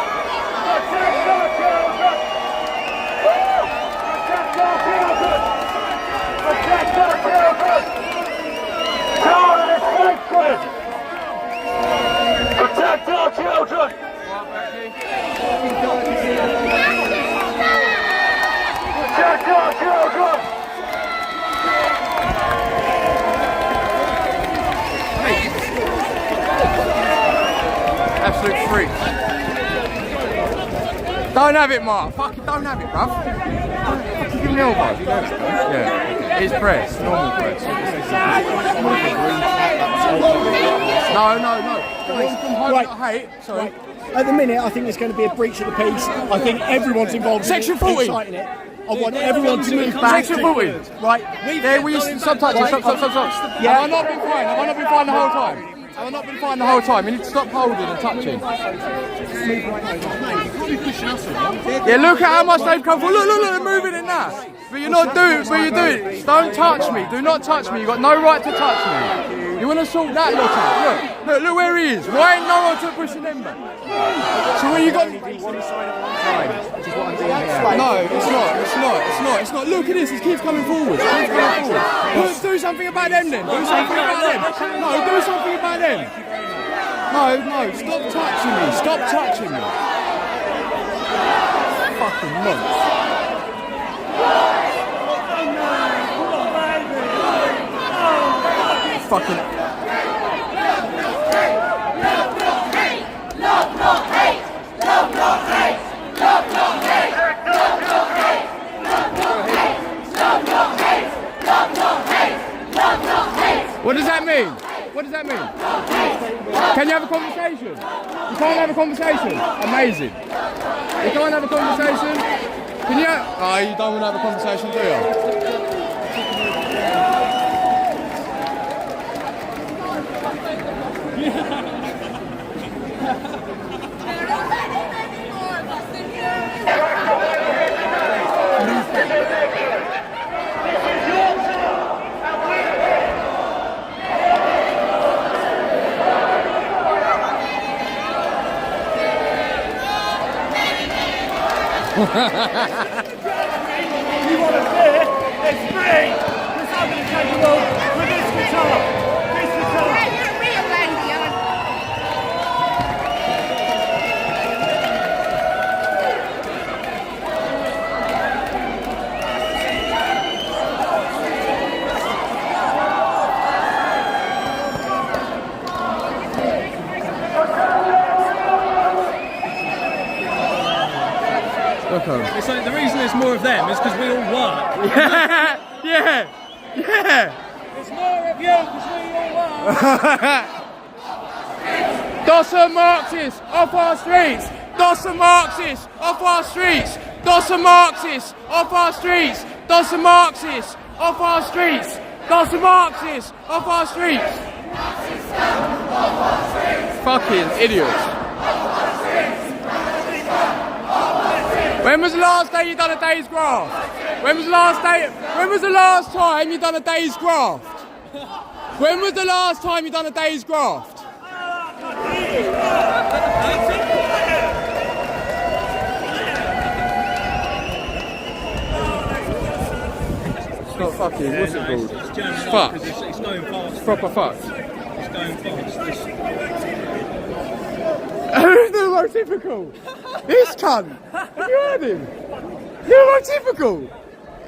Protect our children! Protect our children! Protect our children! Children is sacred! Protect our children! Protect our children! Absolute freak. Don't have it, Mark. Fucking don't have it, bruv. Fucking give me elbows. You know that, though? Yeah. It's press. Normal press. No. Right. Hate. Sorry. Right. At the minute, I think there's going to be a breach of the peace. I think everyone's involved Section in 40. inciting it. I want everyone to move back. Section 40. Right. There we stop touching. Stop. Yeah. Have I not been fine? Have I not been fine the whole time? Have I not been fine the whole time? You need to stop holding and touching. Yeah, look at how much they've come for. Look, they're moving in now. But you're not doing it, but you do it. Don't touch me. Do not touch me. You've got no right to touch me. You want to sort that lot out. Look where he is. Why ain't no one pushing them back? So where you got... No, it's not. Look at this. It keeps coming forward. Do something about them then. Do something about them. No, do something about them. No, stop touching me. Stop touching me. Fucking monster. Fucking... What does that mean? What does that mean? Can you have a conversation? You can't have a conversation? Amazing. You can't have a conversation? Can you? Oh, you don't want to have a conversation, do you? You want a beer? It's free! Because I'm going to take you all with this guitar! This guitar! Hey, you're a real lady, aren't It's like the reason there's more of them is because we all work. Yeah! There's more of you because we all work! Dossa Marxists off our streets! Dossa Marxists off our streets! Dossa Marxists off our streets! Dossa Marxists off our streets! Dossa Marxists off our streets! Fucking idiots. When was the last day you done a day's graft? When was the last time you done a day's graft? When was the last time you done a day's graft? It's not fucking, what's it called? It's fucked. It's going fast. It's proper fucked. It's going fast. Who's neurotypical? This cunt! Have you heard him? Neurotypical!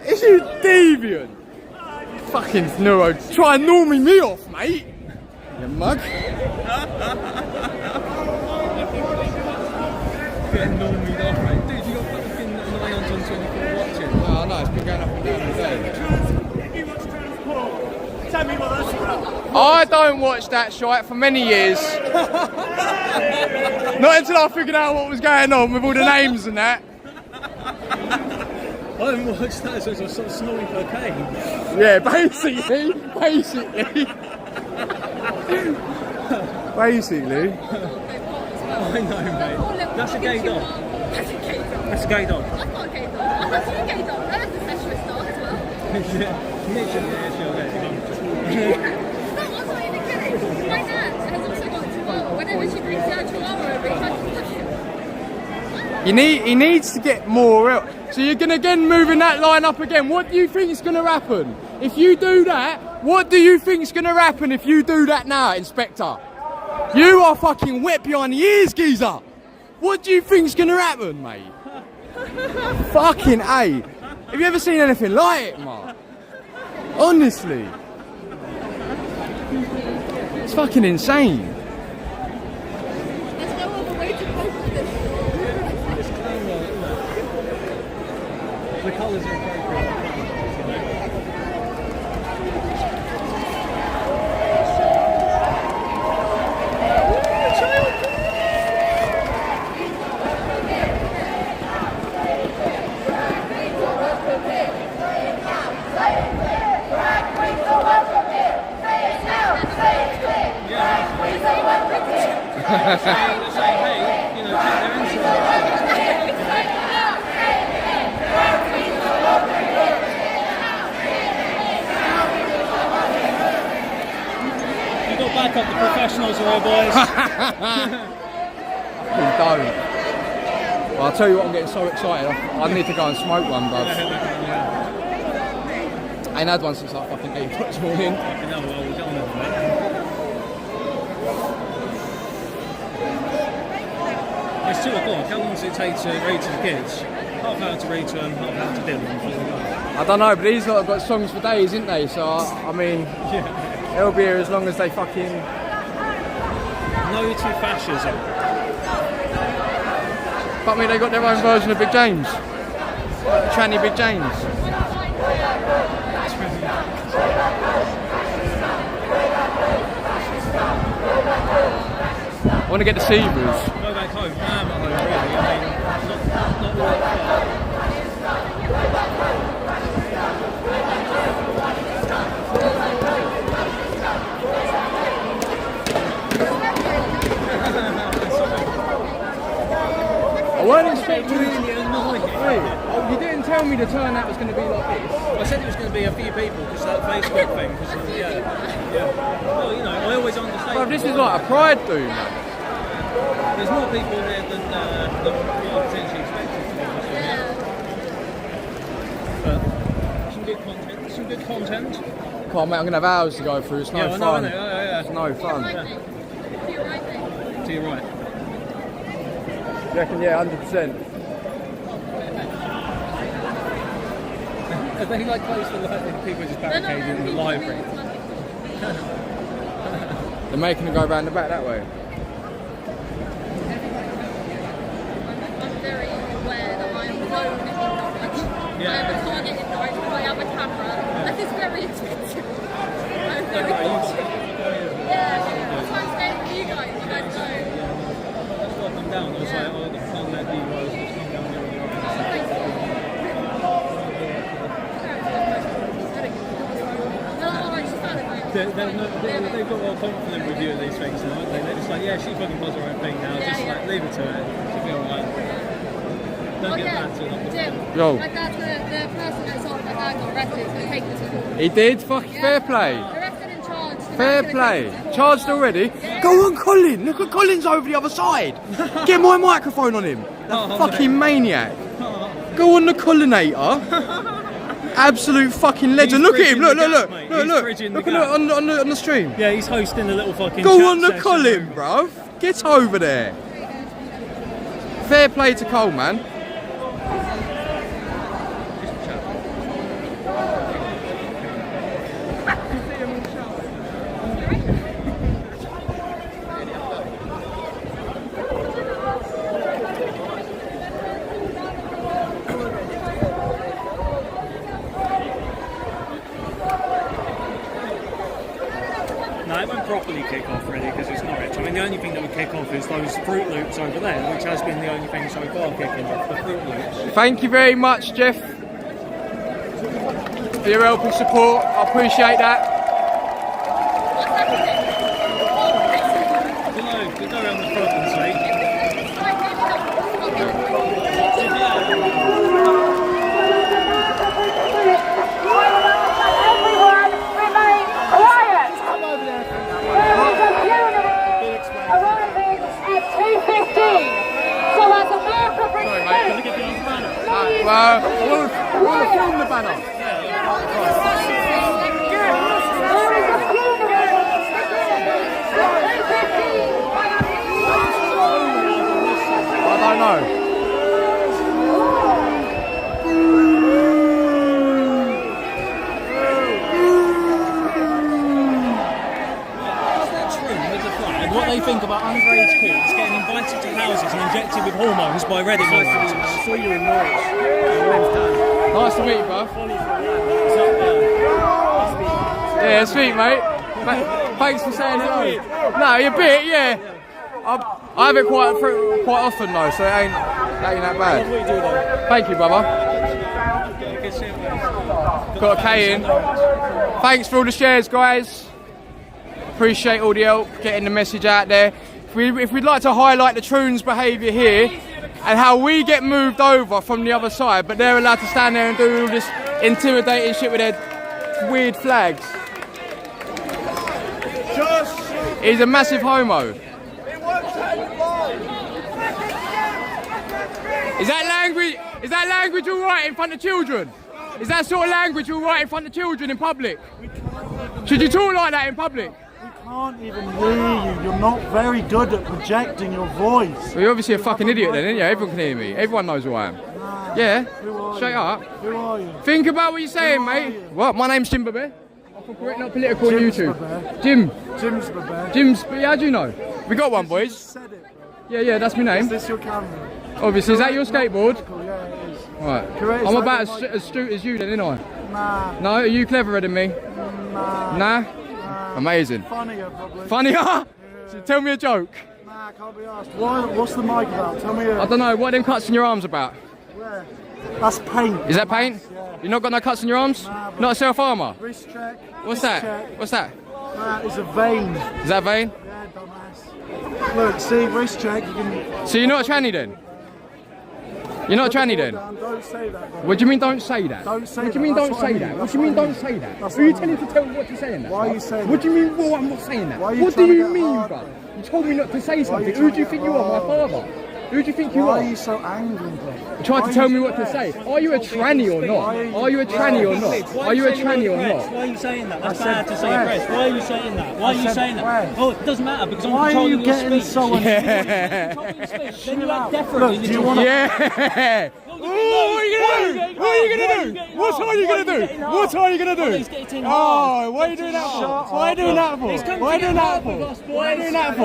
Is you deviant? Fucking neuro. Try and norming me off, mate! You mug. Getting normed off, mate. Dude, you got fucking 924 watching. No, I know, it's been going up and down all day. Tell me what that's about. I don't watch that shite for many years. Not until I figured out what was going on with all the names and that. I haven't watched that, so it's sort of snorting cocaine. Yeah, basically. Basically. I know, mate. That's a gay dog. That's a gay dog. That's a gay dog. I'm not a gay dog. I'm actually a gay dog. I have the specialist dog as well. Literally, yeah, she'll get No, I'm not even kidding. My nan has also got a chihuahua. Whenever she brings out a chihuahua over, he fucking pushes him. He needs to get more out. So you're going to again moving that line up again. What do you think is going to happen? If you do that, what do you think is going to happen if you do that now, Inspector? You are fucking wet behind the ears, geezer. What do you think is going to happen, mate? Fucking A. Have you ever seen anything like it, Mark? Honestly. It's fucking insane. There's no other way to cope with this. The colours are appropriate. Back up, the professionals are here, boys. Don't. Well, I'll tell you what, I'm getting so excited. I need to go and smoke one, bud. I ain't had one since like fucking 8 o'clock this morning. It's 2 o'clock. How long does it take to read to the kids? Half hour to read to them, half hour to dinner. I don't know, but these lot have got songs for days, ain't they? So, I mean, they'll be here as long as they fucking... No to fascism. Fuck me, they got their own version of Big James. Tranny Big James. I want to get the Seavers. Go back home. No, I'm at home, really. I mean, not really far. I wasn't expecting it. Oh, you didn't tell me the turnout was going to be like this. I said it was going to be a few people because that Facebook thing. Yeah. Well, you know, I always understand. Bro, this is like a pride do, man. There's more people there than we are potentially expected to be. But some good content. Come on, mate, I'm going to have hours to go through. It's no fun. Yeah. It's no fun. Yeah. To your right. You reckon, yeah, 100%. Are they like close to like people just barricaded in the library? They're making them go round the back that way. I'm very aware that I am known in Norwich. I am a target in Norwich. I am a camera. That is very expensive. I'm very conscious. Yeah, that's why I'm staying with you guys. You guys know. That's why I come down. I was like, oh, I can't let you guys just come down here. They've got all confident with you of these things now, aren't they? They're just like, yeah, she fucking does her own thing now, just like, leave it to her. She'll be alright. Don't get back to it. Jim, Yo. my dad's the person that saw my dad got arrested, so take this to court. He did? Fuck, fair play. Arrested and charged. Fair play. Charged already? Go on, Colin. Look at Colin's over the other side. Get my microphone on him. That fucking maniac. Go on the Collinator. Absolute fucking legend. Look at him. Look. Look on the stream. Yeah, he's hosting the little fucking Go chat on the session. Colin, bruv. Get over there. Fair play to Cole, man. No, it won't properly kick off really because it's Norwich. I mean, the only thing that would kick off is those Fruit Loops over there, which has been the only thing so far kicking off, the Fruit Loops. Thank you very much, Jeff, for your help and support. I appreciate that. Go around the front and see. Everyone remain quiet. There is a funeral arriving at 2:15. So as a mark of respect, Well, we'll film the banner. I don't know. What they think about underage kids getting invited to houses and injected with hormones by Reddit moderators. I saw you in Norwich. My name's Dan. Nice to meet you, bruv. Yeah, sweet, mate. Thanks for saying hello. No, you're a bit, yeah. I have it quite often though, so that ain't that bad. Thank you, brother. Got a K in. Thanks for all the shares, guys. Appreciate all the help, getting the message out there. If we'd like to highlight the Troons' behaviour here and how we get moved over from the other side, but they're allowed to stand there and do all this intimidating shit with their weird flags. He's a massive homo. Is that language all right in front of children? Is that sort of language all right in front of children in public? Should you talk like that in public? Can't even hear you. You're not very good at projecting your voice. Well, you're obviously a fucking idiot then, aren't you? Everyone can hear me. Everyone knows who I am. Nah, yeah? Straight up. Who are you? Think about what you're saying, mate. What? My name's Jim Babette. I'm correct, not political on YouTube. Jim. Jim's Babette. Yeah, how do you know? We got one, boys. Said it, yeah, that's my name. Is this your camera? Obviously, is that your skateboard? Yeah, it is. Right. Correct, I'm so about as astute as you then, ain't I? Nah. No, are you cleverer than me? Nah. Nah? Amazing. Funnier, probably. Funnier? So tell me a joke. Nah, Nah, can't be asked. What's the mic about? Tell me. I don't know. What are them cuts in your arms about? Where? That's paint. Is that paint? Yeah. You not got no cuts in your arms? Nah, Not a self-armour? Wrist check. What's wrist that? Check. What's that? That is a vein. Is that a vein? Yeah, dumbass. Look, see, wrist check. You can... So you're not a tranny then? You're not a tranny then? Don't say that. Then. What do you mean don't say that? Don't say What do you mean that. don't That's say what I that? mean. What do you mean don't say that? That's Who are you what I telling to tell me what to say in that? Why are you saying What that? do you mean, well, I'm not saying that? Why are you What do trying to you get mean, hard? bro? You told me not to say something. you Who trying do you to think get you are, my hard? father? Who do you think you Why are? are you so angry, bro? You're trying to tell me what to say. Are you a tranny or not? Are you a tranny or not? Are you a tranny or not? Why are you saying that? That's I bad said to say press. press. Why are you saying that? Why are you saying that? press. Oh, it doesn't matter because I'm Why are controlling you your getting speech. so Yeah. Then you act differently. Look, do you want to... Yeah. What are you gonna do? What are you gonna do? What are you gonna do? What are you gonna do? Oh, why are you doing that for? Why are you doing that for? Why are you doing that for? Why are you doing that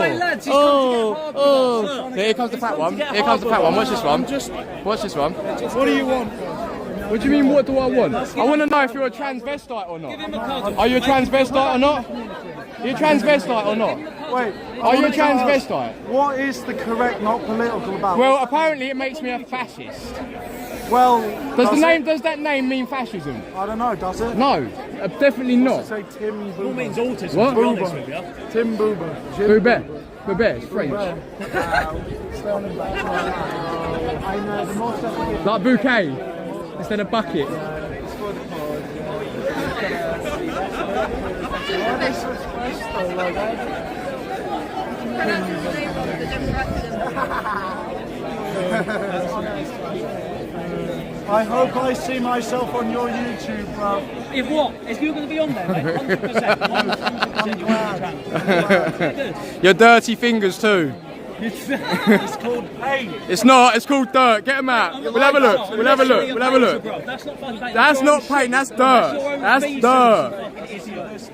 for? Oh. Here comes the fat one. Here comes the fat one. Watch this one. Watch this one. What do you want? What do you mean, what do I want? I want to know if you're a transvestite or not. Are you a transvestite or not? Are you a transvestite or not? Wait. Are you a transvestite? What is the correct, not political about? Well, apparently it makes me a fascist. Well, does that name mean fascism? I don't know, does it? No, definitely not. Say Tim Boober. It means autism, What? to be honest with you. Tim Boober. Bourbet. Bourbet, it's French. Like bouquet, instead of bucket. I hope I see myself on your YouTube, bro. If what? If you're going to be on there, mate, 100%. 100%. Your dirty fingers too. It's called paint. It's not, it's called dirt. Get them out. We'll have a look. We'll have a look. We'll have a look. That's not fucking paint. That's not paint, that's dirt. That's dirt.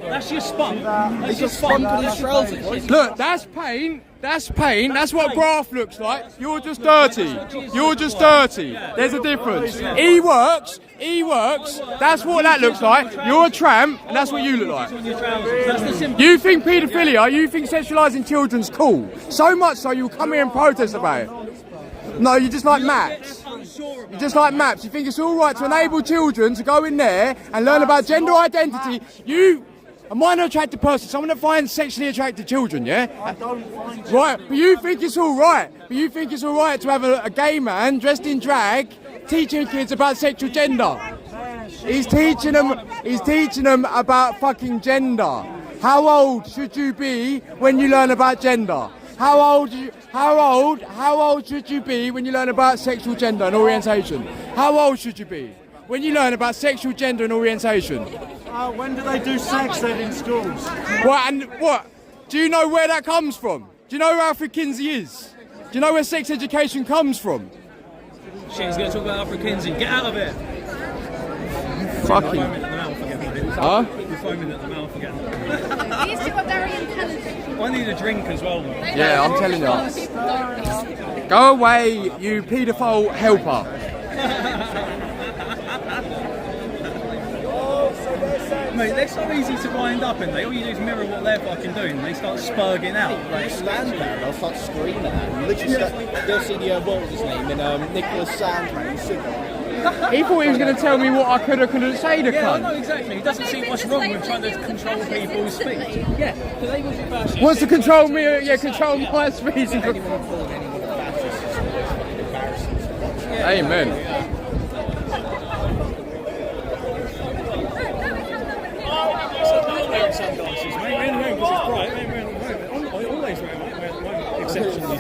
That's your spunk. That's your spunk on his trousers. Look, that's paint. That's paint. That's what graft looks like. You're just dirty. You're just dirty. There's a difference. He works. He works. That's what that looks like. You're a tramp, and that's what you look like. You think paedophilia, you think sexualising children's cool. So much so you'll come here and protest about it. No, you just like maps. You just like maps. You think it's all right to enable children to go in there and learn about gender identity. You, a minor attracted person, someone that finds sexually attracted children, yeah? I don't find it. Right, but you think it's all right. But you think it's all right to have a gay man dressed in drag teaching kids about sexual gender. He's teaching them about fucking gender. How old should you be when you learn about gender? How old should you be when you learn about sexual gender and orientation? How old should you be when you learn about sexual gender and orientation? When do they do sex ed in schools? What, and what? Do you know where that comes from? Do you know who Alfred Kinsey is? Do you know where sex education comes from? Shit, he's going to talk about Alfred Kinsey. Get out of it. Fucking. You're foaming at the mouth again, mate. Huh? You're foaming at the mouth again. These two are very intelligent. I need a drink as well, mate. Yeah, I'm telling you. Go away, you paedophile helper. Mate, they're so easy to wind up, and all you do is mirror what they're fucking doing, and they start spurging out. Like, stand there and I'll start screaming at them. Literally, they'll see the, what was his name, and Nicholas Sandman, He thought he was going to tell me what I could or couldn't say to Yeah, I cunt. know exactly. He doesn't see what's wrong with trying to control people's speech. Yeah, because they was a fascist. Wants to control me, yeah, control my speech. Amen.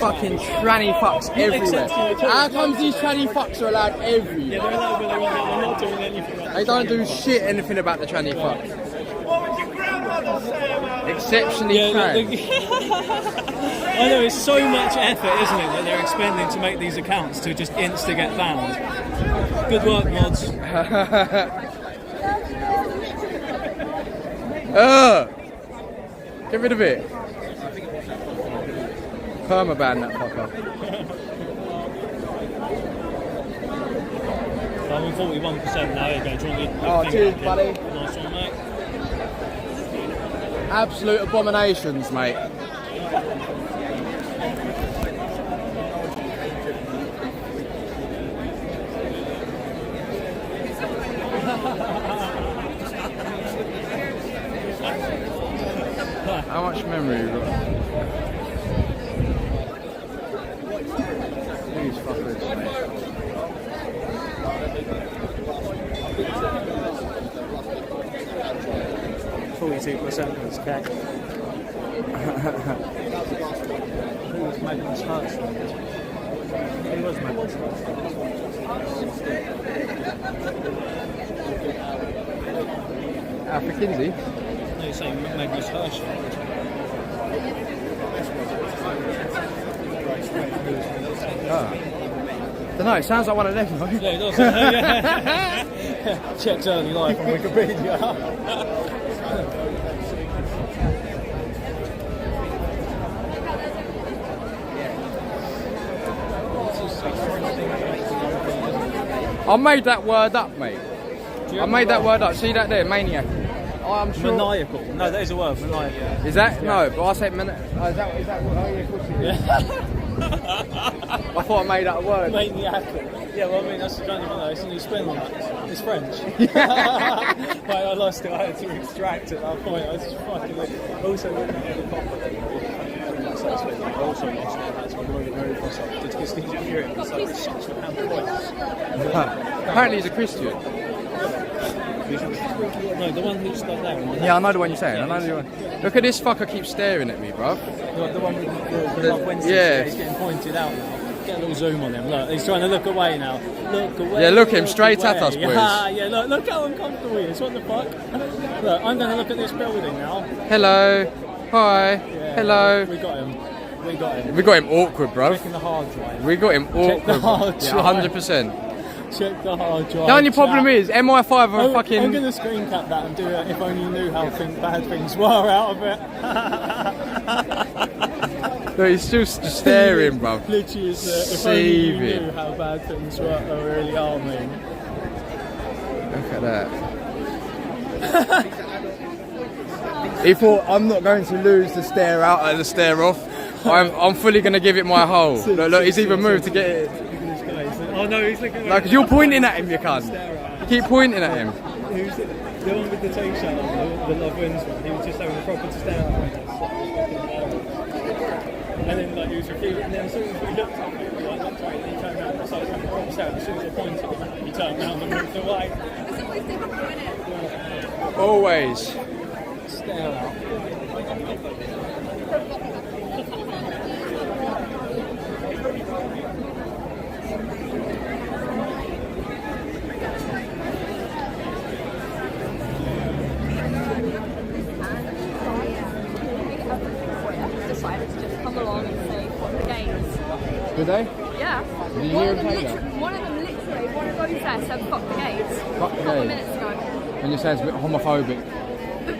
Fucking tranny fucks everywhere. How comes these tranny fucks are allowed everywhere? Yeah, they're allowed, but they're not doing anything. They don't do shit anything about the tranny fuck. Exceptionally trans. I know, it's so much effort, isn't it, that they're expending to make these accounts to just insta get banned. Good work, mods. Get rid of it. Permaban that fucker. I'm on 41% now, you go. Do you want me Oh, cheers, buddy. Nice one, mate. Absolute abominations, mate. How much memory you got? These fuckers, mate. 42% was cake. Who was Magnus Hirschman? He was Magnus Hirschman. Alfred Kinsey? No, you're saying Magnus Hirschman. Don't know, it sounds like one of them. Yeah, it does. Yeah. Checked early life on Wikipedia. I made that word up, mate. I made that word up. See that there, maniac. I'm sure. Maniacal. No, that is a word. Maniacal. Is that? No, but I said is that what? Oh yeah, of course it is. I thought I made that a word. Maniacal. Yeah, well, I mean, that's the only one though. It's a new spin on that. It's French. But I lost it. I had to extract it at that point. I was just fucking also looking at the copper. I also lost it. That's why I wrote it very fast. It's because he's hearing. It's like this such a pound voice. Apparently he's a Christian. No, the one who's like that. Yeah, I know the one you're saying. I know the one. Look at this fucker keeps staring at me, bruv. The one with the Love Wednesday. Yeah. He's getting pointed out now. Get a little zoom on him. Look, he's trying to look away now. Look away. Yeah, look him straight at us, boys. Yeah, look how uncomfortable he is. What the fuck? Look, I'm going to look at this building now. Hello. Hi. Yeah, Hello. We got him. We got him awkward, bruv. Checking the hard drive. We got him awkward. Check the hard drive. Yeah, 100%. Check the hard drive. The only problem is MI5 are fucking. I'm going to screen cap that and do it if only you knew how bad things were out of it. No, he's still staring, bruv. Literally, if only you knew how bad things really are, mate. Look at that. He thought, I'm not going to lose the stare out and the stare off. I'm fully going to give it my whole. Look, he's even moved to get it. Oh no, he's looking. Like, cause you're pointing at him, you cunt. You keep pointing at him. Who's the one with the t-shirt on, the Love Wins one? He was just having a proper stare at me. And then like he was refusing, and then as soon as we looked at him, we like looked away, and he turned around and started having a proper stare. As soon as I pointed at him, he turned around and moved away. Always. Stare out. Decided to just come along and say, "Fuck the gays." Did they? Yeah. Did you hear him say that? One of them literally, one of those there said, "Fuck the gays." Fuck the a couple gays. of minutes ago. And you say it's a bit homophobic.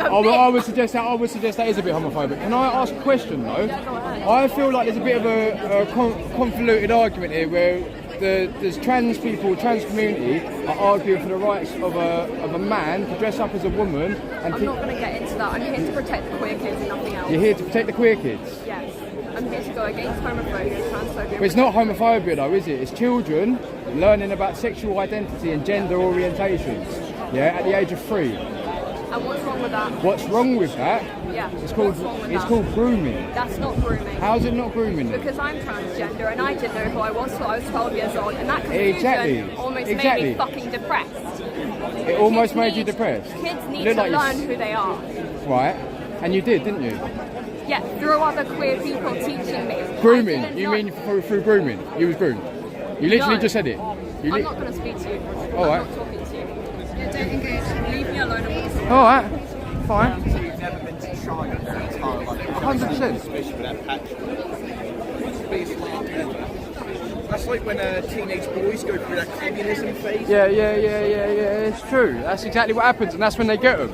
I would suggest that is a bit homophobic. Can I ask a question though? Yeah, go ahead. I feel like there's a bit of a convoluted argument here where there's trans people, trans community are arguing for the rights of a man to dress up as a woman. And I'm not going to get into that. I'm here to protect the queer kids and nothing else. You're here to protect the queer kids. Yes. I'm here to go against homophobia, transphobia. But it's not homophobia though, is it? It's children learning about sexual identity and gender orientations. Yeah, at the age of 3. And what's wrong with that? What's wrong with that? Yeah. It's called grooming. That's not grooming. How's it not grooming? Because I'm transgender and I didn't know who I was till I was 12 years old, and that confusion almost made me fucking depressed. It almost made you depressed. Kids need to learn who they are. Right, and you did, didn't you? Yeah, through other queer people teaching me. Grooming? You mean through grooming? You was groomed? You literally just said it. I'm not going to speak to you. All right. I'm not talking to you. Yeah, don't engage. Leave me alone. All right, fine. So you've never been to China in your entire life? 100%. Especially with that patch. That's like when teenage boys go through that communism phase. Yeah. It's true. That's exactly what happens, and that's when they get them.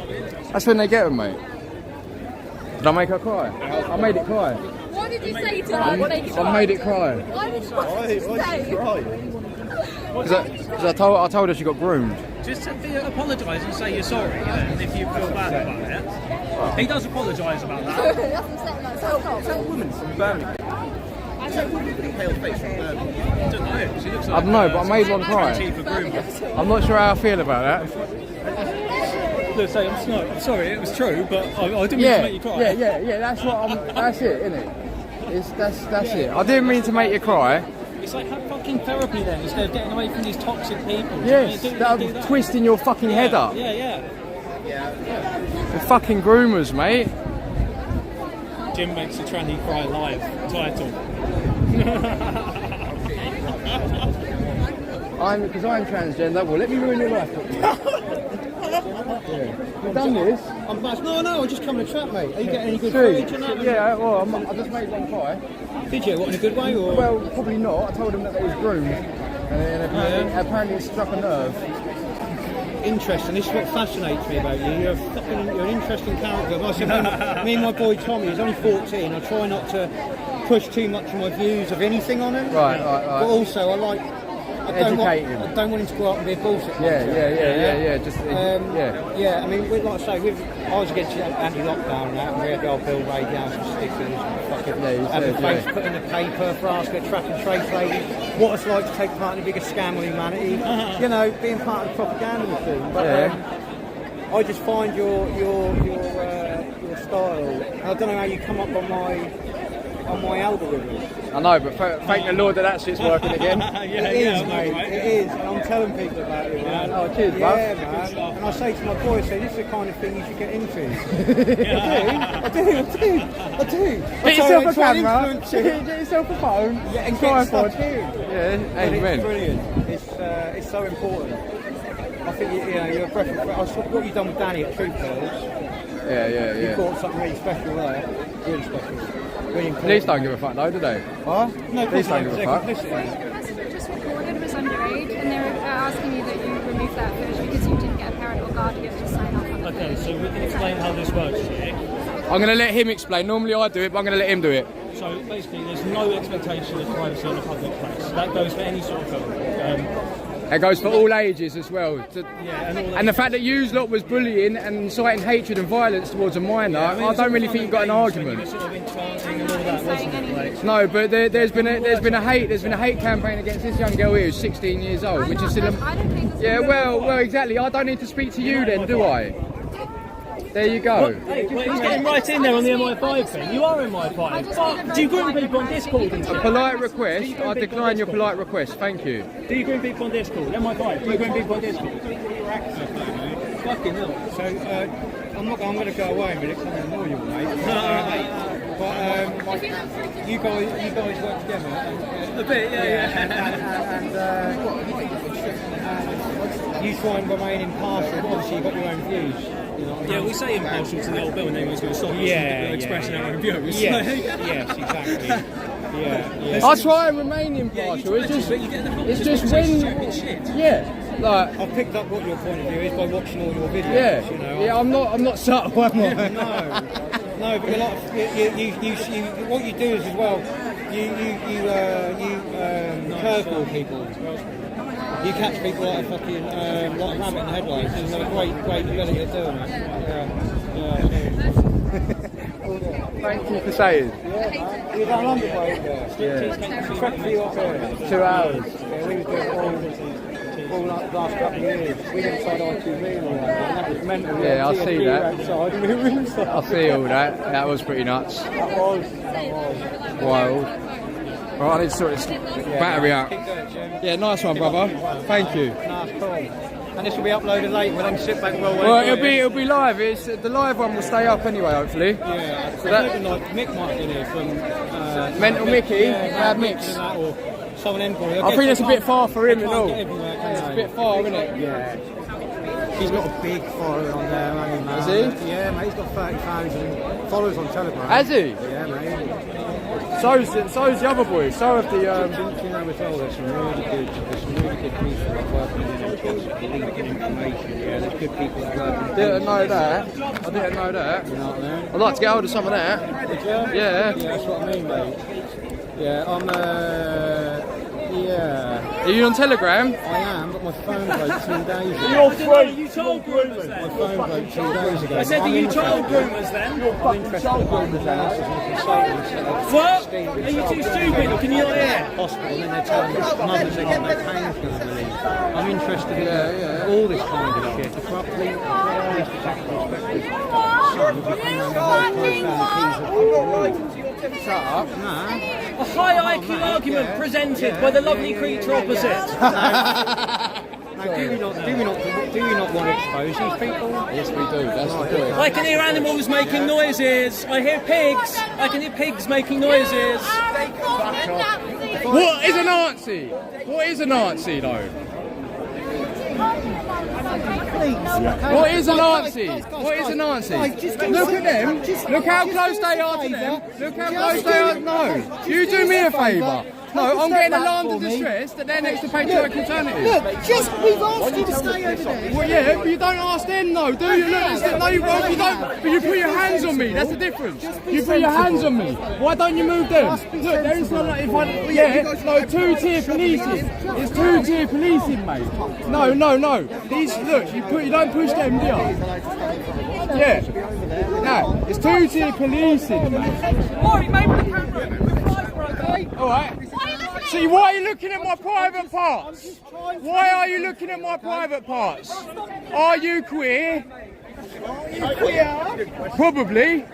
That's when they get them, mate. Did I make her cry? I made it cry. What did you say to her? I made it cry. Why did you say? Because I told her she got groomed. Just apologise and say you're sorry, and if you feel bad about it. He does apologise about that. That woman from Birmingham. that woman with a pale face from Birmingham? I don't know. She looks I like don't know, but I made one cry. chief of groomer. I'm not sure how I feel about that. Look, say, I'm sorry, it was true, but I didn't mean to make you cry. Yeah. That's what that's it, isn't it? That's it. I didn't mean to make you cry. It's like have fucking therapy then, instead of getting away from these toxic people. Yes, do that twisting your fucking head up. Yeah. The fucking groomers, mate. Jim makes a tranny cry live title. Because I'm transgender. Well, let me ruin your life. You've done this. No, I'm just coming to chat, mate. Are you getting any good True. footage and that? Yeah, well, I just made one cry. Did you? What, in a good way? Or? Well, probably not. I told them that they was groomed. And apparently it struck a nerve. Interesting. This is what fascinates me about you. You're an interesting character. I said, me and my boy Tommy, he's only 14. I try not to push too much of my views of anything on him. Right. But also, Educate him. I don't want him to go out and be a bullshit. Yeah. Just yeah. I mean, like I say, I was against anti-lockdown now, and we had the old Bill Ray down some stickers, fucking having face put in the paper for asking a track and trace lady what it's like to take part in the biggest scam on humanity. You know, being part of the propaganda machine. But I just find your style. I don't know how you come up on my algorithm. I know, but thank the Lord that shit's working again. It is, mate. It is. And I'm telling people about it, man. Oh, cheers, bud. Yeah, man. And I say to my boys, this is the kind of thing you should get into. I do. Get yourself a camera. Get yourself a phone. Yeah, and get stuff too. Yeah, amen. It's brilliant. It's so important. I think you're a breath of fresh. I saw what you've done with Danny at Troop Girls. Yeah. You brought something really special there. Really special. Police don't give a fuck though, do they? Huh? No, police don't give a fuck. Just recorded was underage, and they're asking you that you remove that footage because you didn't get a parent or guardian to sign off on it. Okay, so we can explain how this works here. I'm going to let him explain. Normally I do it, but I'm going to let him do it. So basically, there's no expectation of privacy in a public place. That goes for any sort of film. It goes for all ages as well. And the fact that you lot was bullying and inciting hatred and violence towards a minor, I don't really think you've got an argument. No, but there's been a hate campaign against this young girl here who's 16 years old, which is still well, exactly. I don't need to speak to you then, do I? There you go. Hey, he's getting right in there on the MI5 thing. You are MI5. Do you group people on Discord and shit? A polite request. I decline your polite request. Thank you. Do you group people on Discord? MI5. Do you group people on Discord? Fucking hell. So I'm going to go away in a minute because I'm going to annoy you, mate. But you guys work together. A bit, and you try and remain impartial, but obviously you've got your own views. Yeah, we say impartial to the old bill and then he's going to stop us from expressing our own views. Yes, exactly. Yeah. I try and remain impartial. It's just when like I've picked up what your point of view is by watching all your videos. Yeah, I'm not subtle, am I? No, but a lot of you what you do is as well. You curveball people. You catch people like a fucking like a rabbit in the headlights, and you've got a great ability at doing it. Thank you for saying. You've done a long way there. Trek for you up here. 2 hours. Yeah, we was doing all like the last couple of years. We went inside ITV and all that, and that was mental. Yeah, I see that. Outside, and we were inside. I see all that. That was pretty nuts. That was. Wild. Right, I need to sort this battery out. Yeah, nice one, brother. Thank you. Nice, cool. And this will be uploaded later. We'll then sit back and roll. Well, it'll be live. The live one will stay up anyway, hopefully. Yeah. So that like Mick might have been here from Mental Mickey. Yeah, Mix. Or someone in for it. I think it's a bit far for him and all. It's a bit far, isn't it? Yeah. He's got a big following on there, hasn't he, man? Has he? Yeah, mate. He's got 30,000 followers on Telegram. Has he? Yeah, mate. So's the other boys. So have the. Do you know as well? There's some really good people that work in the NHS, leaking information. Yeah, there's good people that work. Didn't know that. I didn't know that. You know what I mean? I'd like to get hold of some of that. Did you? Yeah. Yeah, that's what I mean, mate. Yeah, I'm. Yeah. Are you on Telegram? I am, but my phone broke 2 days ago. You're free. You told groomers then. My phone broke 2 days ago. I said that you told groomers then. I'm interested in groomers now. What? Are you too stupid? Can you not hear? Hospital, and then they're telling me mothers they got no pain's going to release. I'm interested in all this kind of shit. The police Shut up. No. A high IQ argument presented by the lovely creature opposite. No, do we not want to expose these people? Yes, we do. That's the point. I can hear animals making noises. I hear pigs. I can hear pigs making noises. What is a Nazi? What is a Nazi, though? What is a Nazi? What is a Nazi? Look at them. Look how close they are to them. Look how close they are. No, you do me a favour. No, I'm getting alarmed and distressed that they're next to patriotic alternative. Look, we've asked you to stay over there. Well, yeah, but you don't ask them, though, do you? Look, no, you won't. You don't. But you put your hands on me. That's the difference. You put your hands on me. Why don't you move them? Look, there is not like if I. Yeah, no, two-tier policing. It's two-tier policing, mate. No. These look. You don't push them, do you? Yeah. No, it's two-tier policing, mate. All right. See, why are you looking at my private parts? Why are you looking at my private parts? Are you queer? Are you queer? Probably.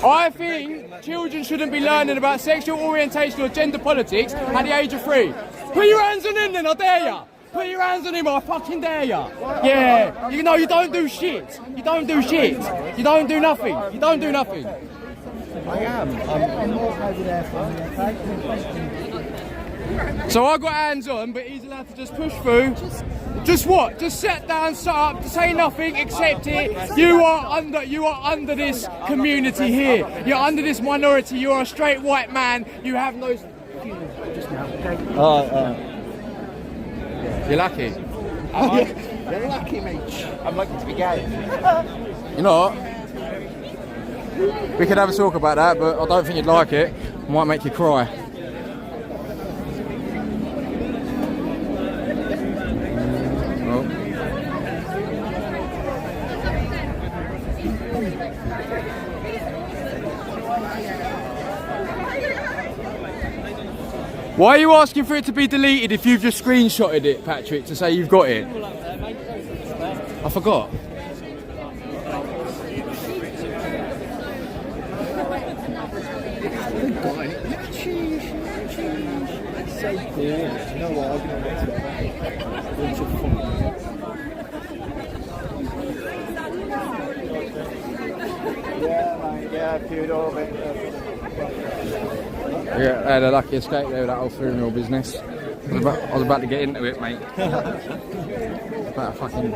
I think children shouldn't be learning about sexual orientation or gender politics at the age of 3. Put your hands on him then, I dare ya! Put your hands on him, I fucking dare ya! Yeah, you know you don't do shit. You don't do shit. You don't do nothing. You don't do nothing. I am. I'm more over there for me, okay? So I got hands on, but he's allowed to just push through. Just what? Just sit down, shut up, say nothing, accept it. You are under this community here. You're under this minority. You're a straight white man. You have no. You're lucky. You're lucky, mate. I'm lucky to be gay. You know what? We could have a talk about that, but I don't think you'd like it. It might make you cry. Why are you asking for it to be deleted if you've just screenshotted it, Patrick, to say you've got it? I forgot. Yeah, I had a lucky escape there with that old funeral business. I was about to get into it, mate. About a fucking...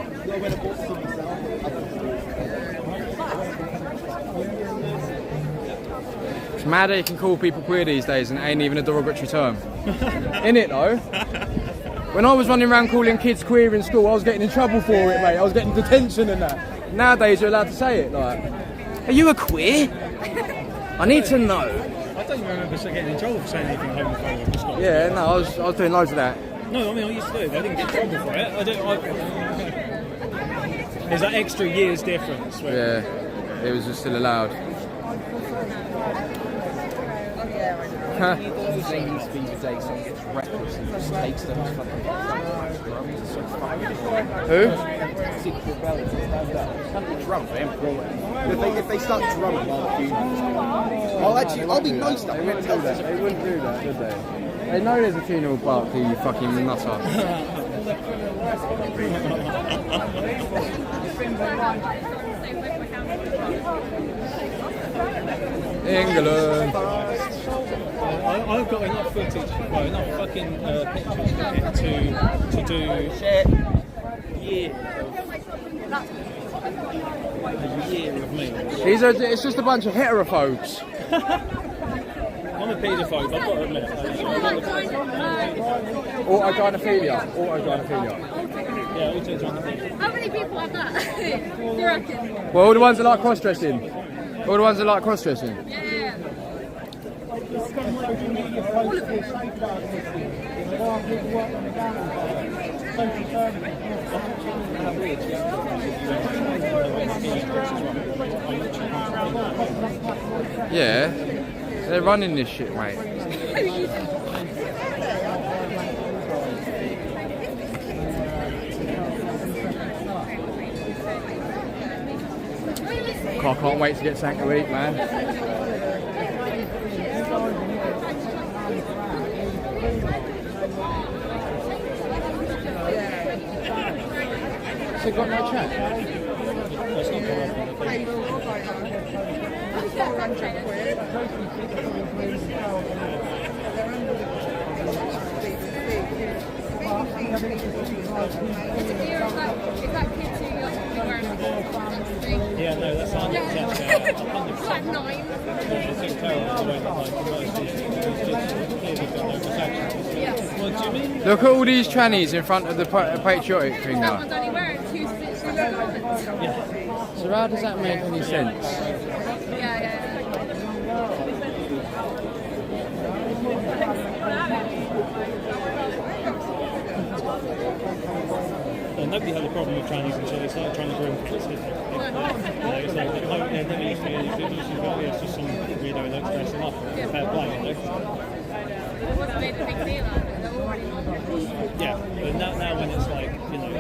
It's mad that you can call people queer these days and it ain't even a derogatory term. In it though. When I was running around calling kids queer in school, I was getting in trouble for it, mate. I was getting detention and that. Nowadays you're allowed to say it, like, are you a queer? I need to know. I don't even remember getting in trouble for saying anything homophobic. Yeah, no, I was doing loads of that. No, I mean I used to do it, but I didn't get in trouble for it. There's that extra year's difference. Yeah, it was just still allowed. Who? If they start drumming while the funeral, I'll be nice though. They wouldn't do that. They wouldn't do that, would they? They know there's a funeral party, you fucking nutter. England. I've got enough footage, enough fucking pictures to do a year of me. It's just a bunch of heterophobes. I'm a paedophobe, I've got to admit. Autogynephilia. Yeah, autogynephilia. How many people have that? You reckon? Well, all the ones that like cross-dressing. Yeah. social media posts to safeguard this. Why aren't people working on the ground? Social services. Yeah, they're running this shit, mate. I can't wait to get something to eat, man. So got no chat? That's not Yeah, no, that's 100%. It's like 9. What do you mean? Look at all these trannies in front of the patriotic thing That now. one's only wearing 2 stitches of garments. So how does that make any sense? Yeah. Nobody had a problem with trannies until they started trying to groom kids, did they? It's like, never used to be any issues, it's just some weirdo that's dressing up. Fair play, you know? It wasn't made a big deal out of it, they're already normal. Yeah, but now when it's like, you know,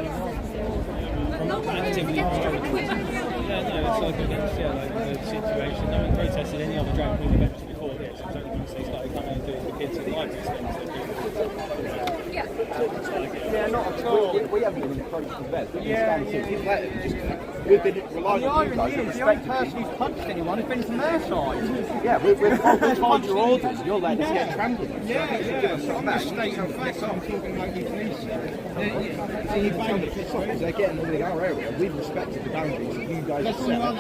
actively it's like against like the situation. No one protested any other drag queen events before this. It's only once they started coming and doing the kids who like these things that people. Yeah, not at all. We haven't been approached for vet. We've been relying on you guys. The only person who's punched anyone has been from their side. Yeah, we've followed your orders. You're letting us get trampled. Yeah, They're getting in our area. We've respected the boundaries that you guys have set. Why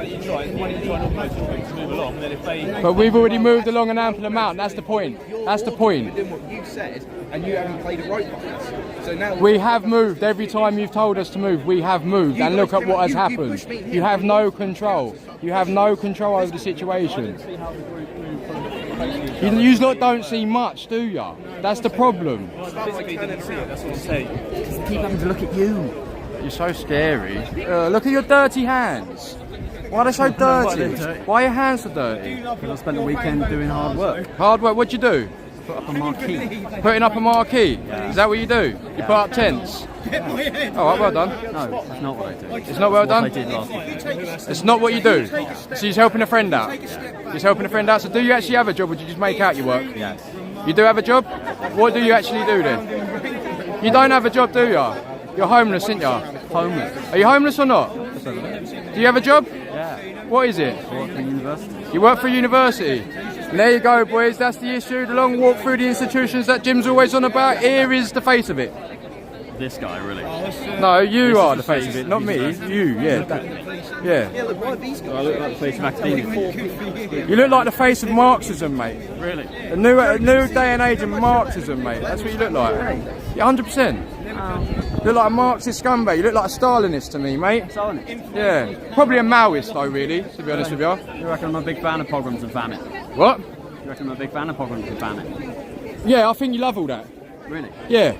don't you try and organise to move along, and then if they... But we've already moved along an ample amount, that's the point. That's the point. Doing what you said, and you haven't played a rope on us. So now We have moved. Every time you've told us to move, we have moved. And look at what has happened. You have no control. You have no control over the situation. You lot don't see much, do ya? That's the problem. Physically didn't see it, that's what I'm saying. Just keep having to look at you. You're so scary. Look at your dirty hands. Why are they so dirty? Why are your hands so dirty? Because I spent the weekend doing hard work. Hard work? What'd you do? Put up a marquee. Putting up a marquee? Yeah. Is that what you do? You put up tents? Alright, well done. No, that's not what I do. It's not well done? What I did last week. It's not what you do. So you're helping a friend out. You're helping a friend out. So do you actually have a job, or do you just make out your work? Yes. You do have a job? What do you actually do then? You don't have a job, do you? You're homeless, aren't you? Homeless. Are you homeless or not? Do you have a job? Yeah. What is it? I work for university. You work for a university? And there you go, boys. That's the issue. The long walk through the institutions that Jim's always on about. Here is the face of it. This guy, really. No, you are the face of it, not me. You, yeah. Yeah. I look like the face of academia. You look like the face of Marxism, mate. Really? A new day and age of Marxism, mate. That's what you look like. Yeah, 100%. You look like a Marxist scumbag. You look like a Stalinist to me, mate. Stalinist? Yeah. Probably a Maoist, though, really, to be honest with you. You reckon I'm a big fan of pogroms and famine? What? You reckon I'm a big fan of pogroms and famine? Yeah, I think you love all that. Really? Yeah.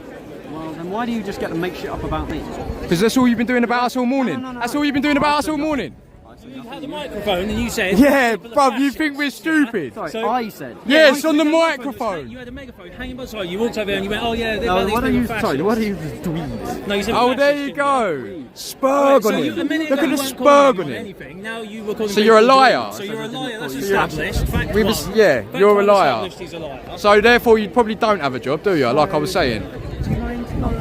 Well, then why do you just get to make shit up about me? Because that's all you've been doing about us all morning. That's all you've been doing about us all morning. You had the microphone and you said... Yeah, bruv, you think we're stupid. Sorry, I said... Yeah, it's on the microphone. You had a megaphone hanging by the side. You walked over there and you went, oh yeah, they're No, these what are you... fascists. Sorry, what are you doing? No, you said Oh, there you go. Spurg on him. Look at the spurg on him. Anything. Now you were calling So you're a liar. So you're a liar. That's established. Fact We one. was, yeah, Fact you're a one, liar. established he's a liar. So therefore, you probably don't have a job, do you? Like I was saying. Not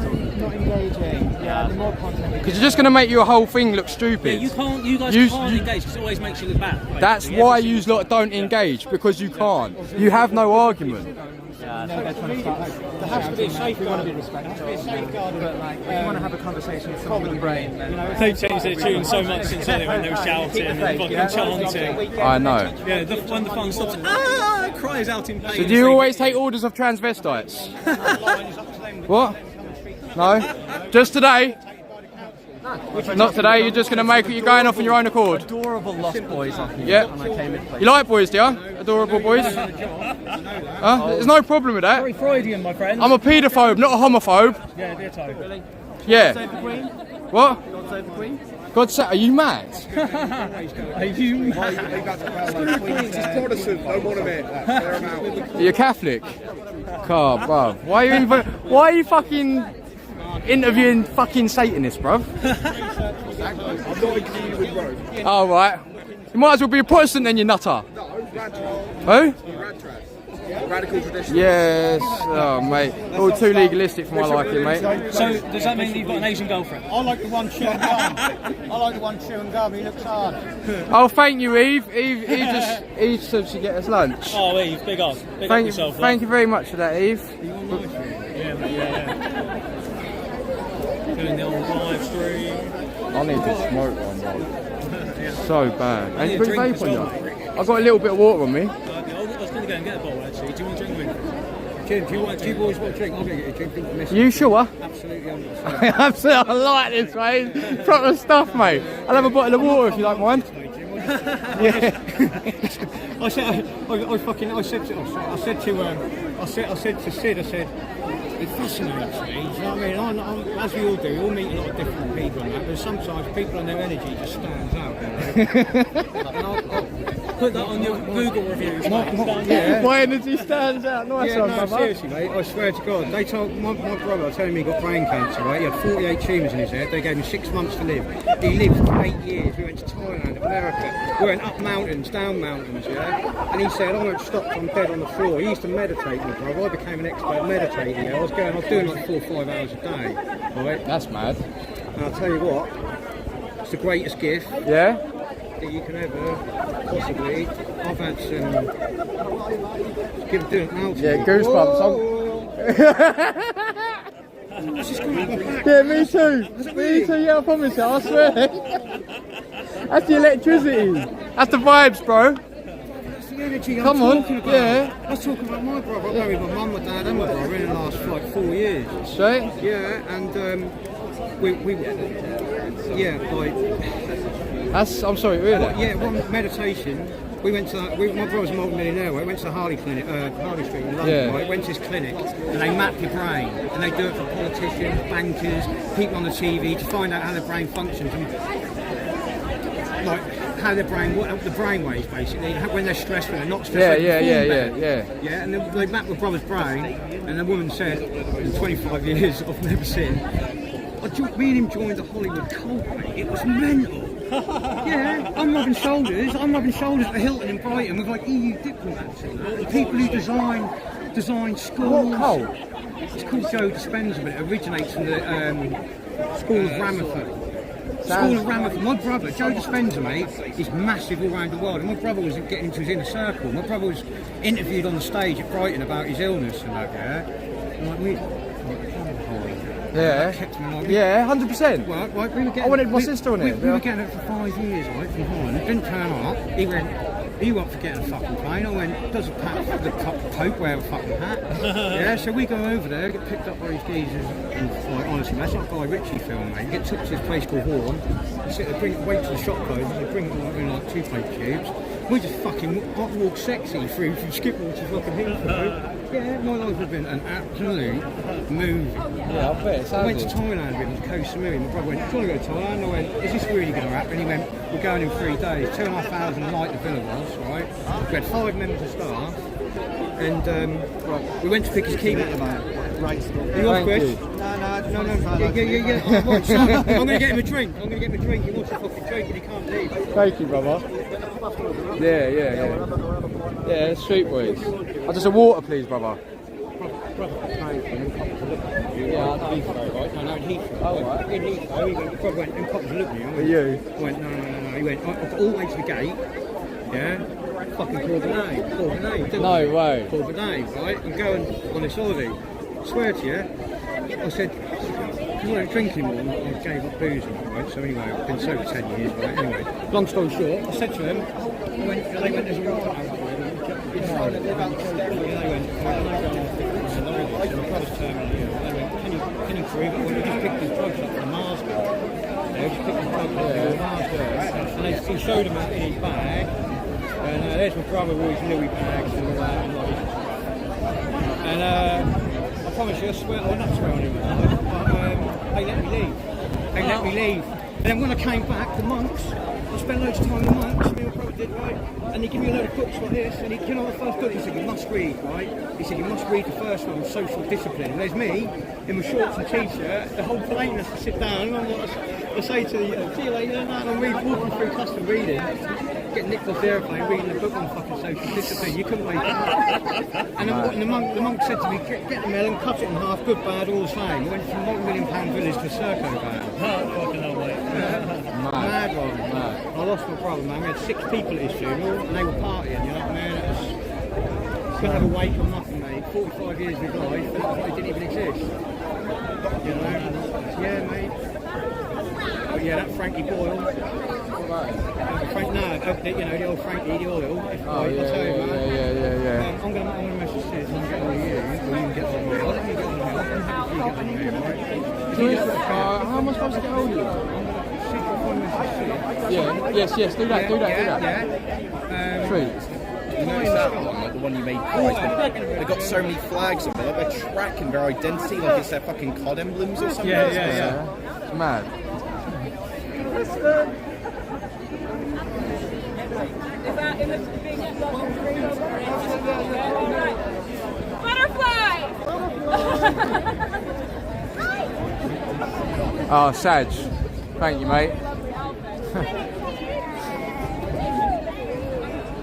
engaging. Yeah, the more content... Because you're just going to make your whole thing look stupid. Yeah, you guys can't engage because it always makes you look bad. Basically. That's why you lot don't engage, because you can't. You have no argument. Yeah, so they're trying to start... There has to be a safeguard. We want to be respectful. There has to be a safeguard, but like, if you want to have a conversation with someone with a brain, then... They've changed their tune so much since earlier when they were shouting and fucking chanting. I know. Yeah, when the fun stops, cries out in pain. So do you always take orders of transvestites? What? No? Just today? No, Not today. You're just gonna make it. You're going off on your own accord. Adorable lost boys. Yeah. And I came in. You like boys, do you? Adorable boys. There's no problem with that. Very Freudian, my friend. I'm a paedophobe, not a homophobe. Yeah, ditto. Really? Yeah. God save the Queen. What? God save the Queen. God save. Are you mad? Are you mad? Just Protestant, don't want to admit. Fair amount. You're Catholic. Car, bruv. Why are you fucking interviewing fucking Satanists, bruv? I'm not interviewing with Rome. Oh, right. You might as well be a Protestant then, you nutter. No, Radtrad. Who? Radtrad. Radical tradition. Yes. Oh, mate. All too legalistic for my liking, mate. So, does that mean you've got an Asian girlfriend? I like the one chewing gum. I like the one chewing gum. He looks hard. Oh, thank you, Eve. Eve said she'd get us lunch. Oh, Eve, big up. Big up yourself. Thank you very much for that, Eve. Yeah. Doing the old live stream. I need to smoke one, bro. So bad. And you need put a your drink vape on as you. well. I've got a little bit of water on me. I was going to go and get a bowl actually. Do you want to drink with me? Jim, do you boys want a drink? I'm going to get a drink. You sure? Absolutely. Absolutely. I like this, mate. Proper stuff, mate. I'll have a bottle of water if you don't mind. Yeah. I said to Sid, it fascinates me, do you know what I mean? I'm, as we all do, we all meet a lot of different people and that, but sometimes people and their energy just stands out. Put that on your Google reviews. My energy stands out. Nice one, brother. Seriously, mate, I swear to God. They told my brother, telling me he got brain cancer, right? He had 48 tumours in his head. They gave him 6 months to live. He lived for 8 years. We went to Thailand, America. We went up mountains, down mountains, yeah? And he said, I won't stop till I'm dead on the floor. He used to meditate, my brother. I became an expert meditating. Yeah? I was doing like 4 or 5 hours a day, right? That's mad. And I'll tell you what, it's the greatest gift. Yeah? That you can ever possibly. I've had some. Doing it now. Yeah, goosebumps. Yeah, me too. Me too. Yeah, I promise you. I swear. That's the electricity. That's the vibes, bro. That's the energy I'm Come on. talking about. Yeah. I was talking about my brother. I buried my mum, my dad, and my brother in the last like 4 years. Straight? Yeah, and I'm sorry, really? One meditation. We went to my brother's a multi-millionaire. We went to the Harley clinic, Harley Street in London. Yeah. Right? Went to his clinic, and they map your brain, and they do it for politicians, bankers, people on the TV to find out how their brain functions, and like how their brain, what the brain waves basically, when they're stressed, when they're not stressed. Yeah. Yeah, and they mapped my brother's brain, and the woman said, in 25 years I've never seen. Me and him joined the Hollywood cult, mate. It was mental. Yeah, I'm rubbing shoulders at the Hilton in Brighton with like EU diplomats, the people who design schools. What cult? It's called Joe Dispenza, but it originates from the School of Ramathon. School of Ramathon. My brother, Joe Dispenza, mate, is massive all around the world, and my brother was getting into his inner circle. My brother was interviewed on the stage at Brighton about his illness and that, yeah. And like, Yeah, 100%. Right, we were getting, I wanted my sister on it. We were getting it for 5 years, right, from Holland. It didn't turn up. He went, he won't forget a fucking plane. I went, does a pat the Pope wear a fucking hat? Yeah, so we go over there, get picked up by these geezers, and like, honestly, that's like a Guy Ritchie film, mate. Get took to this place called Horn, you sit there, wait till the shop closes, they bring it all in like 2 plate cubes. We just fucking walk sexy through Skipwell to fucking Heathrow. Yeah, my life has been an absolute movie. Yeah, I bet. I went to Thailand with him, to Koh Samui. My brother went, do you want to go to Thailand? I went, is this really going to happen? He went, we're going in 3 days. 2,500 a night the villa was, right? We had 5 members of staff. And we went to pick his key. Right. Are you off, Chris? No. Yeah. Right, so I'm going to get him a drink. He wants a fucking drink and he can't leave. Thank you, brother. Yeah. Yeah, sweet boys. Just a water, please, brother. Yeah, Heathrow, right? No, in Heathrow. Oh, right. In Heathrow, he went, Bob went, and Pop was looking at me. For you? I went, no. He went, I've got all the way to the gate. Yeah. Fucking Corbinay. No way. Corbinay, right? I'm going on this holiday. I swear to you. I said, because I don't drink anymore, I gave up boozing, right? So anyway, I've been sober 10 years, right? Anyway, long story short, I said to them, they went, there's a right out there. They went, can you prove it? Well, we just picked his drugs up from Mars. Yeah, there, just picked his bloke up and he showed him in his bag. And there's my brother with his Louis bags and all that. And I promise you, I swear, I'm not swearing on him, but they let me leave. They let me leave. And then when I came back, the monks, I spent loads of time with the monks, me and my brother did, right? And they give me a load of books like this, and you know the first book, he said, you must read, right? He said, you must read the first one, Social Discipline. And there's me, in my shorts and t-shirt, the whole plane has to sit down, and I say to the, see you later, and I'm walking through custom reading, getting nicked off the airplane, reading the book on fucking social discipline, you couldn't wait. And then the monk said to me, get the melon, cut it in half, good, bad, all the same. Went from £1 million village to Serco van. Mad one. I lost my brother, man. We had 6 people at his funeral, and they were partying, you know what I mean? It was, couldn't have a wake or nothing, mate. 45 years of his life, and it didn't even exist. You know? Yeah, mate. But yeah, that Frankie Boyle. Frank, no, you know, the old Frankie, the oil. Oh, yeah. I'm going to message this and get on you, or you can get on me. I'll let you get on me. I'm happy for you to get on me, right? How am I supposed to get hold of you? Yes, do that. Sweet. You notice that one, like the one you made twice, they've got so many flags on it, like they're tracking their identity, like it's their fucking COD emblems or something. Yeah. It's mad. Butterfly! Oh, Sag. Thank you, mate.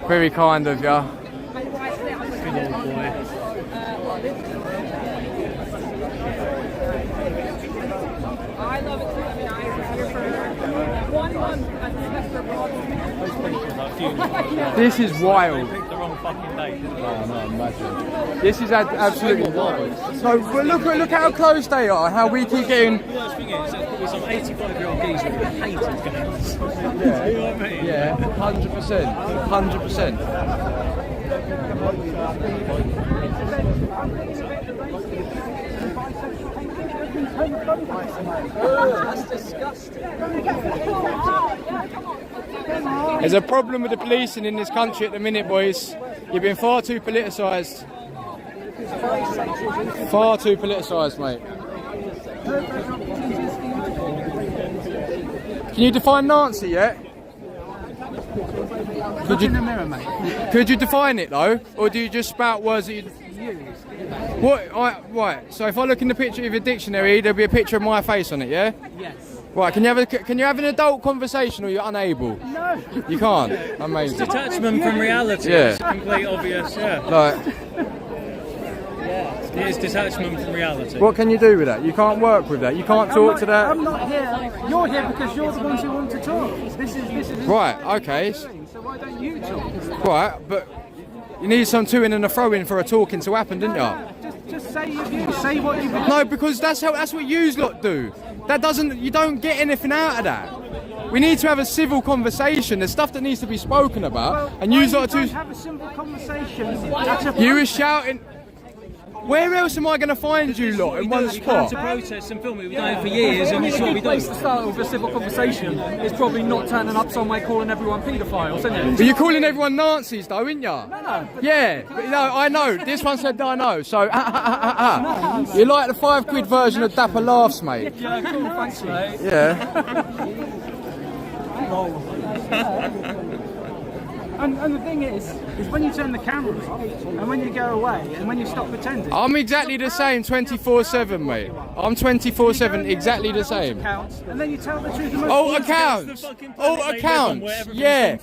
Very kind of you. Good old boy. I love it too. I mean, I was here for 1 month at the semester abroad. This is wild. They picked the wrong fucking date. Oh, no, imagine. This is absolutely wild. So, but look how close they are, how we keep getting... The worst thing is, there's probably some 85-year-old geezer who hates his games. Yeah. You know what I mean? Yeah, 100%. 100%. That's disgusting. There's a problem with the policing in this country at the minute, boys. You've been far too politicised. Far too politicised, mate. Can you define Nazi yet? Look in the mirror, mate. Could you define it though, or do you just spout words that you? What? Right. So if I look in the picture of your dictionary, there'll be a picture of my face on it. Yeah. Yes. Right. Can you have an adult conversation, or you're unable? No. You can't. Amazing. Detachment from reality. Yeah. It's complete obvious. Yeah. Like. It is detachment from reality. What can you do with that? You can't work with that. You can't talk to that. I'm not here. You're here because you're the ones who want to talk. This is Right. Okay. So why don't you talk? Right, but you need some to-in and a throw-in for a talking to happen, didn't you? Just say your views. Say what you. No, because that's what yous lot do. That doesn't. You don't get anything out of that. We need to have a civil conversation. There's stuff that needs to be spoken about, and yous lot to have a simple conversation. You were shouting. Where else am I going to find you lot in one spot? To protest and film it, we've done it for years, and it's what we do. To start with a civil conversation is probably not turning up somewhere calling everyone paedophiles, isn't it? But you're calling everyone Nazis, though, aren't you? No. Yeah, but, I know. This one said I know. So, You're like the £5 version of Dapper Laughs, mate. Yeah, cool. Thanks, mate. Yeah. And the thing is when you turn the camera off, and when you go away, and when you stop pretending. I'm exactly the same 24/7, mate. I'm 24/7, exactly the same. And then you tell the truth. Alt accounts. Yeah.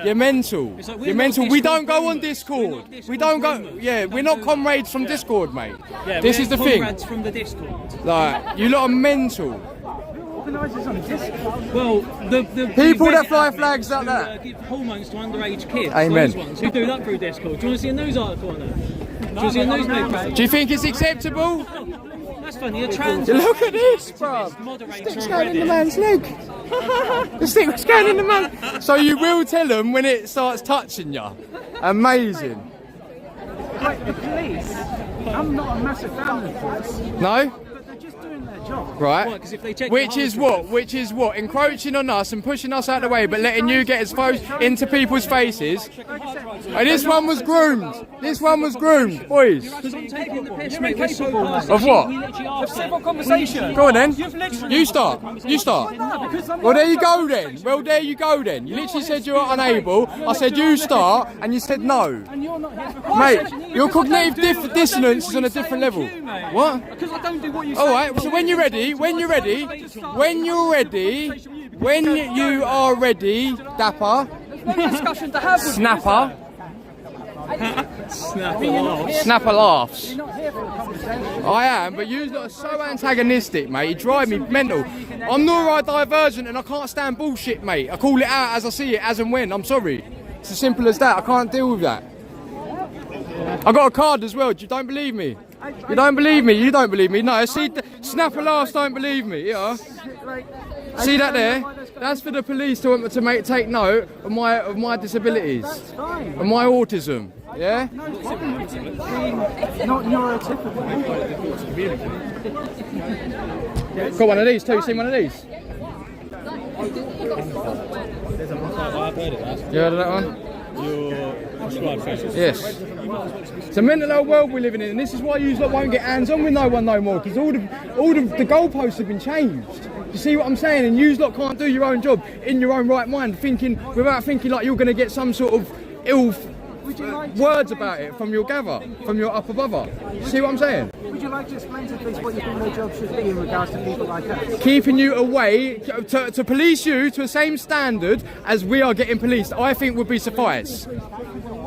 You're mental. You're mental. We don't go on Discord. We don't go. Yeah, we're not comrades from Discord, mate. Yeah, this is the thing. Comrades from the Discord. Like, you lot are mental. Well, the people that fly flags like that. Give hormones to underage kids. Amen. Those ones who do that through Discord. Do you want to see a news article on that? Do you want to see a newspaper? Do you think it's acceptable? That's funny. A trans. Look at this, bro. Stick's going in the man's leg. The stick was going in the man. So you will tell them when it starts touching you. Amazing. Like the police, I'm not a massive fan of the police. No? But they're just doing their that job. Right. Why? 'Cause if they check Which your is whole what? Which is what? Encroaching on us and pushing us out of the way, but letting you get exposed into people's faces. And this one was groomed. This one was groomed, boys. Because I'm taking the piss, mate. We're so close. Of what? Of civil conversation. Go on then. You've literally. You start. You start. Well, there you go then. Well, there you go then. You literally said you were unable. I said you start, and you said no. And you're not here for Mate, conversation. your cognitive dissonance is on a different level. What? Because I don't do what you say. All right. So when you're ready, when you are ready, Dapper, There's no discussion to have with Snapper, Snapper laughs. You're not here for a conversation. I am, but you lot are so antagonistic, mate. You drive me mental. I'm neurodivergent and I can't stand bullshit, mate. I call it out as I see it, as and when. I'm sorry. It's as simple as that. I can't deal with that. I got a card as well. You don't believe me? You don't believe me? You don't believe me? No. See, Snapper laughs don't believe me. Yeah. See that there? That's for the police to take note of my disabilities, of my autism. Yeah. Not neurotypical. Got one of these too. Seen one of these? I've heard of that. You heard of that one? Your prescribed facial. Yes. It's a mental health world we're living in, and this is why you lot won't get hands on with no one no more, because all the goalposts have been changed. You see what I'm saying? And you lot can't do your own job in your own right mind, without thinking like you're going to get some sort of ill words about it from your gather, from your up above. You see what I'm saying? Would you like to explain to the police what you think their job should be in regards to people like us? Keeping you away, to police you to the same standard as we are getting policed, I think would be suffice.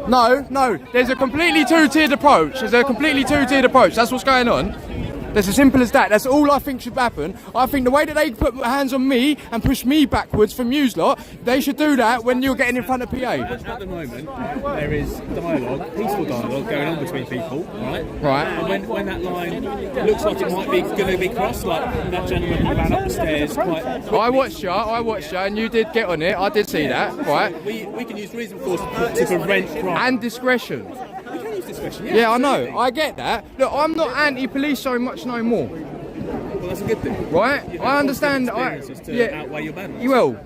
No, there's a completely two-tiered approach. That's what's going on. That's as simple as that. That's all I think should happen. I think the way that they put hands on me and push me backwards from you lot, they should do that when you're getting in front of PA. At the moment, there is dialogue, peaceful dialogue going on between people, right? Right. And when that line looks like it might be going to be crossed, like that gentleman who ran up the stairs, I watched you, and you did get on it. I did see that, right? We can use reason force to prevent crime. And discretion. We can use discretion, Yeah, I know. I get that. Look, I'm not anti-police so much no more. Well, that's a good thing. Right? I understand. Outweigh your banners. You will.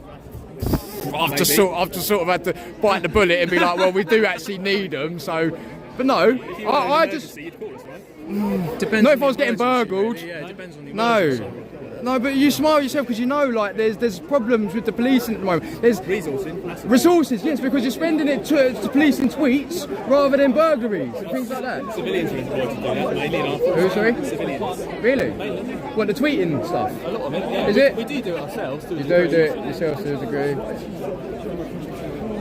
I've just sort of had to bite the bullet and be like, well, we do actually need them. So, but no, I just. Depends. Not if I was getting burgled. Yeah, it depends on the No. No, but you smile yourself because you know, like, there's problems with the policing at the moment. There's resources, yes, because you're spending it to policing tweets rather than burglaries and things like that. Civilians are employed to do that, mainly in our force. Who, sorry? Civilians. Really? What, the tweeting stuff? A lot of it, yeah. Is it? We do it ourselves. You do it yourself to a degree.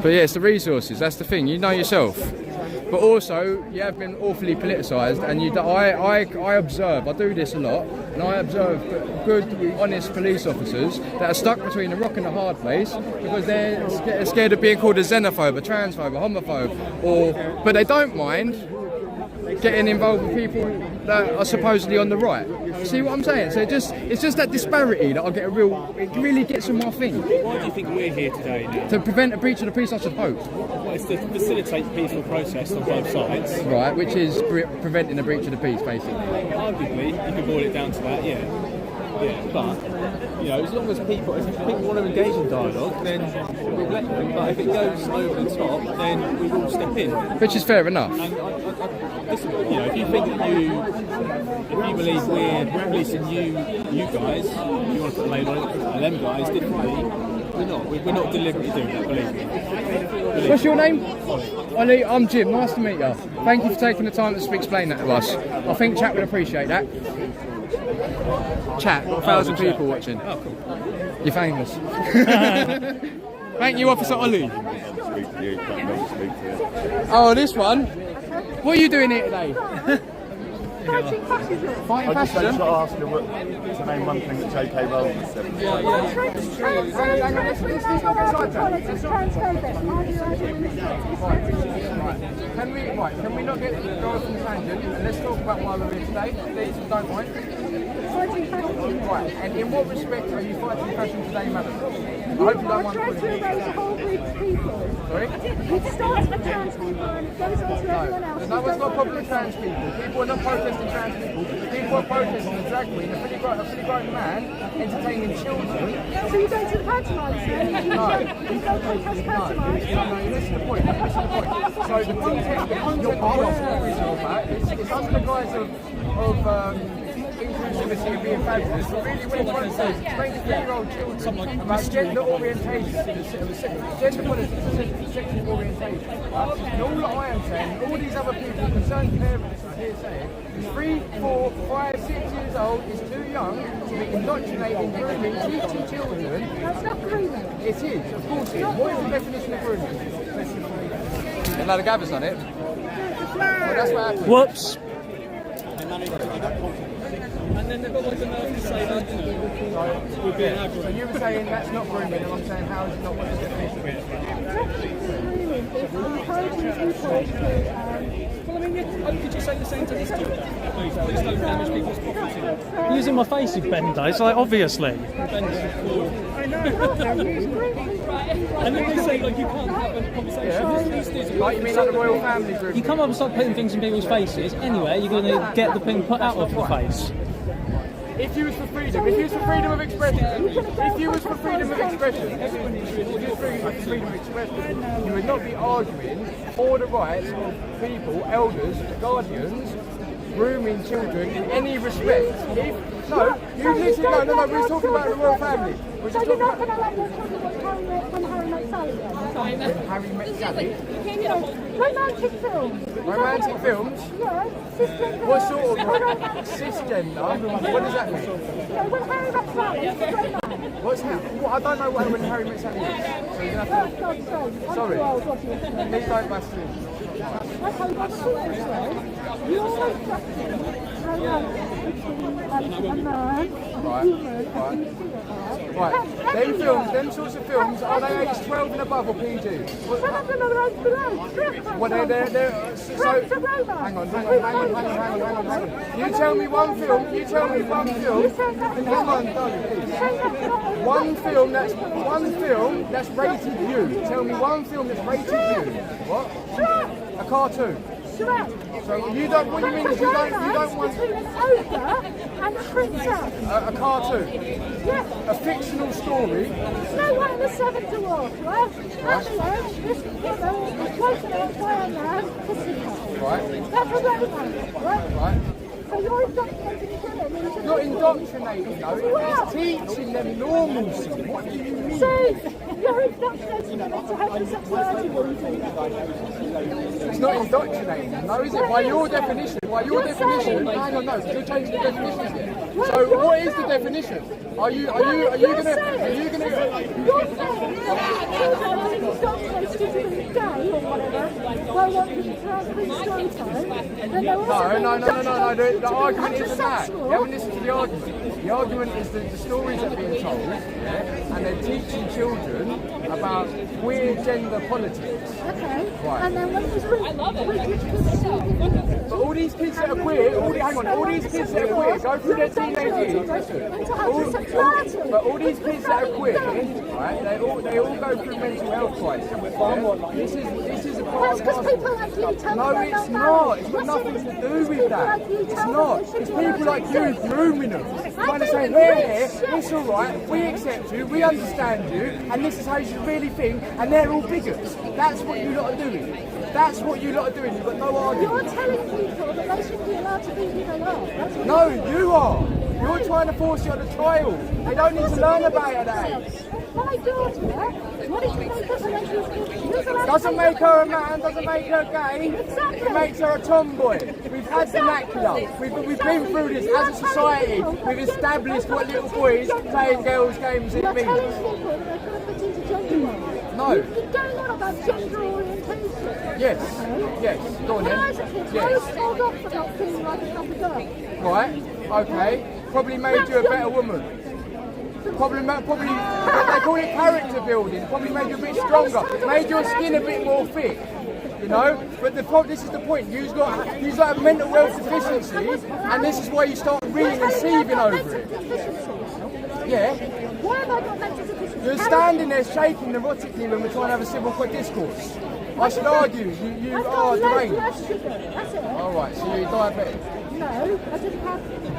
But yeah, it's the resources, that's the thing, you know yourself. But also, you have been awfully politicised, and I observe, I do this a lot, and I observe good, honest police officers that are stuck between a rock and a hard place because they're scared of being called a xenophobe, a transphobe, a homophobe, but they don't mind getting involved with people that are supposedly on the right. See what I'm saying? So it's just that disparity that it really gets on my thing. Why do you think we're here today now? To prevent a breach of the peace, I should hope. Well, it's to facilitate peaceful protest on both sides. Right, which is preventing a breach of the peace, basically. Arguably, you can boil it down to that, yeah. Yeah, but, as long as people want to engage in dialogue, then we'll let them. But if it goes over the top, then we will step in. Which is fair enough. And listen, if you think that if you believe we're policing you guys, if you want to put a label on it, and them guys differently, we're not. We're not deliberately doing that, believe me. What's your name? Ollie, I'm Jim. Nice to meet you. Thank you for taking the time to explain that to us. I think chat would appreciate that. Chat, 1,000 people watching. Oh, cool. You're famous. Thank you, Officer Ollie. Oh, this one? What are you doing here today? Fighting fascism. Fighting fascism? I just ask you what's the main one thing that J.K. Rowling said. Can we not go off on the tangent and let's talk about why we're here today, please, if you don't mind. Right, and in what respect are you fighting fashion today, madam? I hope you don't mind trying to erase a whole group of people. Sorry? It starts with trans people and it goes on to everyone else. No one's got a problem with trans people. People are not protesting trans people. People are protesting a drag queen, a fully grown man, entertaining children. So you go to the pantomimes then? No. You go protest pantomimes? No, you listen to the point. So the content of what stories are about is under the guise of inclusivity and being fabulous. But really what it's trying to say is explain to 3-year-old children about gender orientation, gender politics and sexual orientation. And all that I am saying, all these other people, concerned parents are here saying, is 3, 4, 5, 6 years old is too young to be indoctrinating, grooming, teaching children. That's not grooming. It is, of course it is. What is the definition of grooming? No, the Gabba's done it. Well, that's what happened. Whoops. And then they've got like the nerve to say that, you know, we're being aggravated. So you're saying that's not grooming, and I'm saying how is it not what the definition is? Grooming is encouraging people to... Well, I mean, could you say the same to these people? Please don't damage people's property. Using my face, you Bendo. It's like, obviously. I know. And then they say, like, you can't have a conversation. Like, you mean like the royal family group? You come up and start putting things in people's faces. Anyway, you're going to get the thing put out of your face. If you was for freedom, if you was for freedom of expression, if you was for freedom of expression, you would not be arguing for the rights of people, elders, guardians, grooming children in any respect. No, we're talking about the royal family. We're So just you're talking not about... going to let them talk about when Harry met Sally then? When Harry met Sally? Romantic films. Romantic films? Yeah, cisgender. What sort of cisgender? What does that mean? Yeah, when Harry met Sally, it's a romance. What's happening? I don't know when Harry met Sally is. So you're going to have to... God's sake, I'm Sorry. too old, what do you think? Please don't bust in. Okay, what's the issue? You're instructing a man, a woman, Right. Them sorts of films, are they aged 12 and above or PG? Some of them are aged below. Well, they're so... Hang on. You tell me one film. Come on, darling. One film that's rated you. Tell me one film that's rated you. What? A cartoon. So you don't. What you mean is you don't want between an ogre and a princess. A cartoon. Yes. A fictional story. No one in the Seven Dwarfs, right? Anyway, this woman is taken out by a man kissing her. Right. That's a romance, right? Right. So you're indoctrinating children into... Not indoctrinating, though. It's teaching them normalcy. What do you mean? So you're indoctrinating them into homosexuality when you do that. It's not indoctrinating them, though, is it? By your definition. Hang on, no, you're changing the definition here. So what is the definition? Are you gonna? You're saying children are indoctrinated into being gay or whatever by watching trans story time. Then they're also No. The argument isn't that. You haven't listened to the argument. The argument is that the stories are being told, and they're teaching children about queer gender politics. Okay. Right. And then when it was which kids see But all these kids that are queer, all these kids that are queer go through their teenage years. But all these kids that are queer, right? They all go through mental health crisis. This is a part of because people like you tell No, it's not. It's got nothing to do with that. It's not. It's people like you grooming them. Trying to say, we're here, it's alright, we accept you, we understand you, and this is how you really think, and they're all bigots. That's what you lot are doing. That's what you lot are doing. You've got no argument. You're telling people that they shouldn't be allowed to be who they are. That's what No, you are. You're trying to force it on a child. They don't need to learn about it at age. My daughter wanted to make us a lesbian. Doesn't make her a man, doesn't make her gay. Exactly. It makes her a tomboy. We've had vernacular. We've been through this as a society. We've established what little boys playing girls' games it means. You're telling people that they're going to fit into gender roles. No. You're going on about gender orientation. Yes. Go on When then. I was a kid, I was told off for not feeling like a proper girl. Right, okay. Probably made you a better woman. Probably, they call it character building. Probably made you a bit stronger. Made your skin a bit more fit. you know. But this is the point. You've got a mental health deficiency, and this is why you start reeling and seething over it. Yeah. Why have I got mental deficiency? You're standing there shaking neurotically when we're trying to have a civil discourse. I should argue you are deranged. That's it. Alright, so you're diabetic? No, I just have, I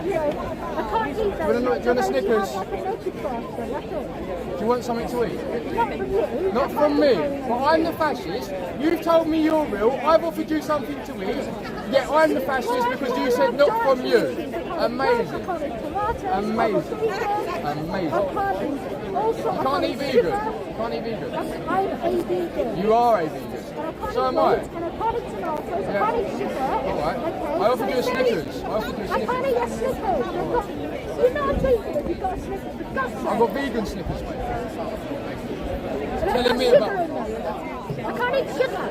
can't eat those. Do you want a Snickers? Like a naked fast, that's it. Do you want something to eat? Not from you. Not from me. But I'm the fascist. You've told me you're real. I've offered you something to eat. Yet I'm the fascist because you said not from you. Amazing. Amazing. Amazing. You can't eat vegan. You can't eat vegan. I'm a vegan. You are a vegan. So am I. And I can't eat tomatoes, I can't eat sugar. Alright. I offered you a Snickers. I can't eat a Snickers. You're not a vegan, you've got a Snickers. For God's sake. I've got vegan Snickers, mate. Telling me about... I can't eat sugar.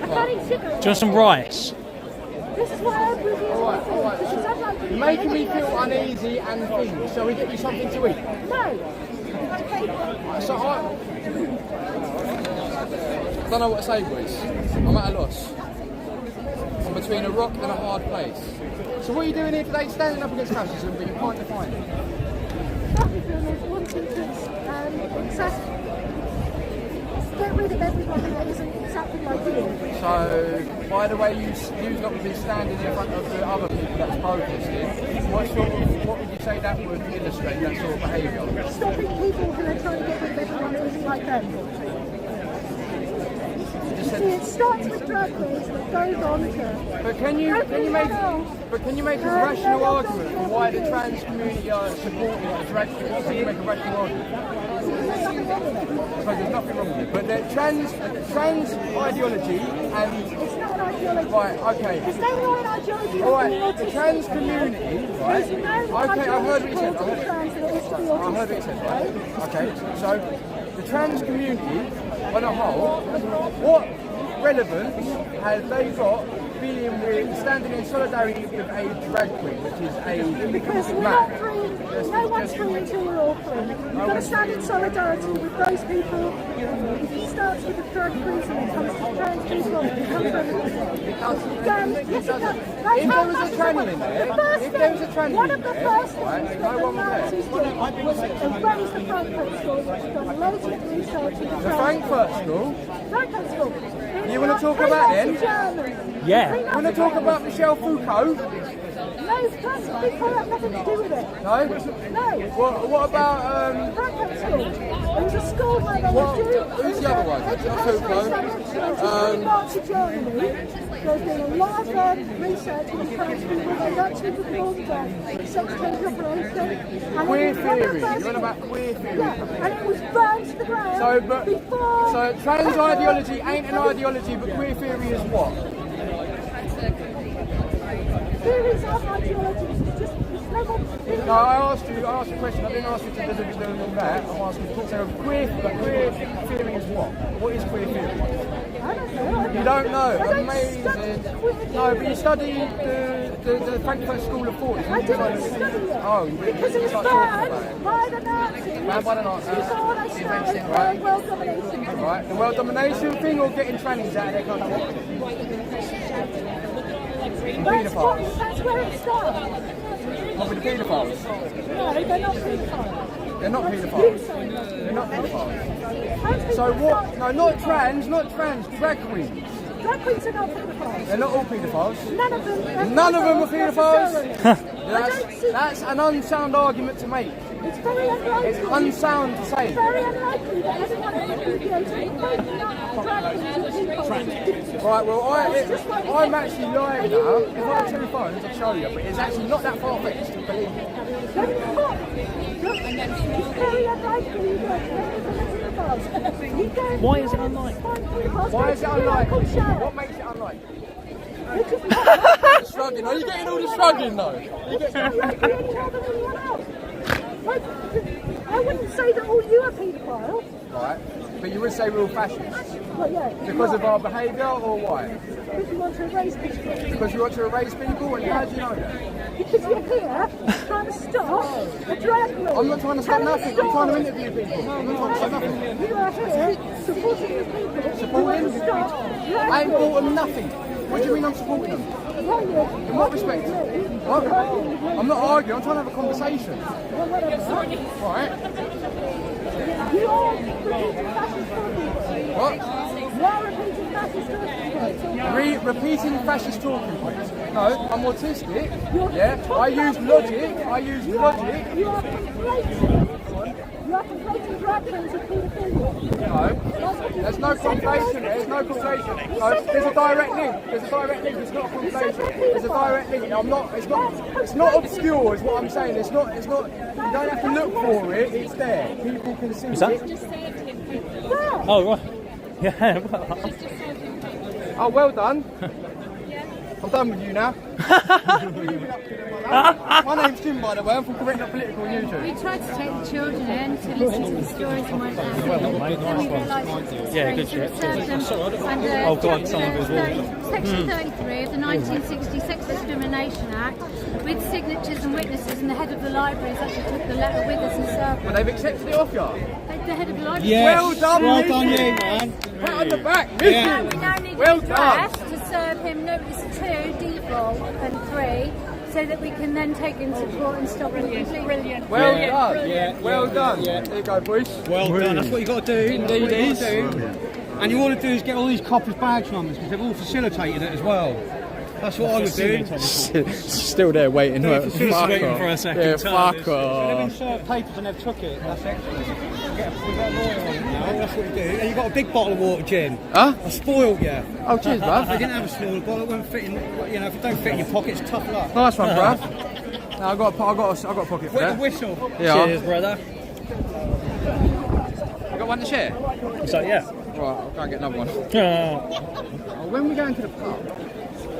I can't eat sugar. Do you want some rice? This is why I'm with you. Alright. You're making me feel uneasy and things. Shall we get you something to eat? No. So I don't know what to say, boys. I'm at a loss. I'm between a rock and a hard place. So what are you doing here today? Standing up against fascism, but you can't define it. Fascism is wanting to get rid of everybody that isn't exactly like you. So, by the way, you've not been standing in front of the other people that's protesting. What would you say that would illustrate that sort of behaviour? Stopping people who are trying to get rid of everyone that isn't like them. See, it starts with drag queens, but goes on to... But can you make a rational argument for why the trans community are supporting the drag queens? Can you make a rational argument? There's nothing wrong with it. But the trans ideology and... It's not an ideology. Right, okay. There's no right ideology. Alright, the trans community, right? There's no Okay, I heard what you said. I heard what you said, right? Okay, so the trans community on a whole, what relevance have they got being standing in solidarity with a drag queen, which is a because we're man? not free. No one's free until we're all free. You've got to stand in solidarity with those people. It starts with the drag queens and it comes to trans people. It comes If there was a tranny in there, one of the first things that the Nazis did was erase the Frankfurt School, which has done loads of research into The Frankfurt School? Frankfurt School. You want to talk about them? Yeah. You want to talk about Michel Foucault? No, trans people have nothing to do with it. No? No. What about Frankfurt School? It was a school where they would do who's the other one? in Nazi Germany. There's been a lot of research into trans people. They actually performed sex change operation. Queer theory. You're on about queer theory. Yeah, and it was burned to the ground before... So trans ideology ain't an ideology, but queer theory is what? Theories aren't ideologies, it's just... No, I asked you a question. I didn't ask you to do that. I'm asking you. So queer theory is what? What is queer theory? I don't know. You don't know? Amazing. No, but you studied the Frankfurt School of Thought. I didn't study it. Oh, because it was banned by the Nazis. Banned by the Nazis. Before they started world domination. Right, the world domination thing or getting trannies out of their country? That's where it started. What with the paedophiles? No, they're not paedophiles. They're not paedophiles. They're not paedophiles. So what? No, not trans, drag queens. Drag queens are not paedophiles. They're not all paedophiles. None of them. None of them are paedophiles? That's an unsound argument to make. It's very unlikely. It's unsound to say. It's very unlikely that everyone in the media is making up drag queens. Right, well, I'm actually lying now. If I had two phones, I'd show you, but it's actually not that far-fetched, believe me. It's very unlikely that Why is it unlikely? Why is it unlikely? What makes it unlikely? Shrugging. Are you getting all the shrugging though? I wouldn't say that all you are paedophiles. Right. but you would say we're all fascists. Well, yeah. Because of our behaviour or why? Because you want to erase people. Because you want to erase people? And how do you know that? Because you're here trying to stop a drag law. I'm not trying to stop nothing. I'm trying to interview people. I'm not trying to stop nothing. You are here supporting the people. Supporting? Who want to stop drag I ain't bought them nothing. What do you mean I'm supporting them? In what respect? What? I'm not arguing. I'm trying to have a conversation. Right. You are repeating fascist talking. What? You are repeating fascist talking. Repeating fascist talking points. No, I'm autistic. Yeah. I use logic. You are conflating drag queens with paedophilia. No. There's no conflation. There's no conflation. No, there's a direct link. There's a direct link. It's not a conflation. There's a direct link. I'm not. It's not obscure. Is what I'm saying. It's not. You don't have to look for it. It's there. People can see Is that? it. Oh right. Yeah. Oh, well done. I'm done with you now. My name's Jim, by the way. I'm from Correct Not Political on YouTube. We tried to take the children in to listen to the stories and went down. Well done, mate. Nice one. Yeah, good shit. Oh God, someone goes wrong. Section 33 of the 1960 Sex Discrimination Act, with signatures and witnesses, and the head of the library has actually took the letter with us and served. Well, they've accepted it off you. The head of the library. Yes. Well done, you, man. Pat on the back, We now need well an done. address to serve him notice 2, default, and 3, so that we can then take him to court and stop him completely. Brilliant. Well done. Well done. There you go, boys. Well done. That's what you got to do. Indeed is. And you want to do is get all these coppers' badge numbers because they've all facilitated it as well. That's what I would do. Still there waiting. Just waiting for a second. Yeah, fuck They've off. been served papers and they've took it. That's excellent. We've got a lawyer on it now. That's what you do. And you've got a big bottle of water, Jim. Huh? I spoiled you. Oh, cheers, bruv. They didn't have a smaller bottle. It won't fit in. You know, if it don't fit in your pocket, it's tough luck. Nice one, bruv. No, I got a pocket for Wet that. the whistle. Yeah. Cheers, brother. You got one to share? So yeah. Right, I'll go and get another one. When When are we going to the pub?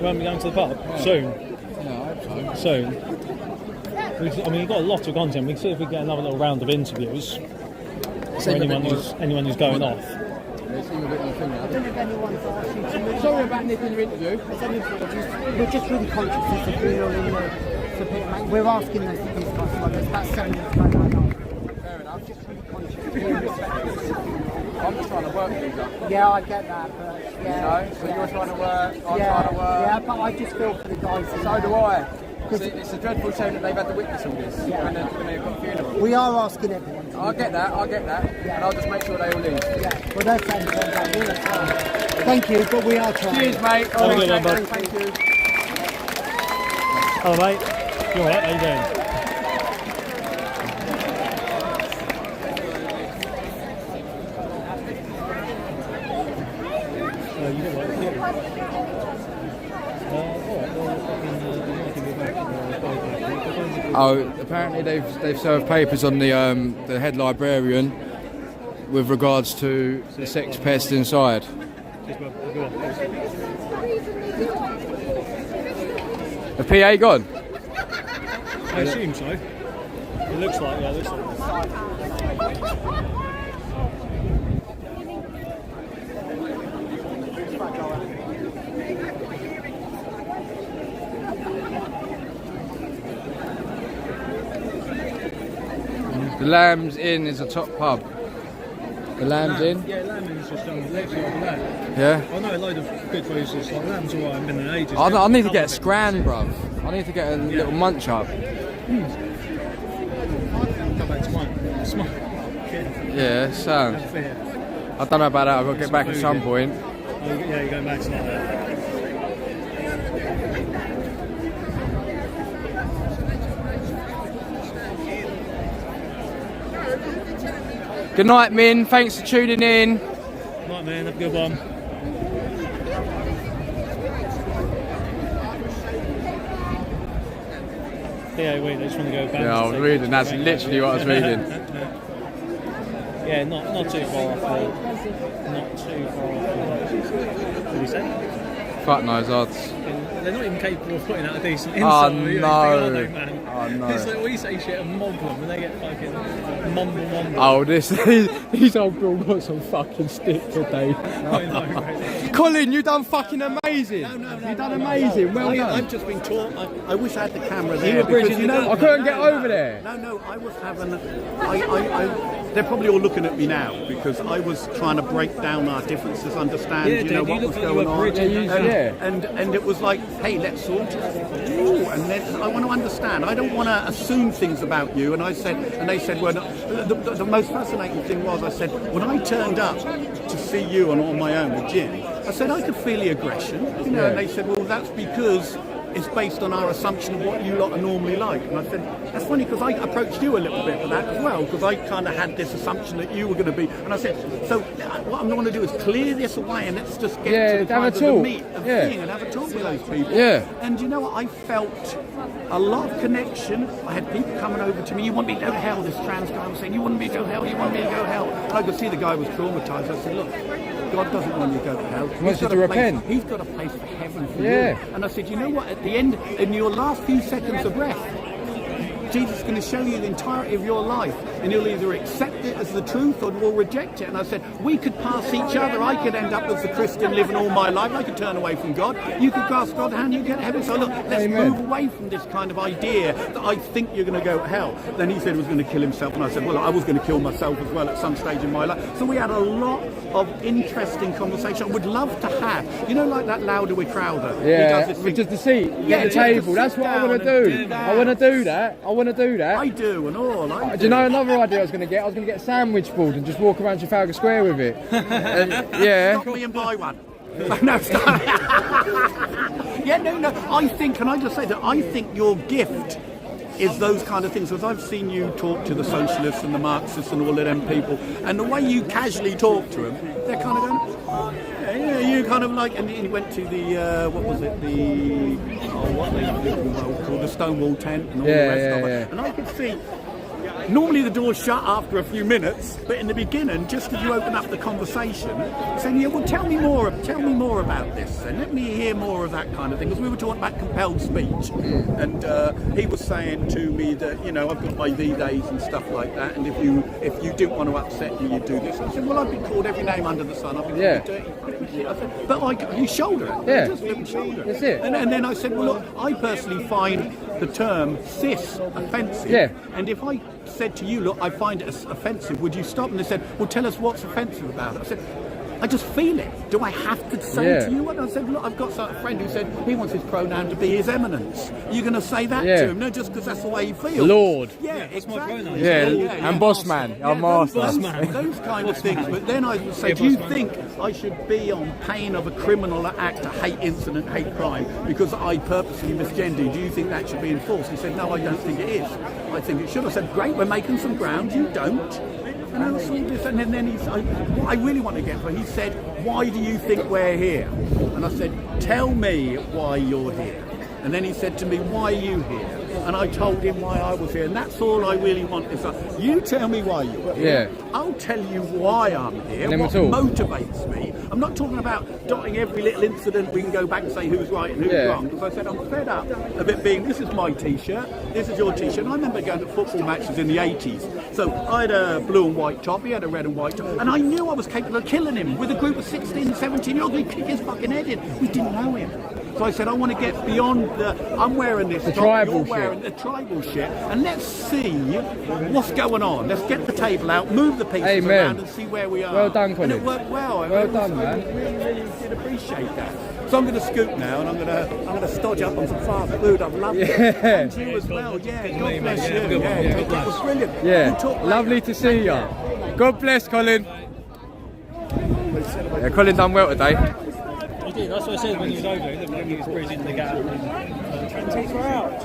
are we going to the pub? Soon. No, I hope so. Soon. I mean, you've got a lot of content. We can see if we can get another little round of interviews for anyone who's going off. I don't know if anyone's asked you to move. Sorry about nipping your interview. We're just really conscious of the funeral in the support. We're asking those things to us. There's about 7 minutes right now. Fair enough. Just really conscious. I'm just trying to work with you. Yeah, I get that, but yeah. No, so you're trying to work, I'm trying to work. Yeah, but I just feel for the guys. So do I. It's a dreadful shame that they've had to witness all this when they've got a funeral. We are asking everyone. I get that, and I'll just make sure they all leave. Yeah, well, that's thank you, but we are trying. Cheers, mate. Have a good one, bud. Thank you. Hello, mate. You alright? How you doing? Oh, apparently they've served papers on the head librarian with regards to the sex pest inside. The PA gone? I assume so. It looks like, yeah, it looks like. The Lamb's Inn is a top pub. The Lamb's Inn? Yeah, Lamb's Inn's just literally over there. Yeah? I know a load of good places like Lamb's alright, I've been there ages. I need to get a scran, bruv. I need to get a little munch up. Come back to mine. Smile. Yeah, sound. I don't know about that, I've got to get back at some point. Oh, yeah, you're going back to like that. Good night, Min. Thanks for tuning in. Night, man. Have a good one. Yeah, wait, I just want to go back. Yeah, I was reading. That's literally what I was reading. Yeah, not too far off. Not too far off. What did you say? Fuck knows odds. They're not even capable of putting out a decent Oh, insult or anything, no. are they, man? Oh, no. It's like we say shit and mob them and they get fucking mumble. Oh, these old Bill got some fucking stick today. I know, mate. Colin, you done fucking amazing. You done amazing. Well done. I've just been taught. I wish I had the camera You there were bridging because you the know gap. I couldn't get over there. No, I was having. They're probably all looking at me now because I was trying to break down our differences, understand, Yeah, you know, dude, what you was looked like you going were on, bridging and it was like, hey, let's sort it. Ooh, and then I want to understand. I don't want to assume things about you. And I said, and they said, well, the most fascinating thing was, I said, when I turned up to see you and on my own with Jim, I said I could feel the aggression, you know, and they said, well, that's because it's based on our assumption of what you lot are normally like. And I said, that's funny because I approached you a little bit for that as well, because I kind of had this assumption that you were going to be. And I said, so what I'm going to do is clear this away and let's just get to the kind of the meat of being and have a talk with those people. Yeah. And you know what? I felt a lot of connection. I had people coming over to me, you want me to go to hell? This trans guy was saying, you want me to go to hell? You want me to go to hell? And I could see the guy was traumatized. I said, look, God doesn't want you to go to hell. He wants you to repent. He's got a place for heaven for you. Yeah. And I said, you know what? At the end, in your last few seconds of breath, Jesus is going to show you the entirety of your life, and you'll either accept it as the truth or you'll reject it. And I said, we could pass each other. I could end up as a Christian living all my life. I could turn away from God. You could grasp God's hand, you get to heaven. So look, let's move away from this kind of idea that I think you're going to go to hell. Then he said he was going to kill himself, and I said, well, I was going to kill myself as well at some stage in my life. So we had a lot of interesting conversation. I would love to have, you know, like that Louder with Crowder. Yeah, with just the seat, the table. That's what I want to do. I want to do that. I do, and all. Do you know another idea I was going to get? I was going to get a sandwich board and just walk around Trafalgar Square with it. Yeah. Stop me and buy one. No, stop. Yeah, no. I think, can I just say that I think your gift is those kind of things, because I've seen you talk to the socialists and the Marxists and all of them people, and the way you casually talk to them, they're kind of going, oh, yeah, you kind of like, and you went to the, what was it, what they called the Stonewall tent and all the rest of it, and I could see, normally the door's shut after a few minutes, but in the beginning, just as you open up the conversation, saying, yeah, well, tell me more about this, and let me hear more of that kind of thing, because we were talking about compelled speech, and he was saying to me that, you know, I've got my V-days and stuff like that, and if you didn't want to upset me, you'd do this. I said, well, I've been called every name under the sun. I've been called dirty, pretty shit. I said, but you shoulder it. Yeah. Just let me shoulder it. That's it. And then I said, well, look, I personally find the term cis offensive. Yeah. And if I said to you, look, I find it offensive, would you stop? And they said, well, tell us what's offensive about it. I said, I just feel it. Do I have to say to you? And I said, look, I've got a friend who said he wants his pronoun to be his eminence. Are you going to say that to him? No, just because that's the way he feels. Lord. Yeah, exactly. Yeah, and boss man, our master. Those kind of things. But then I would say, do you think I should be on pain of a criminal act, a hate incident, hate crime, because I purposely misgendered? Do you think that should be enforced? He said, no, I don't think it is. I think it should. I said, great, we're making some ground. You don't. And I saw this, and then what I really want to get for, he said, why do you think we're here? And I said, tell me why you're here. And then he said to me, why are you here? And I told him why I was here, and that's all I really want is that you tell me why you're here. Yeah. I'll tell you why I'm here, And what then we'll talk. motivates me. I'm not talking about dotting every little incident we can go back and say who's right and who's wrong, because I said I'm fed up of it being, this is my t-shirt, this is your t-shirt. And I remember going to football matches in the 80s. So I had a blue and white top, he had a red and white top, and I knew I was capable of killing him. With a group of 16 and 17-year-olds, we'd kick his fucking head in. We didn't know him. So I said, I want to get beyond I'm wearing this top, tribal you're wearing the tribal shit, and let's see what's going on. Let's get the table out, move the pieces around and see where we are. Well done, Colin. And it worked well. Well done, man. I really did appreciate that. So I'm going to scoot now, and I'm going to stodge up on some fast food. I've loved it. And you as well. Yeah, God bless you. Yeah, it was brilliant. Yeah, lovely to see you. God bless, Colin. Yeah, Colin done well today. He did, that's what I said when he was over. He looked like he was bridging the gap. Transies were out.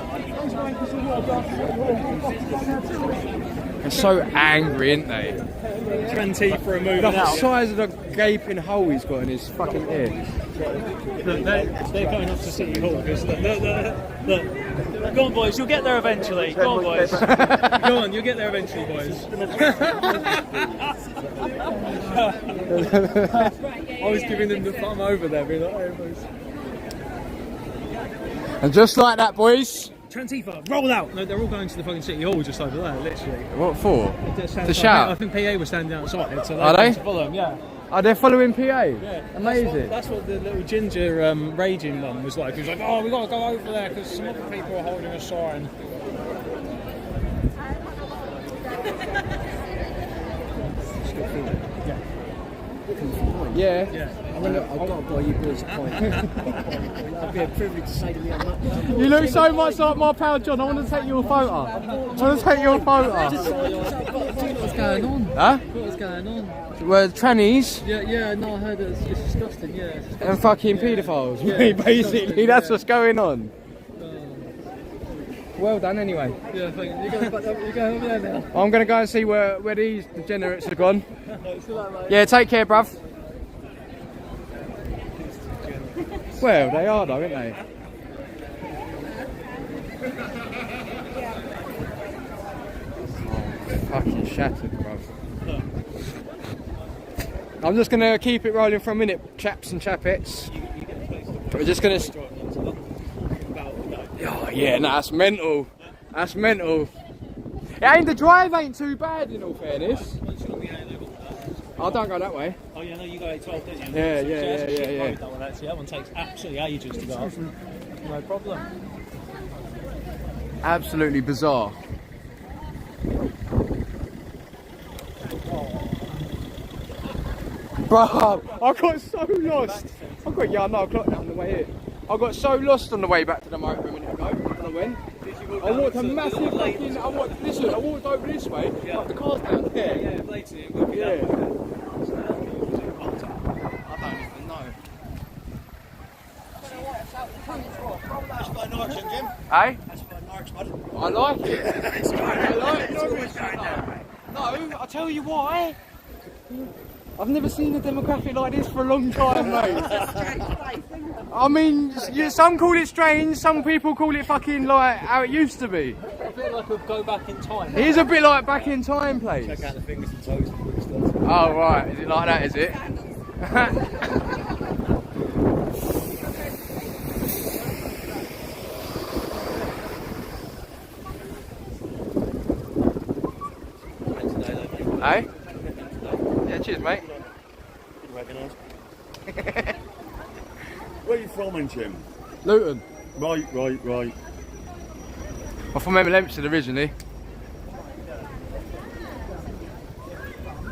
They're so angry, aren't they? 20 for a move The out. size of the gaping hole he's got in his fucking ear. Look, they're going off to City Hall because look, go on boys, you'll get there eventually. Go on boys. Go on, you'll get there eventually, boys. I was giving them the thumb over there, being like, hey boys. And just like that, boys. Trantifa, roll out! No, they're all going to the fucking City Hall just over there, literally. What for? To shout? I think PA was standing outside, so Are they're they? going to follow them, yeah. Are they following PA? Yeah. Amazing. That's what the little ginger raging one was like. He was like, oh, we got to go over there because some other people are holding a sign. Yeah. I've got to buy you boys a pint. That'd be a privilege to say to me, I'm not. You look so much like my pal John. I want to take your photo. I want to take your photo. What's going on? Huh? What's going on? We're trannies. Yeah, no, I heard it's disgusting, yeah. It's disgusting. And fucking paedophiles. Yeah, Basically, that's what's going on. Oh. Well done, anyway. Yeah, thank you. You're going over there now. I'm going to go and see where these degenerates have gone. Yeah, take care, bruv. Well, they are though, aren't they? Oh, fucking shattered, bruv. I'm just going to keep it rolling for a minute, chaps and chapettes. We're just going to... Oh, yeah, no, that's mental. That's mental. The drive ain't too bad, in all fairness. Oh, don't go that way. Oh yeah, no, you go 812, don't you? Yeah. That one, actually. That one takes absolutely ages to go up. No problem. Absolutely bizarre. Bro, I got so lost. I clocked that on the way here. I got so lost on the way back to the motor a minute ago when I went. I walked a massive fucking. I walked over this way, but the car's down there. Yeah, later it will be Yeah. that way. That's by Norwich, Jim. Hey? That's by Norwich, bud. I like it. It's I like Norwich. No, I'll tell you why. I've never seen a demographic like this for a long time, mate. I mean, some call it strange, some people call it fucking like how it used to be. A bit like a go back in time. It is a bit like back in time, place. Check out the fingers and toes before we start. Oh, right. Is it like that, is it? Hey? Yeah, cheers, mate. Where are you from, Jim? Luton. Right. I'm from Hempstead originally.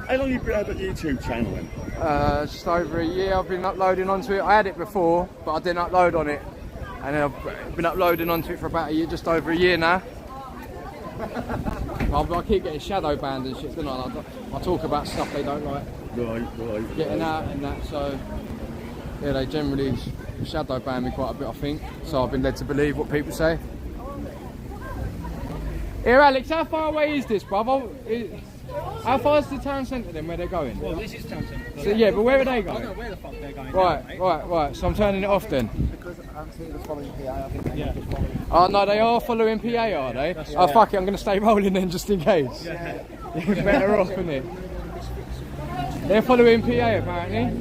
How long have you been out that YouTube channel then? Just over a year I've been uploading onto it. I had it before, but I didn't upload on it. And then I've been uploading onto it for about a year, just over a year now. I keep getting shadow banned and shit, don't I? I talk about stuff they don't like. Right. Getting out and that, so... Yeah, they generally shadow ban me quite a bit, I think. So I've been led to believe what people say. Here, Alex, how far away is this, brother? How far is the town centre then, where they're going? Well, this is town centre. So, yeah, but where are they going? I don't know where the fuck they're going. Right. So I'm turning it off then. Because I'm seeing the following PA, I think they're just following. Oh, no, they are following PA, are they? Oh, fuck it, I'm going to stay rolling then just in case. Yeah. Better off, isn't it? They're following PA, apparently.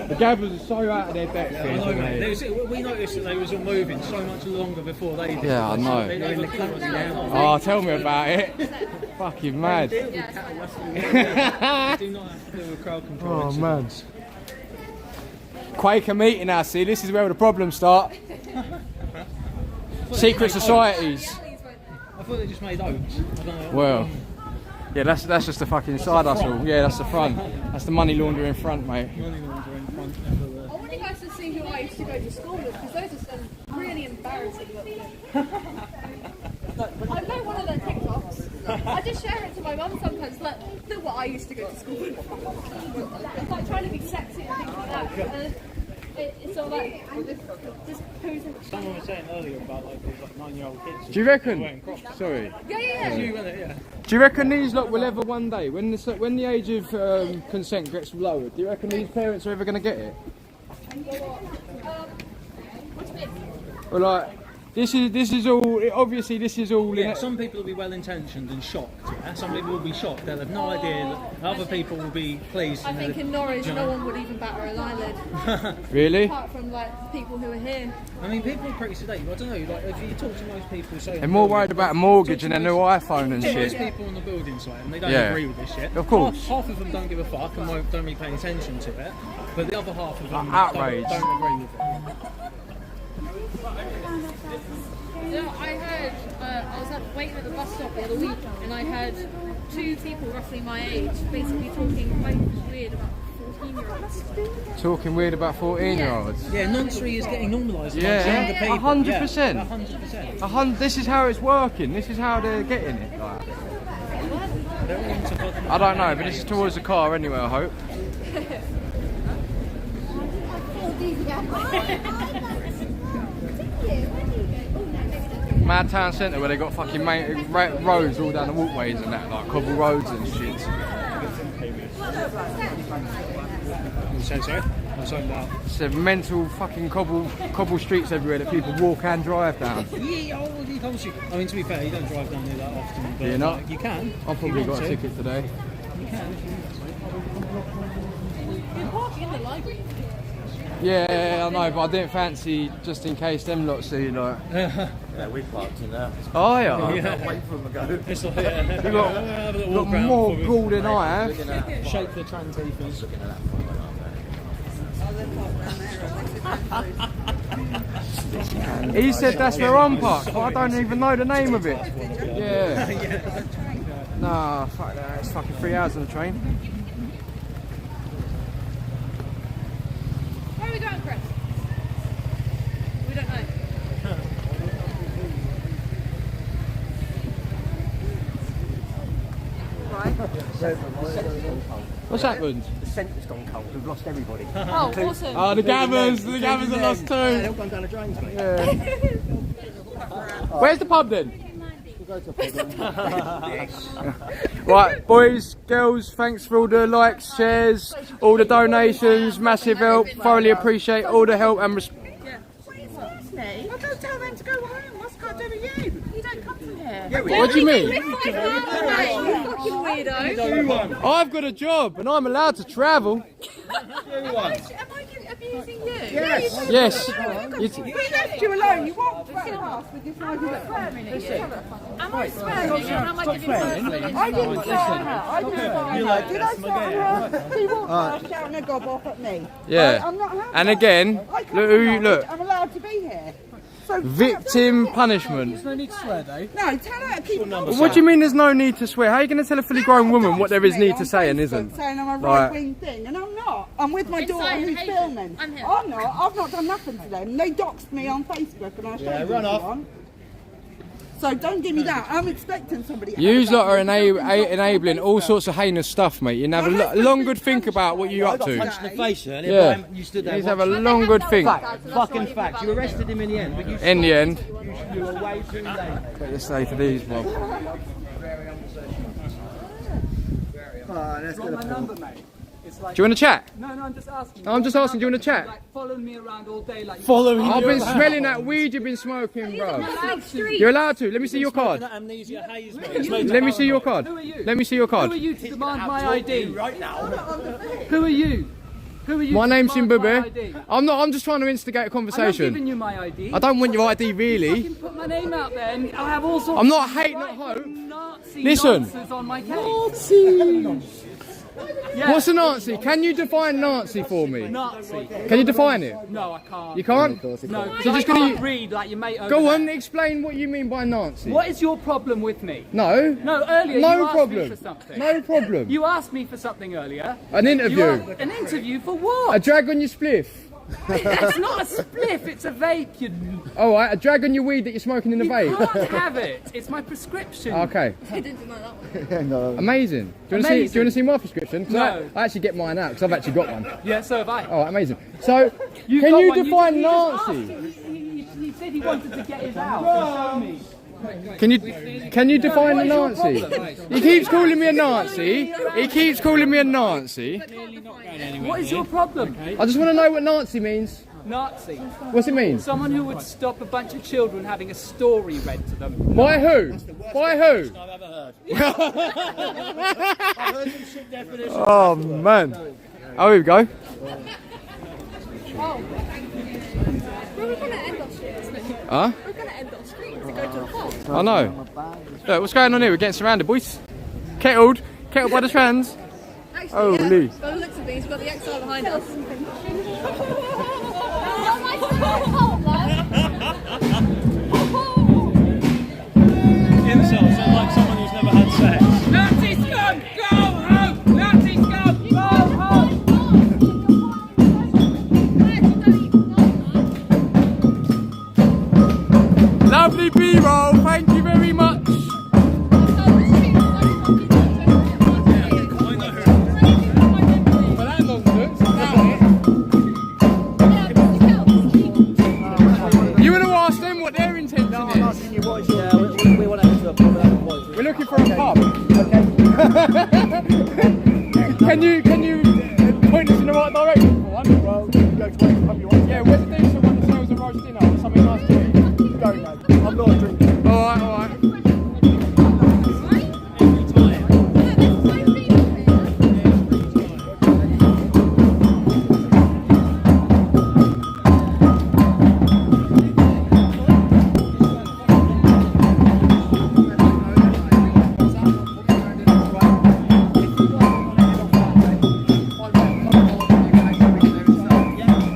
The gabbers are so out of their depth. I know, mate. We noticed that they was all moving so much longer before they did. Yeah, I know. They were in the country now. Oh, tell me about it. Fucking mad. They do not have to deal with crowd control. Oh, man. Quaker meeting now, see, this is where the problems start. Secret societies. I thought they just made oats. I don't know. Well, yeah, that's just the fucking side hustle. Yeah, that's the front. That's the money laundering front, mate. Money laundering front I want you guys to see who I used to go to school with, because those are some really embarrassing looking. I know one of their TikToks. I just share it to my mum sometimes, like, look what I used to go to school with. It's like trying to be sexy and things like that. It's all like, just posing. Someone was saying earlier about like these like 9-year-old kids. Do you reckon? Sorry. Yeah. Do you reckon these lot will ever one day, when the age of consent gets lowered, do you reckon these parents are ever going to get it? Well, like, This is all. Obviously, this is all. Yeah, some people will be well intentioned and shocked. Yeah? Some people will be shocked. They'll have no idea. That other people will be pleased. I think in Norwich, no one would even batter an eyelid. Really? Apart from like people who are here. I mean, people are pretty sedated. I don't know. Like, if you talk to most people, say They're more worried about a mortgage and a new iPhone and most shit. people on the building site, and they don't Yeah. agree with this shit. Of course. Half of them don't give a fuck and don't really pay attention to it. But the other half of them Outraged. don't agree with it. Yeah, I heard, I was waiting at the bus stop the other week and I heard two people roughly my age basically talking quite weird about 14-year-olds. Talking weird about 14-year-olds. Yeah, noncery is getting normalised. Yeah, younger people. 100%. Yeah, 100%. This is how it's working. This is how they're getting it. Like. I don't know, but this is towards the car anyway, I hope. Mad town centre where they got fucking roads all down the walkways and that, like cobble roads and shit. It's a mental fucking cobble streets everywhere that people walk and drive down. Yeah, I mean, to be fair, you don't drive down here that often, but You're not? Like, you can. I've probably got a ticket today. You can. You're parking in the library. Yeah, I know, but I didn't fancy just in case them lot see like. Yeah, we parked in there. Oh yeah. I'm waiting for them to go. It's like, yeah. You got more gall than I have. Shake the transceivers. He said that's where I'm parked, but I don't even know the name of it. Yeah. Nah, fuck that. It's fucking 3 hours on the train. Where are we going, Chris? We don't know. What's happened? The centre's gone cold. We've lost everybody. Oh, awesome. Oh, the Gammers are lost too. Yeah, they've all gone down the drains, mate. Yeah. Where's the pub then? Right, boys, girls, thanks for all the likes, shares, all the donations, massive help. Thoroughly appreciate all the help and respect. I don't tell them to go home. What's got to do with you? You don't come from here. What do you mean? You fucking weirdo. I've got a job and I'm allowed to travel. Am I abusing you? Yes. We left you alone. You walked past with this idea. Am I swearing? Am I giving her? I didn't swear at her. I didn't swear at her. Did I swear at her? She walked past shouting a gob off at me. Yeah. I'm not having And that. again, look who you look. I'm allowed to be here. So Victim punishment. There's no need to swear, though. no, tell her to keep What do you mean there's no need to swear? How are you going to tell a fully grown woman what there is need to say and isn't? saying I'm a Like- right-wing thing, and I'm not. I'm with my daughter who's filming. I'm here. I'm not. I've not done nothing to them. They doxed me on Facebook, and I showed run them off. one. So don't give me that. I'm expecting somebody. You lot are enabling all sorts of heinous stuff, mate. You need to have a long good think about what you're up to. Punched in the face earlier. Yeah. Brian, you stood there. You need to have a long good think. Fucking fact. You arrested him in the end, but you. In the end. You were way too late. Let's say to these, Bob. Let's get a Number, mate. It's like, Do you want to chat? No, I'm just asking. I'm just asking, do you want to chat? Like following me around all day, like I've been smelling that weed you've been smoking, bro. You're allowed to. Let me see your card. Amnesia haze, Let me see your card. Who are you? Let me see your Who are card. you to demand my ID? right now. Who are you? Who are you? My to name's demand my Zimbabwe. ID? I'm not. I'm just trying to instigate a I'm not conversation. giving you my ID. I don't want your ID, really. Fucking put my name out there, and I have all sorts. I'm not of hate, not right hope. Nazi Listen. nonsense on my case. Nazi. Yeah. What's a Nazi? Can you define Nazi for me? Nazi. Can you define it? No, I can't. You can't? No, So because just I gonna- can't read like your mate over Go there. on, explain what you mean by Nazi. What is your problem with me? No. No, earlier No you asked problem. me for something. No problem. You asked me for something earlier. An interview. An interview for what? A drag on your spliff. It's not a spliff, it's a vape. You Alright, a drag on your weed that you're smoking in the vape. can't have it. It's my prescription. Okay. I didn't know that one. Amazing. Do you want to see my prescription? 'Cause No. I actually get mine out because I've actually got one. Yeah, so have I. Alright, amazing. So, You've can got you one. define You just Nazi? asked. He said he wanted to get his out and show me. Can you define a Nazi? He keeps calling me a Nazi. He keeps calling me a Nazi. What is your problem? I just want to know what Nazi means. Nazi. What's it mean? Someone who would stop a bunch of children having a story read to them. By who? By who? I've ever heard. I've heard some shit definitions. Oh man. Oh, here we go. Oh. Where are we going to end our streams? Huh? We're going to end our streams and go to a pub. I know. Look, what's going on here? We're getting surrounded, boys. Kettled by the trans. Actually, Holy. yeah. By the looks of things, we've got the XR behind us. Insults are like someone who's never had sex. Nazi scum, go home! Nazi scum, go home! Lovely B-roll, thank you very much. You want to ask them what their intention is? I'm asking you what is we want to enter a pub without a point. We're looking for a pub. Okay. Can you point us in the right direction for one? Well, you can go to whatever pub you want. Yeah, where's the decent one that sells a roast dinner or something nice to eat? Go, mate. I'm not a drinker. Alright, alright.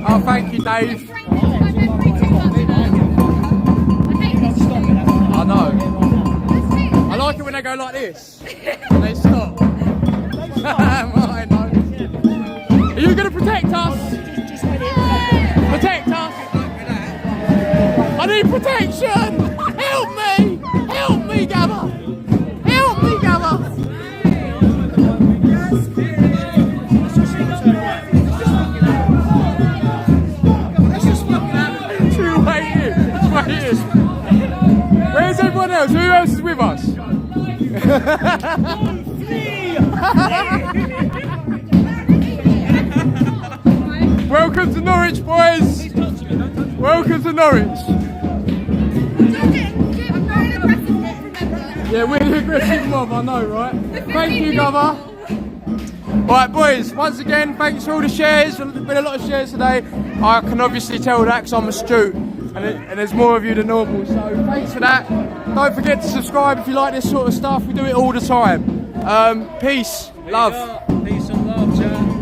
Oh, thank you, Dave. I know. I like it when they go like this. And they stop. I know. Are you going to protect us? Protect us? I need protection! Help me! Help me, Gabba! Help me, Gabba! Where's everyone else? Who else is with us? Welcome to Norwich, boys! Welcome to Norwich! Yeah, we're the aggressive mob, I know, right? Thank you, Gubba! Right, boys, once again, thanks for all the shares. There's been a lot of shares today. I can obviously tell that because I'm astute. And there's more of you than normal, so thanks for that. Don't forget to subscribe if you like this sort of stuff. We do it all the time. Peace, love.